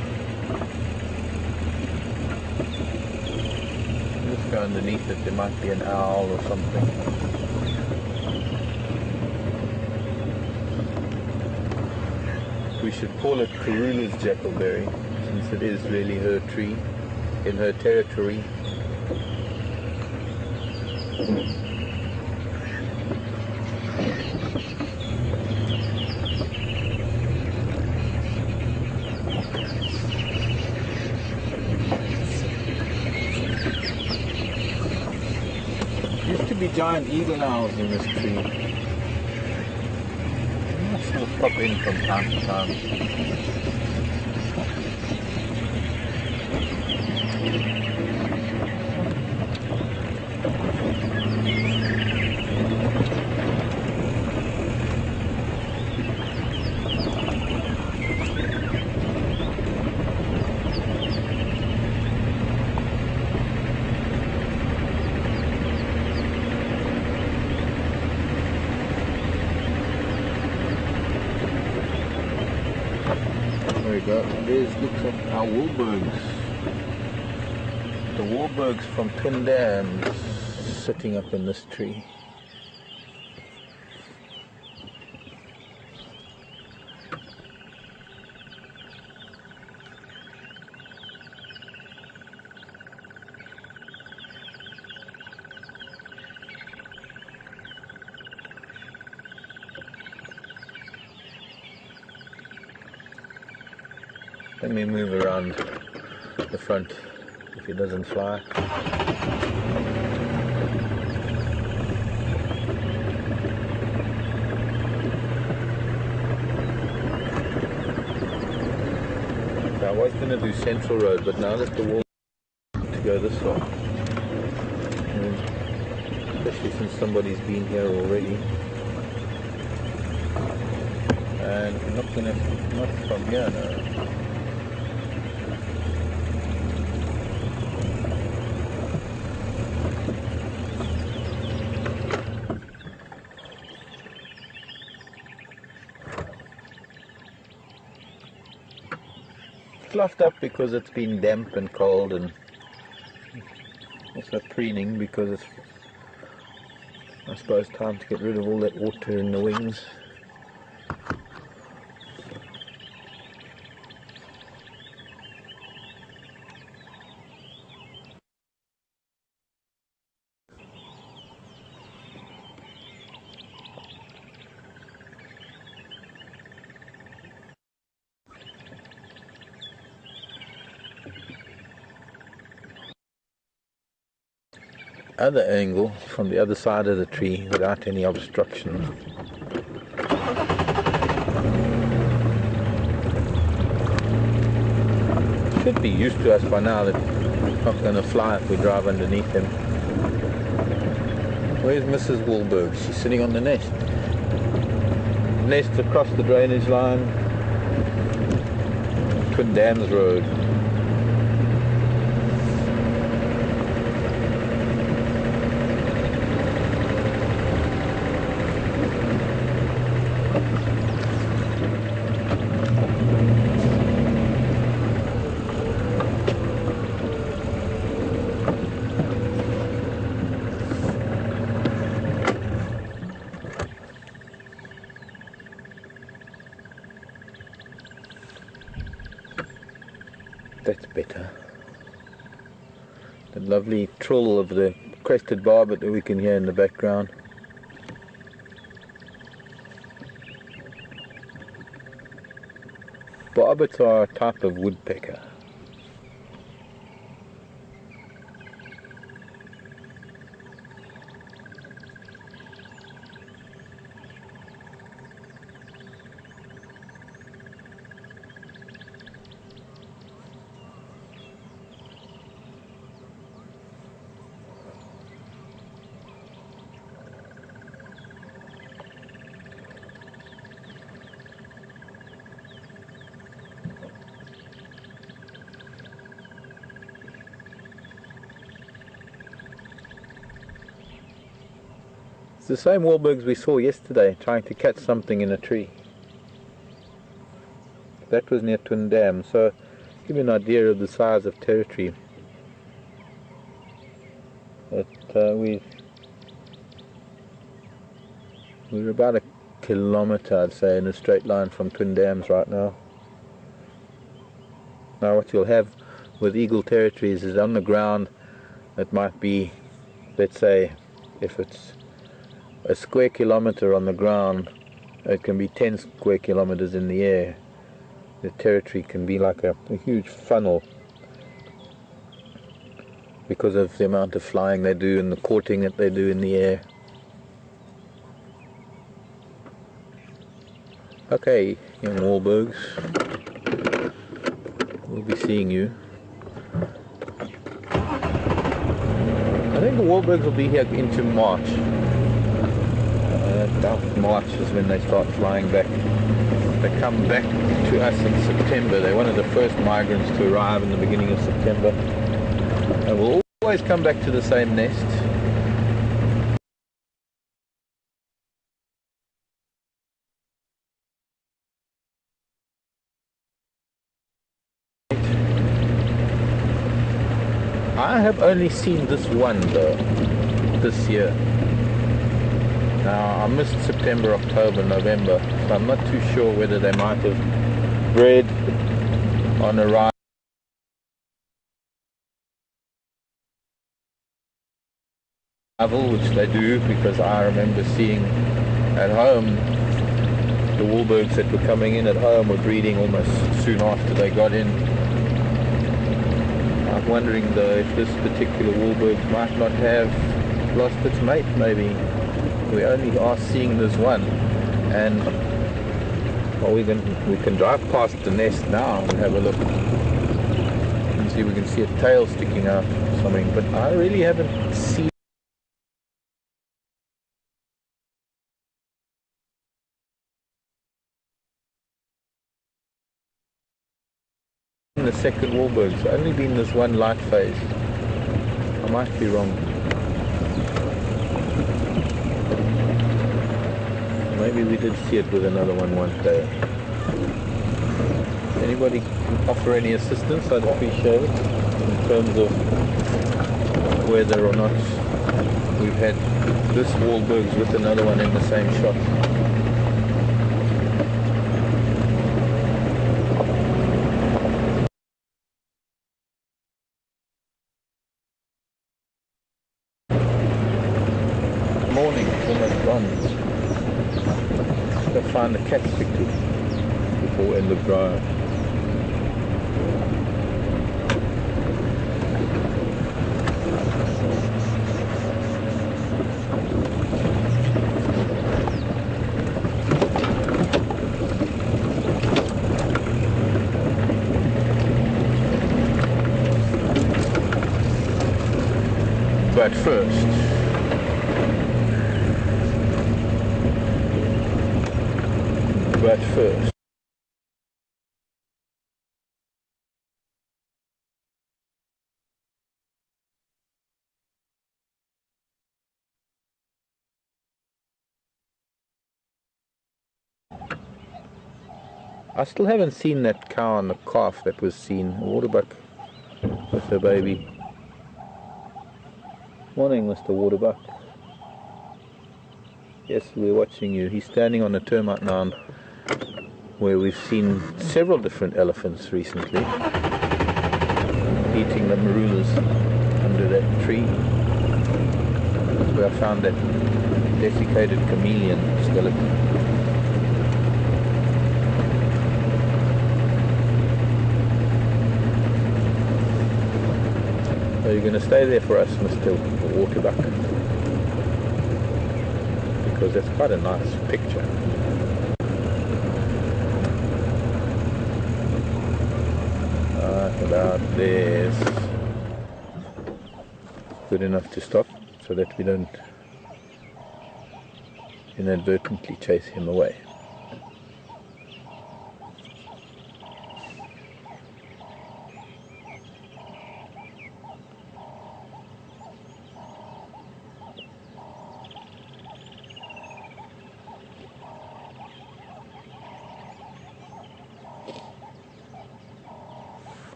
B: Let's go underneath it. There might be an owl or something. We should call it Karula's jackalberry, since it is really her tree, in her territory. Used to be giant eagle owls in this tree. Will pop in from time to time. There's looks like our Wahlbergs. The Wahlbergs from Twin Dams sitting up in this tree. Let me move around the front if it doesn't fly. So I was going to do Central Road, but now that the wall to go this way, especially since somebody's been here already. And I'm not going to, not from here, no. Fluffed up because it's been damp and cold, and also preening because it's, I suppose, time to get rid of all that water in the wings. Other angle from the other side of the tree without any obstruction. Should be used to us by now that it's not going to fly if we drive underneath him. Where's Mrs. Wahlberg? She's sitting on the nest. Nest across the drainage line. Twin Dams Road. That's better. The lovely trill of the crested barbet that we can hear in the background. Barbets are a type of woodpecker. It's the same warburgs we saw yesterday trying to catch something in a tree. That was near Twin Dam, so give you an idea of the size of territory. We're about a kilometre, I'd say, in a straight line from Twin Dams right now. Now what you'll have with eagle territories is on the ground it might be, let's say, if it's a square kilometre on the ground, it can be 10 square kilometres in the air. The territory can be like a huge funnel because of the amount of flying they do and the courting that they do in the air. Okay, young warburgs, we'll be seeing you. I think the warburgs will be here into March. About March is when they start flying back. They come back to us in September. They're one of the first migrants to arrive in the beginning of September. And will always come back to the same nest. I have only seen this one though, this year. Now I missed September, October, November, so I'm not too sure whether they might have bred on arrival, which they do, because I remember seeing at home the warburgs that were coming in at home were breeding almost soon after they got in. I'm wondering though if this particular warburg might not have lost its mate. Maybe we only are seeing this one, and well, we can drive past the nest now and have a look and see if we can see a tail sticking out or something, but I really haven't seen the second warburg. It's only been this one light phase. I might be wrong. Maybe we did see it with another one day. Anybody can offer any assistance, I'd appreciate it, in terms of whether or not we've had this warburgs with another one in the same shot. Morning, it's almost gone. Gotta find the cat stick to before end of drive. But first, I still haven't seen that cow and the calf that was seen, a waterbuck with her baby. Morning, Mr. Waterbuck. Yes, we're watching you. He's standing on a termite mound where we've seen several different elephants recently eating the marulas under that tree, where I found that desiccated chameleon skeleton. Are you going to stay there for us, Mr. Waterbuck? Because that's quite a nice picture. About this. Good enough to stop so that we don't inadvertently chase him away.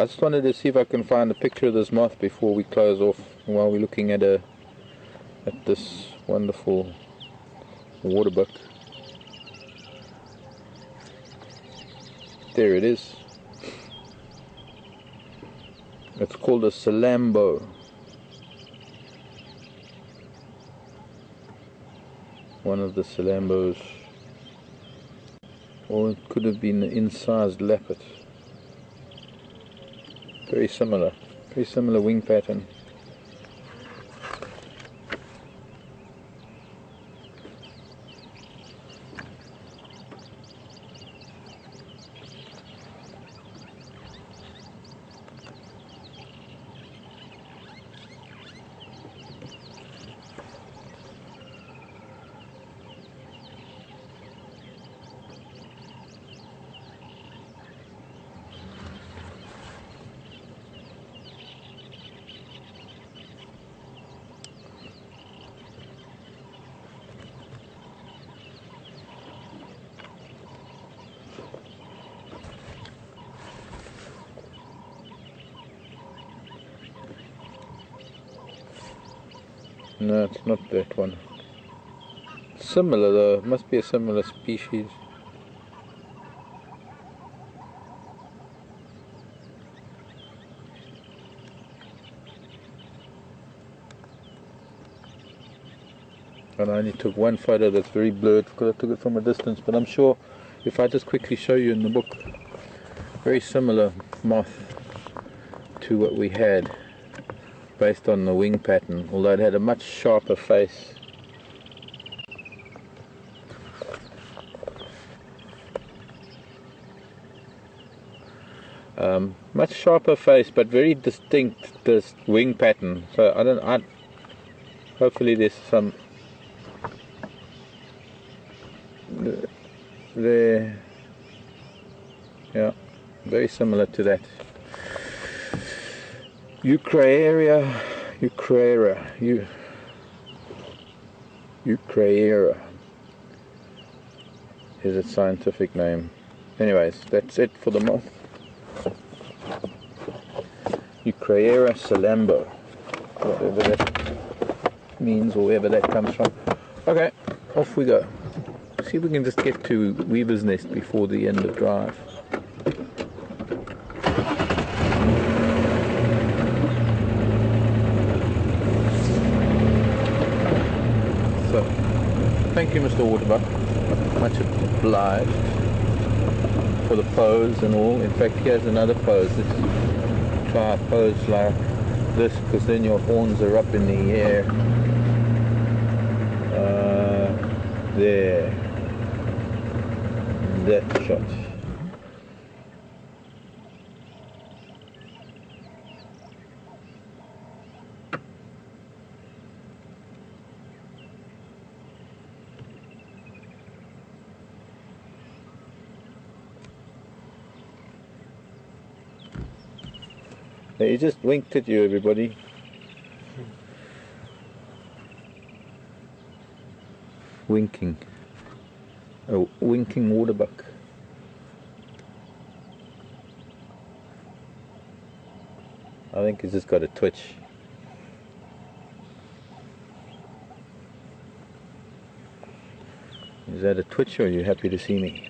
B: I just wanted to see if I can find a picture of this moth before we close off, while we're looking at this wonderful waterbuck. There it is. It's called a salambo. One of the salambos. Or it could have been an incised lappet. Very similar wing pattern. No, it's not that one. Similar though, must be a similar species. And I only took one photo that's very blurred because I took it from a distance, but I'm sure if I just quickly show you in the book, very similar moth to what we had, based on the wing pattern, although it had a much sharper face. Much sharper face, but very distinct this wing pattern. So hopefully there's some there. Yeah, very similar to that. Eucraera is its scientific name. Anyways, that's it for the moth. Eucraera salambo, whatever that means or wherever that comes from. Okay, off we go. See if we can just get to Weaver's Nest before the end of drive. So, thank you, Mr. Waterbuck. Much obliged for the pose and all. In fact, here's another pose. Let's try a pose like this, because then your horns are up in the air. There. That shot. He just winked at you, everybody. Winking. A winking waterbuck. I think he's just got a twitch. Is that a twitch, or are you happy to see me?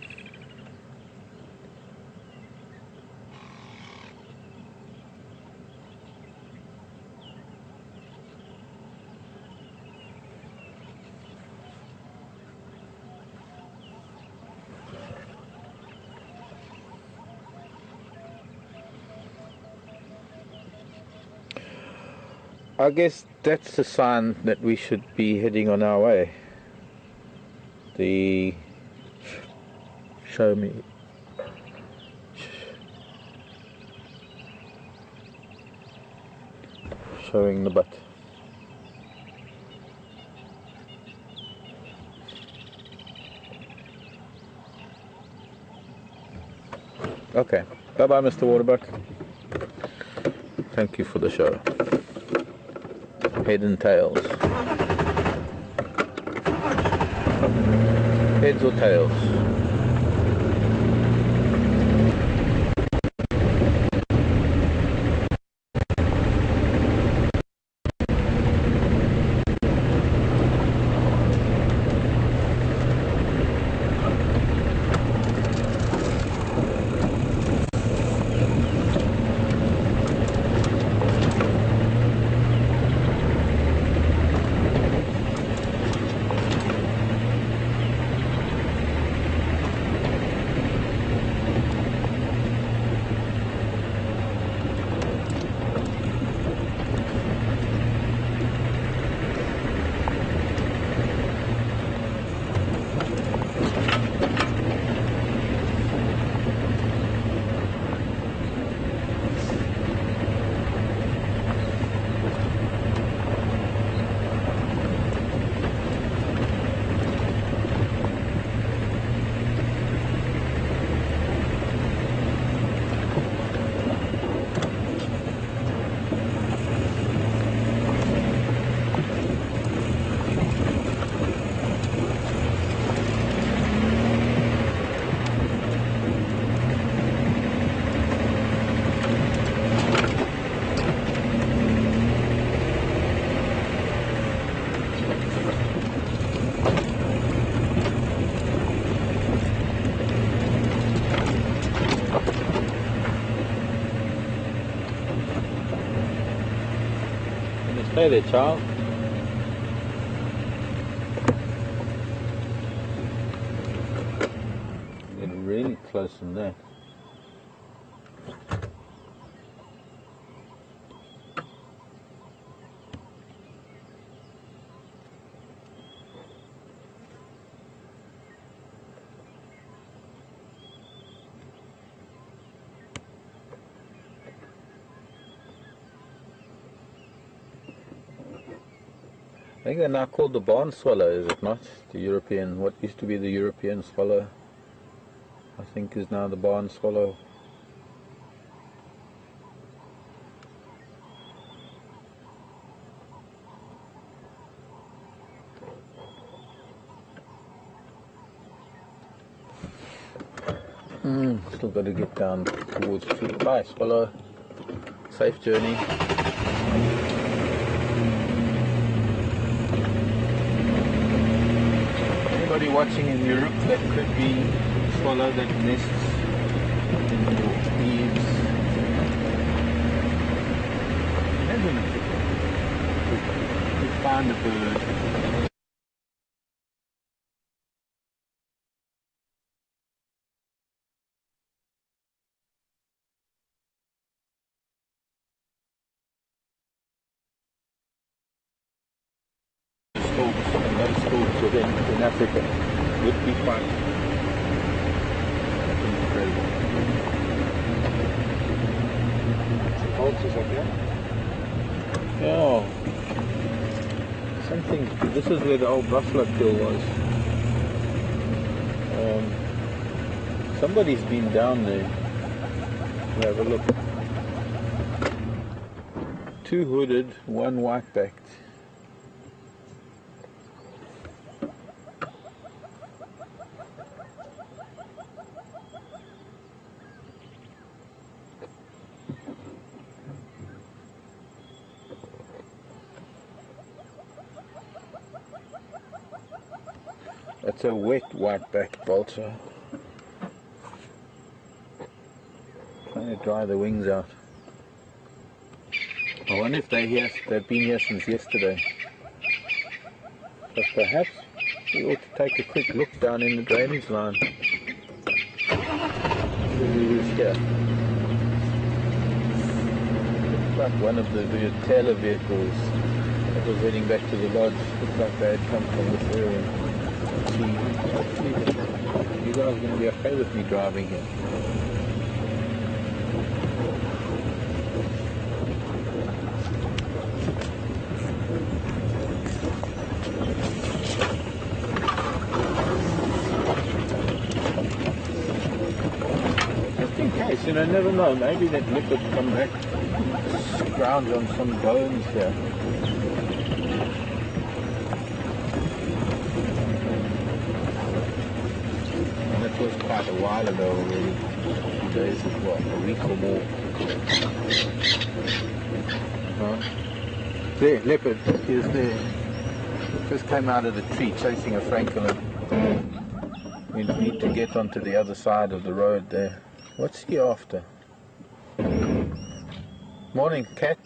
B: I guess that's a sign that we should be heading on our way. Show me. Showing the butt. Okay. Bye-bye, Mr. Waterbuck. Thank you for the show. Head and tails. Heads or tails? Hey there, child. Get really close in there. I think they're now called the barn swallow, is it not? The European, what used to be the European swallow, I think is now the barn swallow. Still got to get down towards Tree. Bye, swallow. Safe journey. Anybody watching in Europe that could be a swallow that nests in your eaves? Imagine if you find a bird. And those stalks within in Africa would be quite incredible. Vultures up here? Oh, something. This is where the old buffalo kill was. Somebody's been down there. We'll have a look. 2 hooded, 1 white-backed. That's a wet white-backed vulture. Trying to dry the wings out. I wonder if they've been here since yesterday. But perhaps we ought to take a quick look down in the drainage line. Who's here? Looks like one of the Taylor vehicles that was heading back to the lodge. Looks like they had come from this area. Hopefully you guys are going to be okay with me driving here. Just in case, you know, never know, maybe that leopard come back, scrounge on some bones here. Was quite a while ago already, 2 days ago, a week or more. There, leopard, he is there. Just came out of the tree chasing a francolin. We need to get onto the other side of the road there. What's he after? Morning, cat.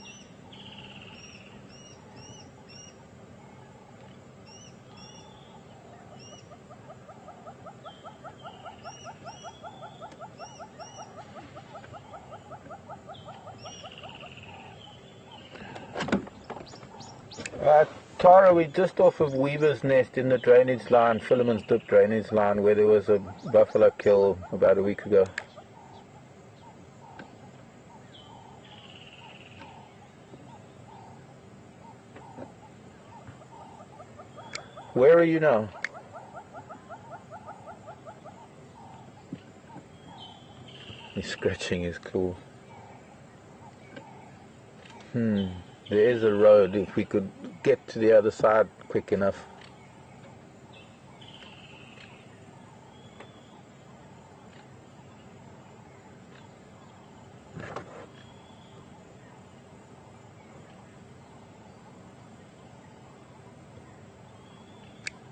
B: Tara, we're just off of Weaver's Nest in the drainage line, Philemon's Dip drainage line, where there was a buffalo kill about a week ago. Where are you now? He's scratching his claws. There is a road, if we could get to the other side quick enough.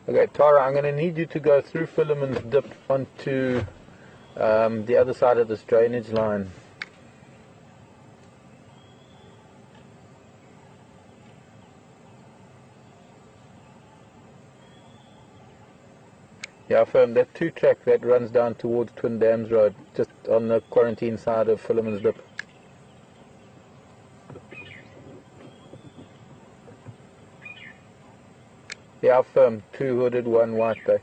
B: Okay, Tara, I'm going to need you to go through Philemon's Dip onto the other side of this drainage line. Yeah, from that 2-track that runs down towards Twin Dams Road, just on the quarantine side of Philemon's Dip. Yeah, firm, 2 hooded, 1 white back.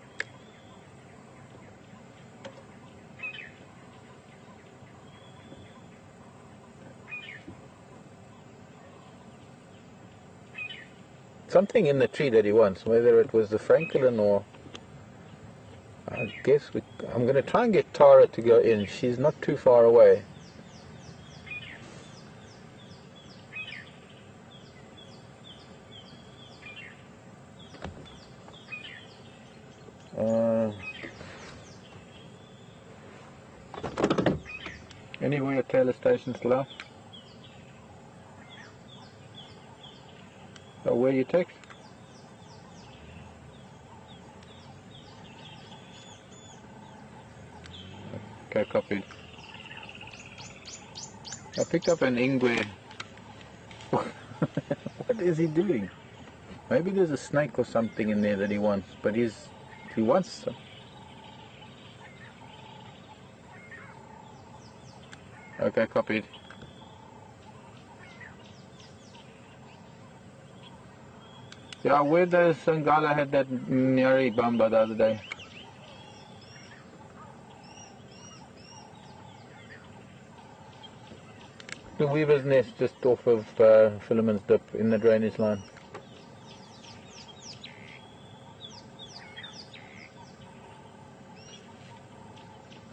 B: Something in the tree that he wants, whether it was the francolin or... I guess I'm going to try and get Tara to go in. She's not too far away. Anywhere at Taylor Station still out? Oh, where you text? Okay, copied. I picked up an ingwe. What is he doing? Maybe there's a snake or something in there that he wants, but he wants some. Okay, copied. Yeah, where the Sangala had that Nyari Bamba the other day. The Weaver's Nest just off of Philemon's Dip in the drainage line.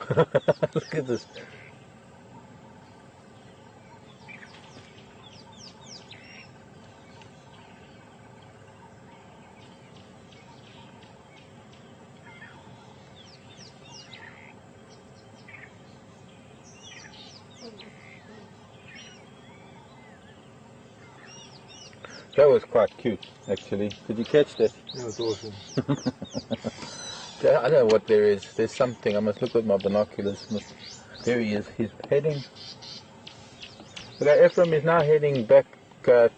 B: Look at this. That was quite cute, actually. Did you catch that?
C: That was awesome.
B: I don't know what there is. There's something. I must look with my binoculars. There he is. He's heading. Okay, Ephraim is now heading back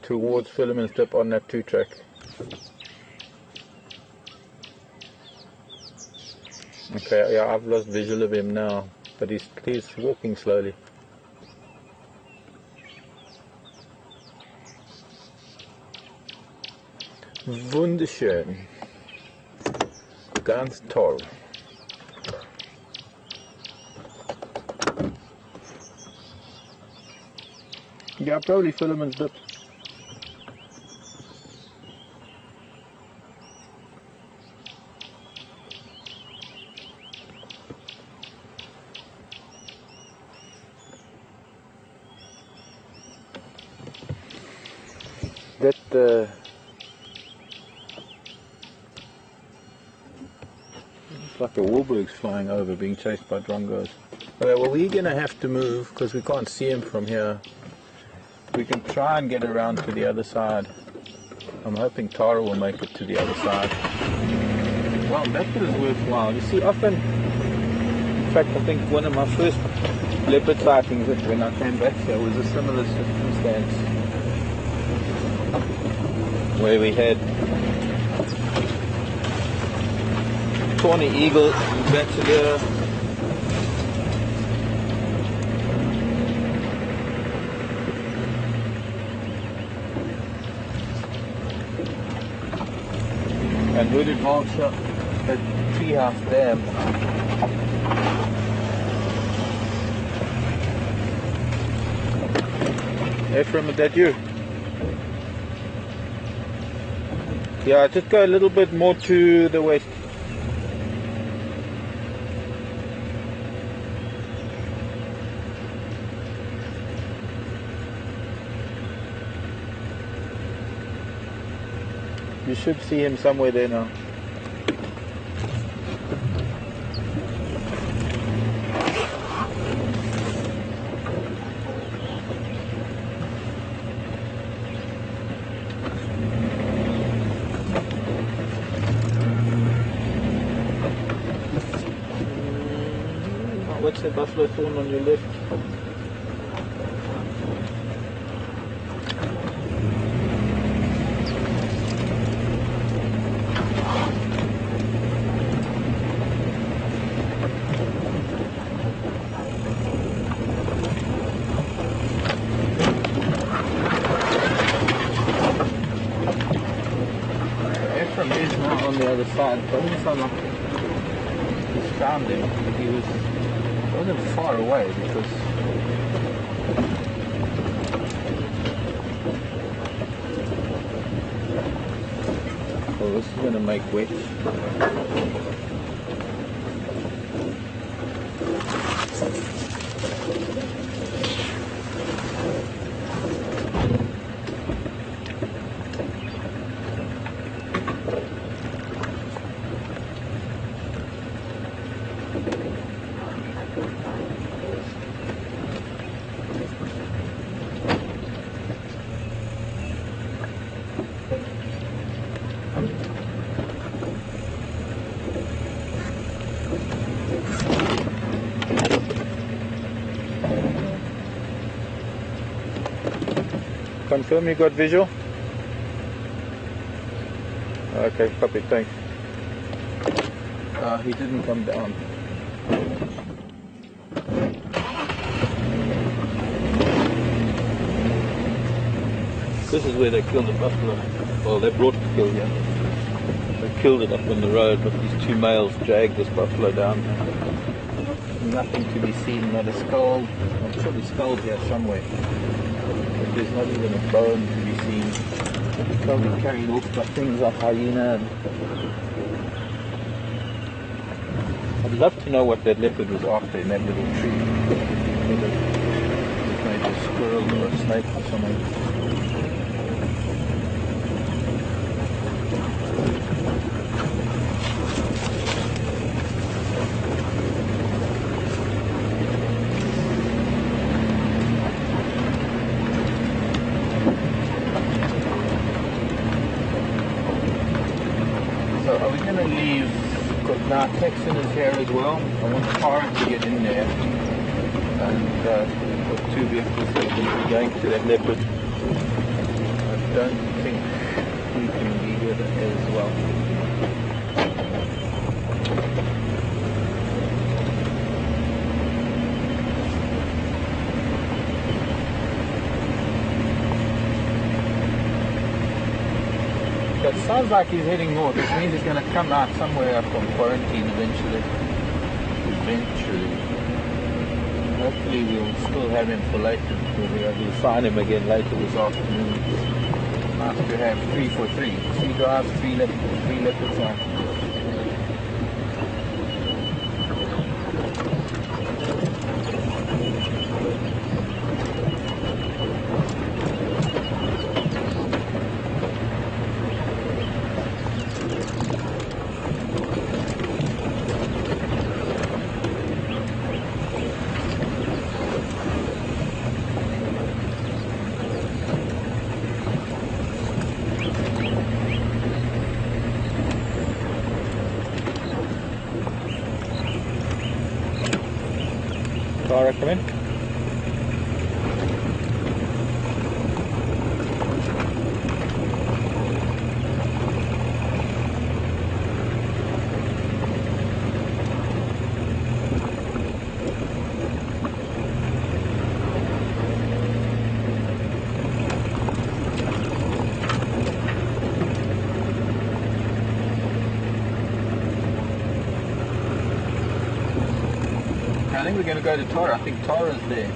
B: towards Philemon's Dip on that 2-track. Okay, yeah, I've lost visual of him now, but he's walking slowly. Wunderschön. Ganz toll. Yeah, probably Philemon's Dip. That it's like a Warburg's flying over, being chased by drongos. Okay, well, we're going to have to move because we can't see him from here. We can try and get around to the other side. I'm hoping Tara will make it to the other side. Well, that was worthwhile. You see, often, in fact, I think one of my first leopard sightings when I came back here was a similar circumstance where we had tawny eagle, bachelor, and hooded vulture at Treehouse Dam. Ephraim, is that you? Yeah, just go a little bit more to the west. You should see him somewhere there now. What's the buffalo thorn on your left? on the other side. It doesn't sound like he's found him. He wasn't far away because well, this is going to make wet. Confirm you got visual? Okay, copy, thanks. He didn't come down. This is where they killed the buffalo. Well, they brought the kill here. They killed it up on the road, but these two males dragged this buffalo down. Nothing to be seen, not a skull. I'm sure the skull's here somewhere. But there's not even a bone to be seen. Probably carried off by things like hyena. I'd love to know what that leopard was after in that little tree. Whether it was maybe a squirrel or a snake or something. Are we going to leave? Now Texan is here as well. I want Tara to get in there. And with two vehicles that can be going to that leopard. I don't think we can be here as well. It sounds like he's heading north, which means he's going to come out somewhere from quarantine eventually. Hopefully we'll still have him for later. We'll find him again later this afternoon. Nice to have 3 for 3. He drives 3 leopards on. Tara, come in. I think we're going to go to Tara. I think Tara's there.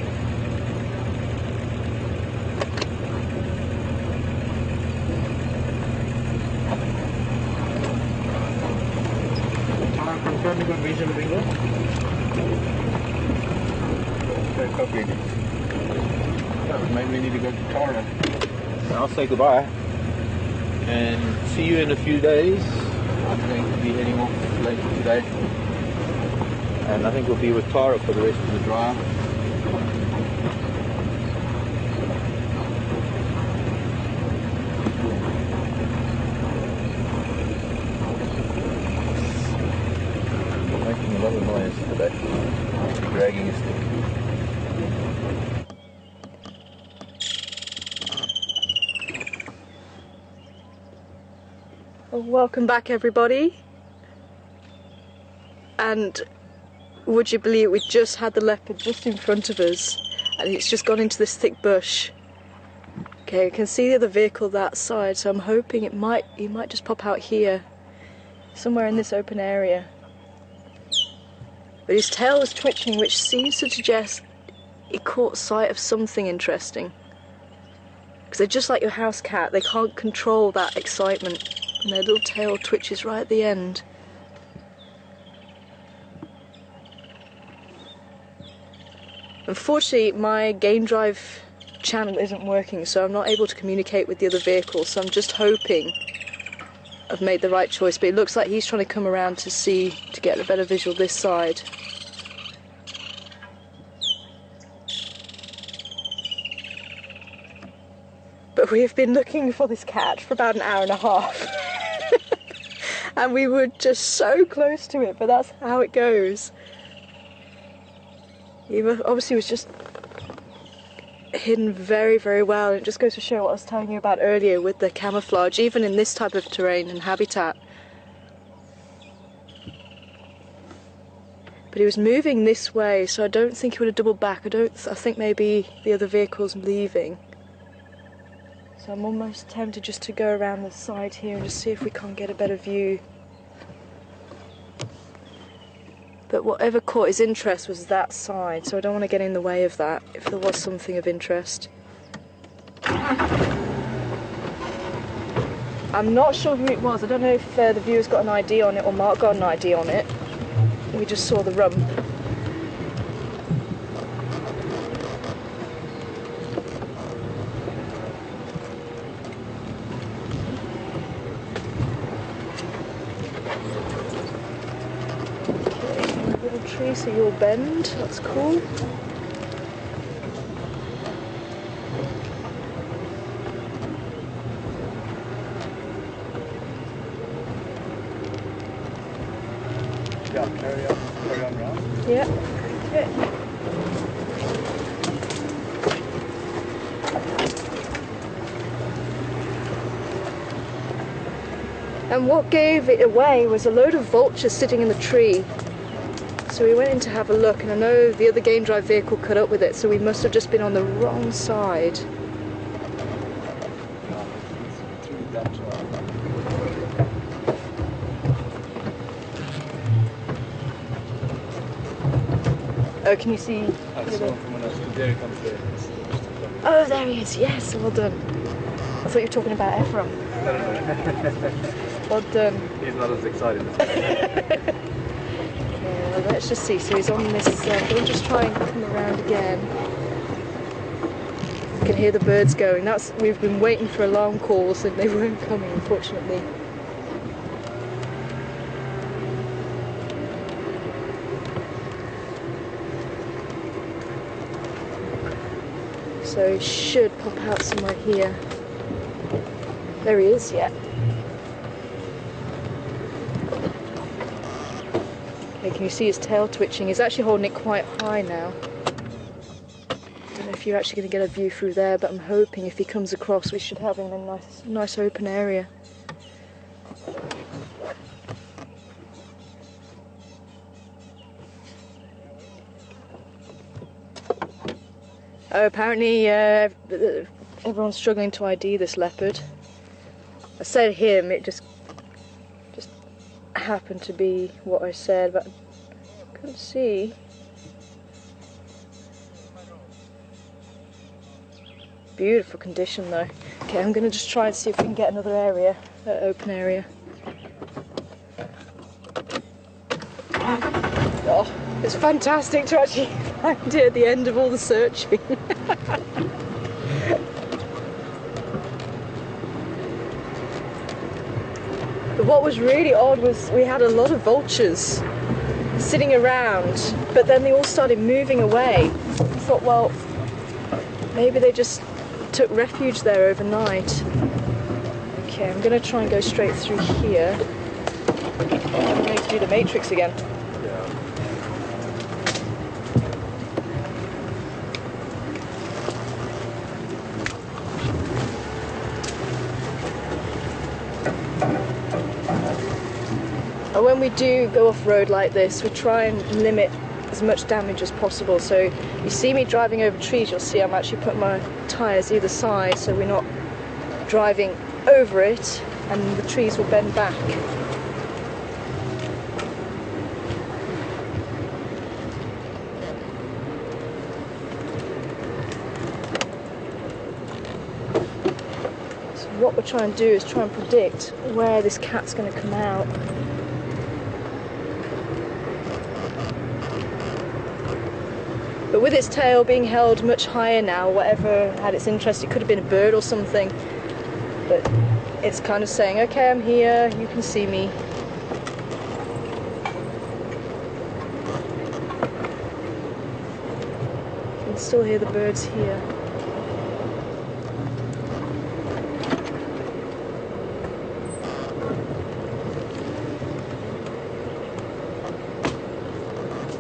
B: Tara, confirm you got vision of England? Okay, copy. So maybe we need to go to Tara. I'll say goodbye. And see you in a few days. I'm going to be heading off later today. And I think we'll be with Tara for the rest of the drive. Making a lot of noise today. Dragging a stick.
A: Well, welcome back everybody. And would you believe we just had the leopard just in front of us and it's just gone into this thick bush. Okay, you can see the other vehicle that side, so I'm hoping he might just pop out here somewhere in this open area. But his tail was twitching, which seems to suggest he caught sight of something interesting. Because they're just like your house cat, they can't control that excitement, and their little tail twitches right at the end. Unfortunately, my game drive channel isn't working, so I'm not able to communicate with the other vehicles, so I'm just hoping I've made the right choice, but it looks like he's trying to come around to get a better visual this side. But we have been looking for this cat for about an hour and a half. And we were just so close to it, but that's how it goes. He obviously was just hidden very, very well. It just goes to show what I was telling you about earlier with the camouflage, even in this type of terrain and habitat. But he was moving this way, so I don't think he would have doubled back. I think maybe the other vehicle's leaving. So I'm almost tempted just to go around the side here and just see if we can't get a better view. But whatever caught his interest was that side, so I don't want to get in the way of that if there was something of interest. I'm not sure who it was. I don't know if the viewer's got an ID on it or Mark got an ID on it. We just saw the rump. Tree, so you'll bend, that's cool.
C: Yeah, carry on round.
A: Yeah, okay. And what gave it away was a load of vultures sitting in the tree. So we went in to have a look, and I know the other game drive vehicle cut up with it, so we must have just been on the wrong side. Oh, can you see?
C: I saw him from when I was there. He comes there.
A: Oh, there he is. Yes, well done. I thought you were talking about Ephraim.
C: No.
A: Well done.
C: He's not as excited as me.
A: Well, let's just see. So he's on this. We'll just try and come around again. You can hear the birds going. We've been waiting for alarm calls and they weren't coming, unfortunately. So he should pop out somewhere here. There he is, yeah. Okay, can you see his tail twitching? He's actually holding it quite high now. Don't know if you're actually going to get a view through there, but I'm hoping if he comes across we should have him in a nice open area. Oh, apparently everyone's struggling to ID this leopard. I said him, it just happened to be what I said, but I couldn't see. Beautiful condition though. Okay, I'm going to just try and see if we can get another area, open area. Oh, it's fantastic to actually find it at the end of all the searching. But what was really odd was we had a lot of vultures sitting around, but then they all started moving away. I thought, well, maybe they just took refuge there overnight. Okay, I'm going to try and go straight through here. I'm going to do the matrix again. And when we do go off-road like this, we try and limit as much damage as possible. So you see me driving over trees, you'll see I'm actually putting my tyres either side so we're not driving over it and the trees will bend back. what we're trying to do is try and predict where this cat's going to come out. But with its tail being held much higher now, whatever had its interest, it could have been a bird or something. But it's kind of saying, okay, I'm here, you can see me. You can still hear the birds here.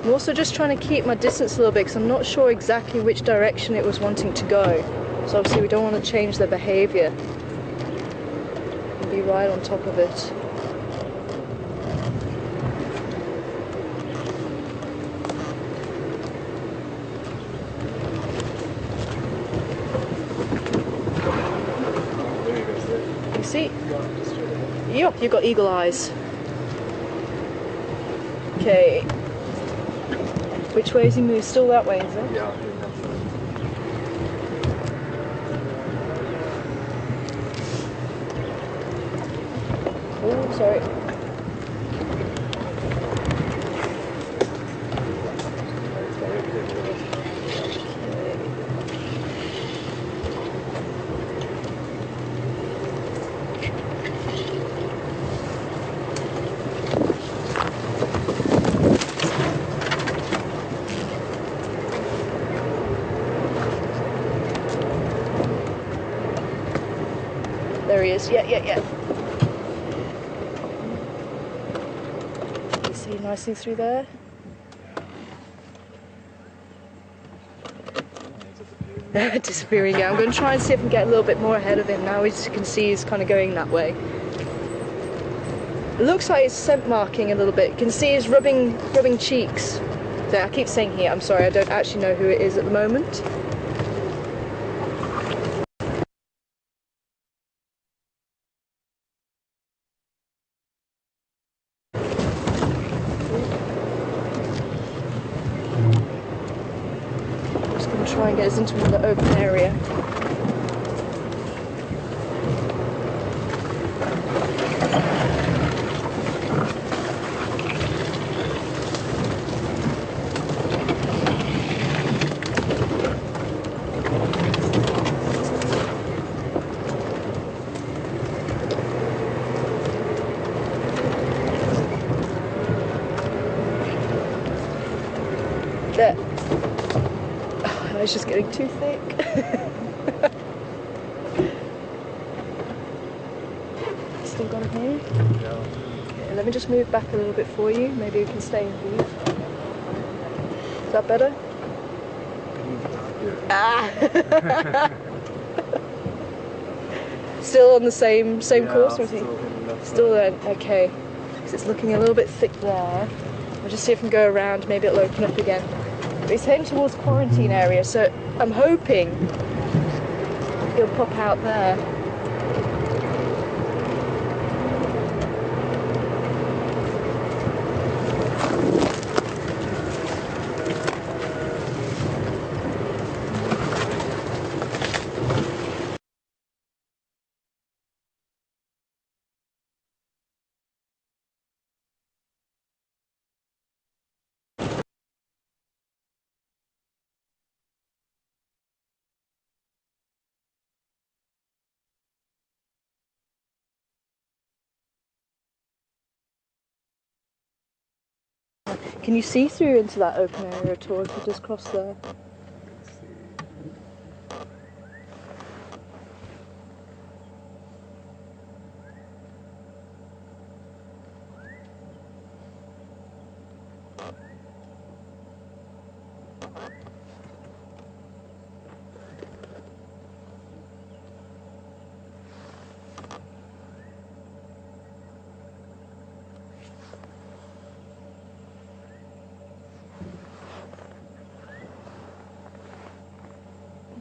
A: I'm also just trying to keep my distance a little bit because I'm not sure exactly which direction it was wanting to go. So obviously we don't want to change their behaviour and be right on top of it. You see? Yup, you've got eagle eyes. Okay. Which way is he moved? Still that way, is it?
C: Yeah.
A: Oh, sorry. There he is. Yeah. You see nicely through there? Disappearing, yeah. I'm going to try and see if I can get a little bit more ahead of him now. As you can see, he's kind of going that way. It looks like he's scent marking a little bit. You can see he's rubbing cheeks. So I keep saying he, I'm sorry, I don't actually know who it is at the moment. Try and get us into another open area. There. It's just getting too thick. Still got him here?
C: Yeah.
A: Okay, let me just move back a little bit for you. Maybe we can stay in here. Is that better?
C: Yeah.
A: Ah! Still on the same course, or is he? Still there? Okay. Because it's looking a little bit thick there. I'll just see if I can go around. Maybe it'll open up again. But he's heading towards quarantine area, so I'm hoping he'll pop out there. Can you see through into that open area at all if you just cross there?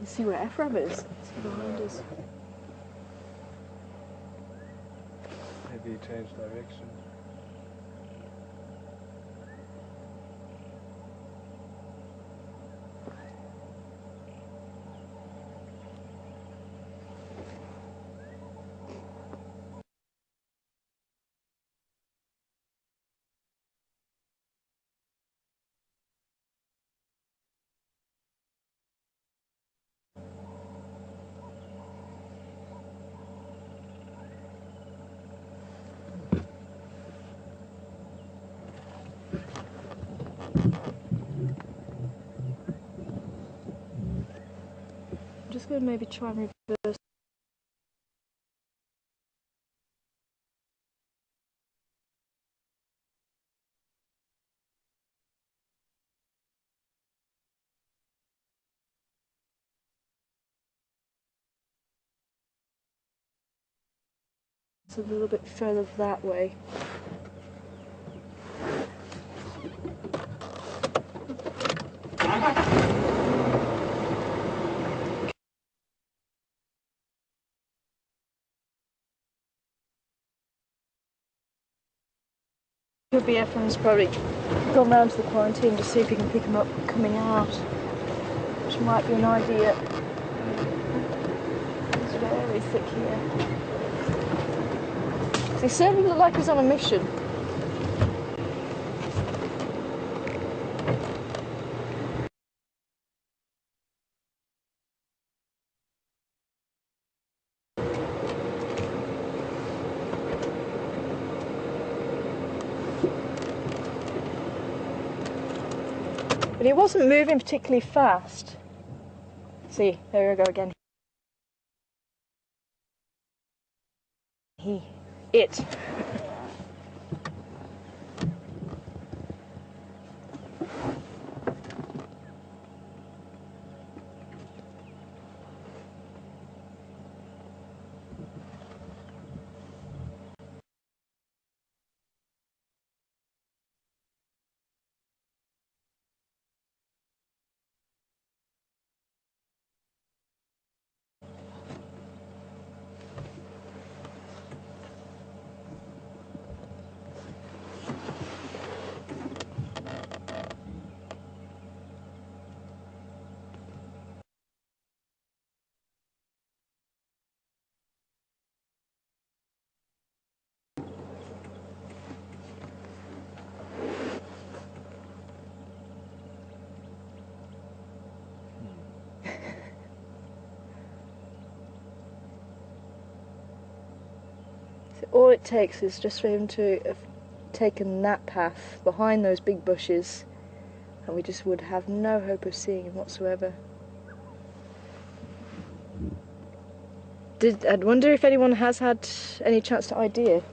A: You see where Ephraim is? It's behind us.
C: Maybe change direction.
A: could maybe try and reverse. It's a little bit further that way. Could be everyone's probably gone round to the quarantine to see if you can pick them up coming out, which might be an idea. It's very thick here. He certainly looked like he was on a mission. But he wasn't moving particularly fast. See, there we go again. It. All it takes is just for him to have taken that path behind those big bushes, and we just would have no hope of seeing him whatsoever. I'd wonder if anyone has had any chance to ID it.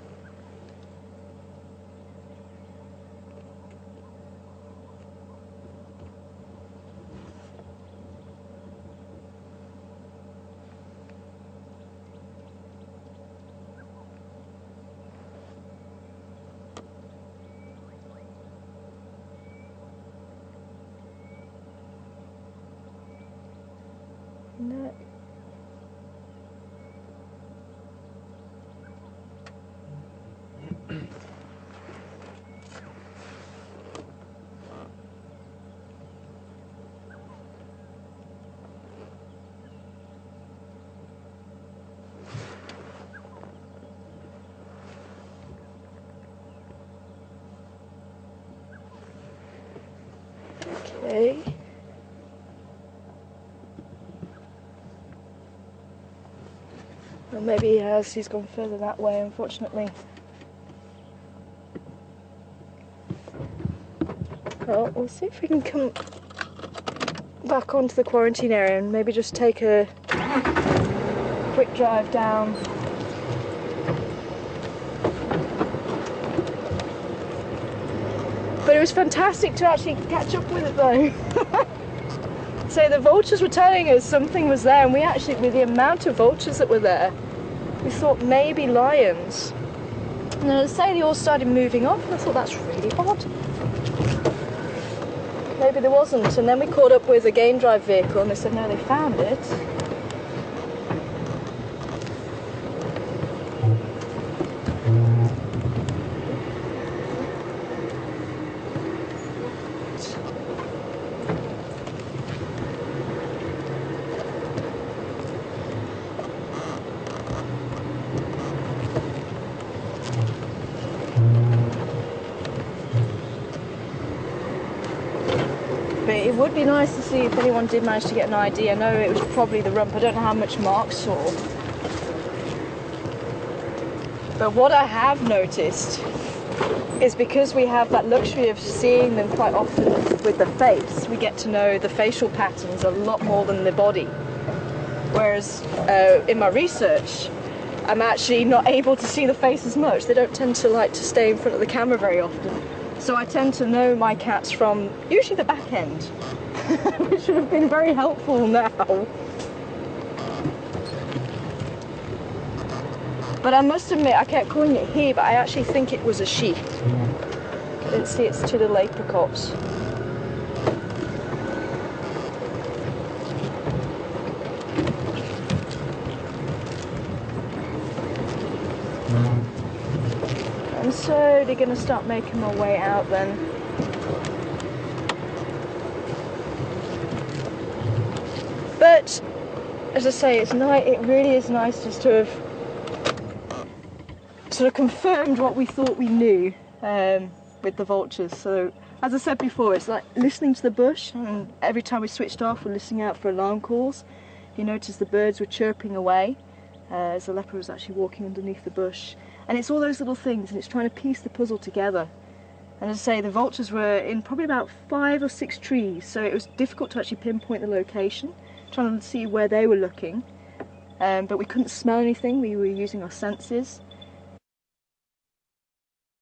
A: No. Okay. Well, maybe he has. He's gone further that way, unfortunately. Well, we'll see if we can come back onto the quarantine area and maybe just take a quick drive down. But it was fantastic to actually catch up with it though. So the vultures were telling us something was there, and we actually, with the amount of vultures that were there, we thought maybe lions. And then as I say, they all started moving off, and I thought that's really odd. Maybe there wasn't, and then we caught up with a game drive vehicle and they said no, they found it. It would be nice to see if anyone did manage to get an ID. I know it was probably the rump. I don't know how much Mark saw. But what I have noticed is because we have that luxury of seeing them quite often with the face, we get to know the facial patterns a lot more than the body. Whereas in my research, I'm actually not able to see the face as much. They don't tend to like to stay in front of the camera very often. So I tend to know my cats from usually the back end, which would have been very helpful now. But I must admit, I kept calling it he, but I actually think it was a she. I didn't see its two little apricots. I'm slowly going to start making my way out then. But, as I say, it's nice. It really is nice just to have sort of confirmed what we thought we knew with the vultures. So, as I said before, it's like listening to the bush, and every time we switched off, we're listening out for alarm calls. You notice the birds were chirping away as the leopard was actually walking underneath the bush. And it's all those little things, and it's trying to piece the puzzle together. And as I say, the vultures were in probably about 5 or 6 trees, so it was difficult to actually pinpoint the location, trying to see where they were looking. But we couldn't smell anything, we were using our senses.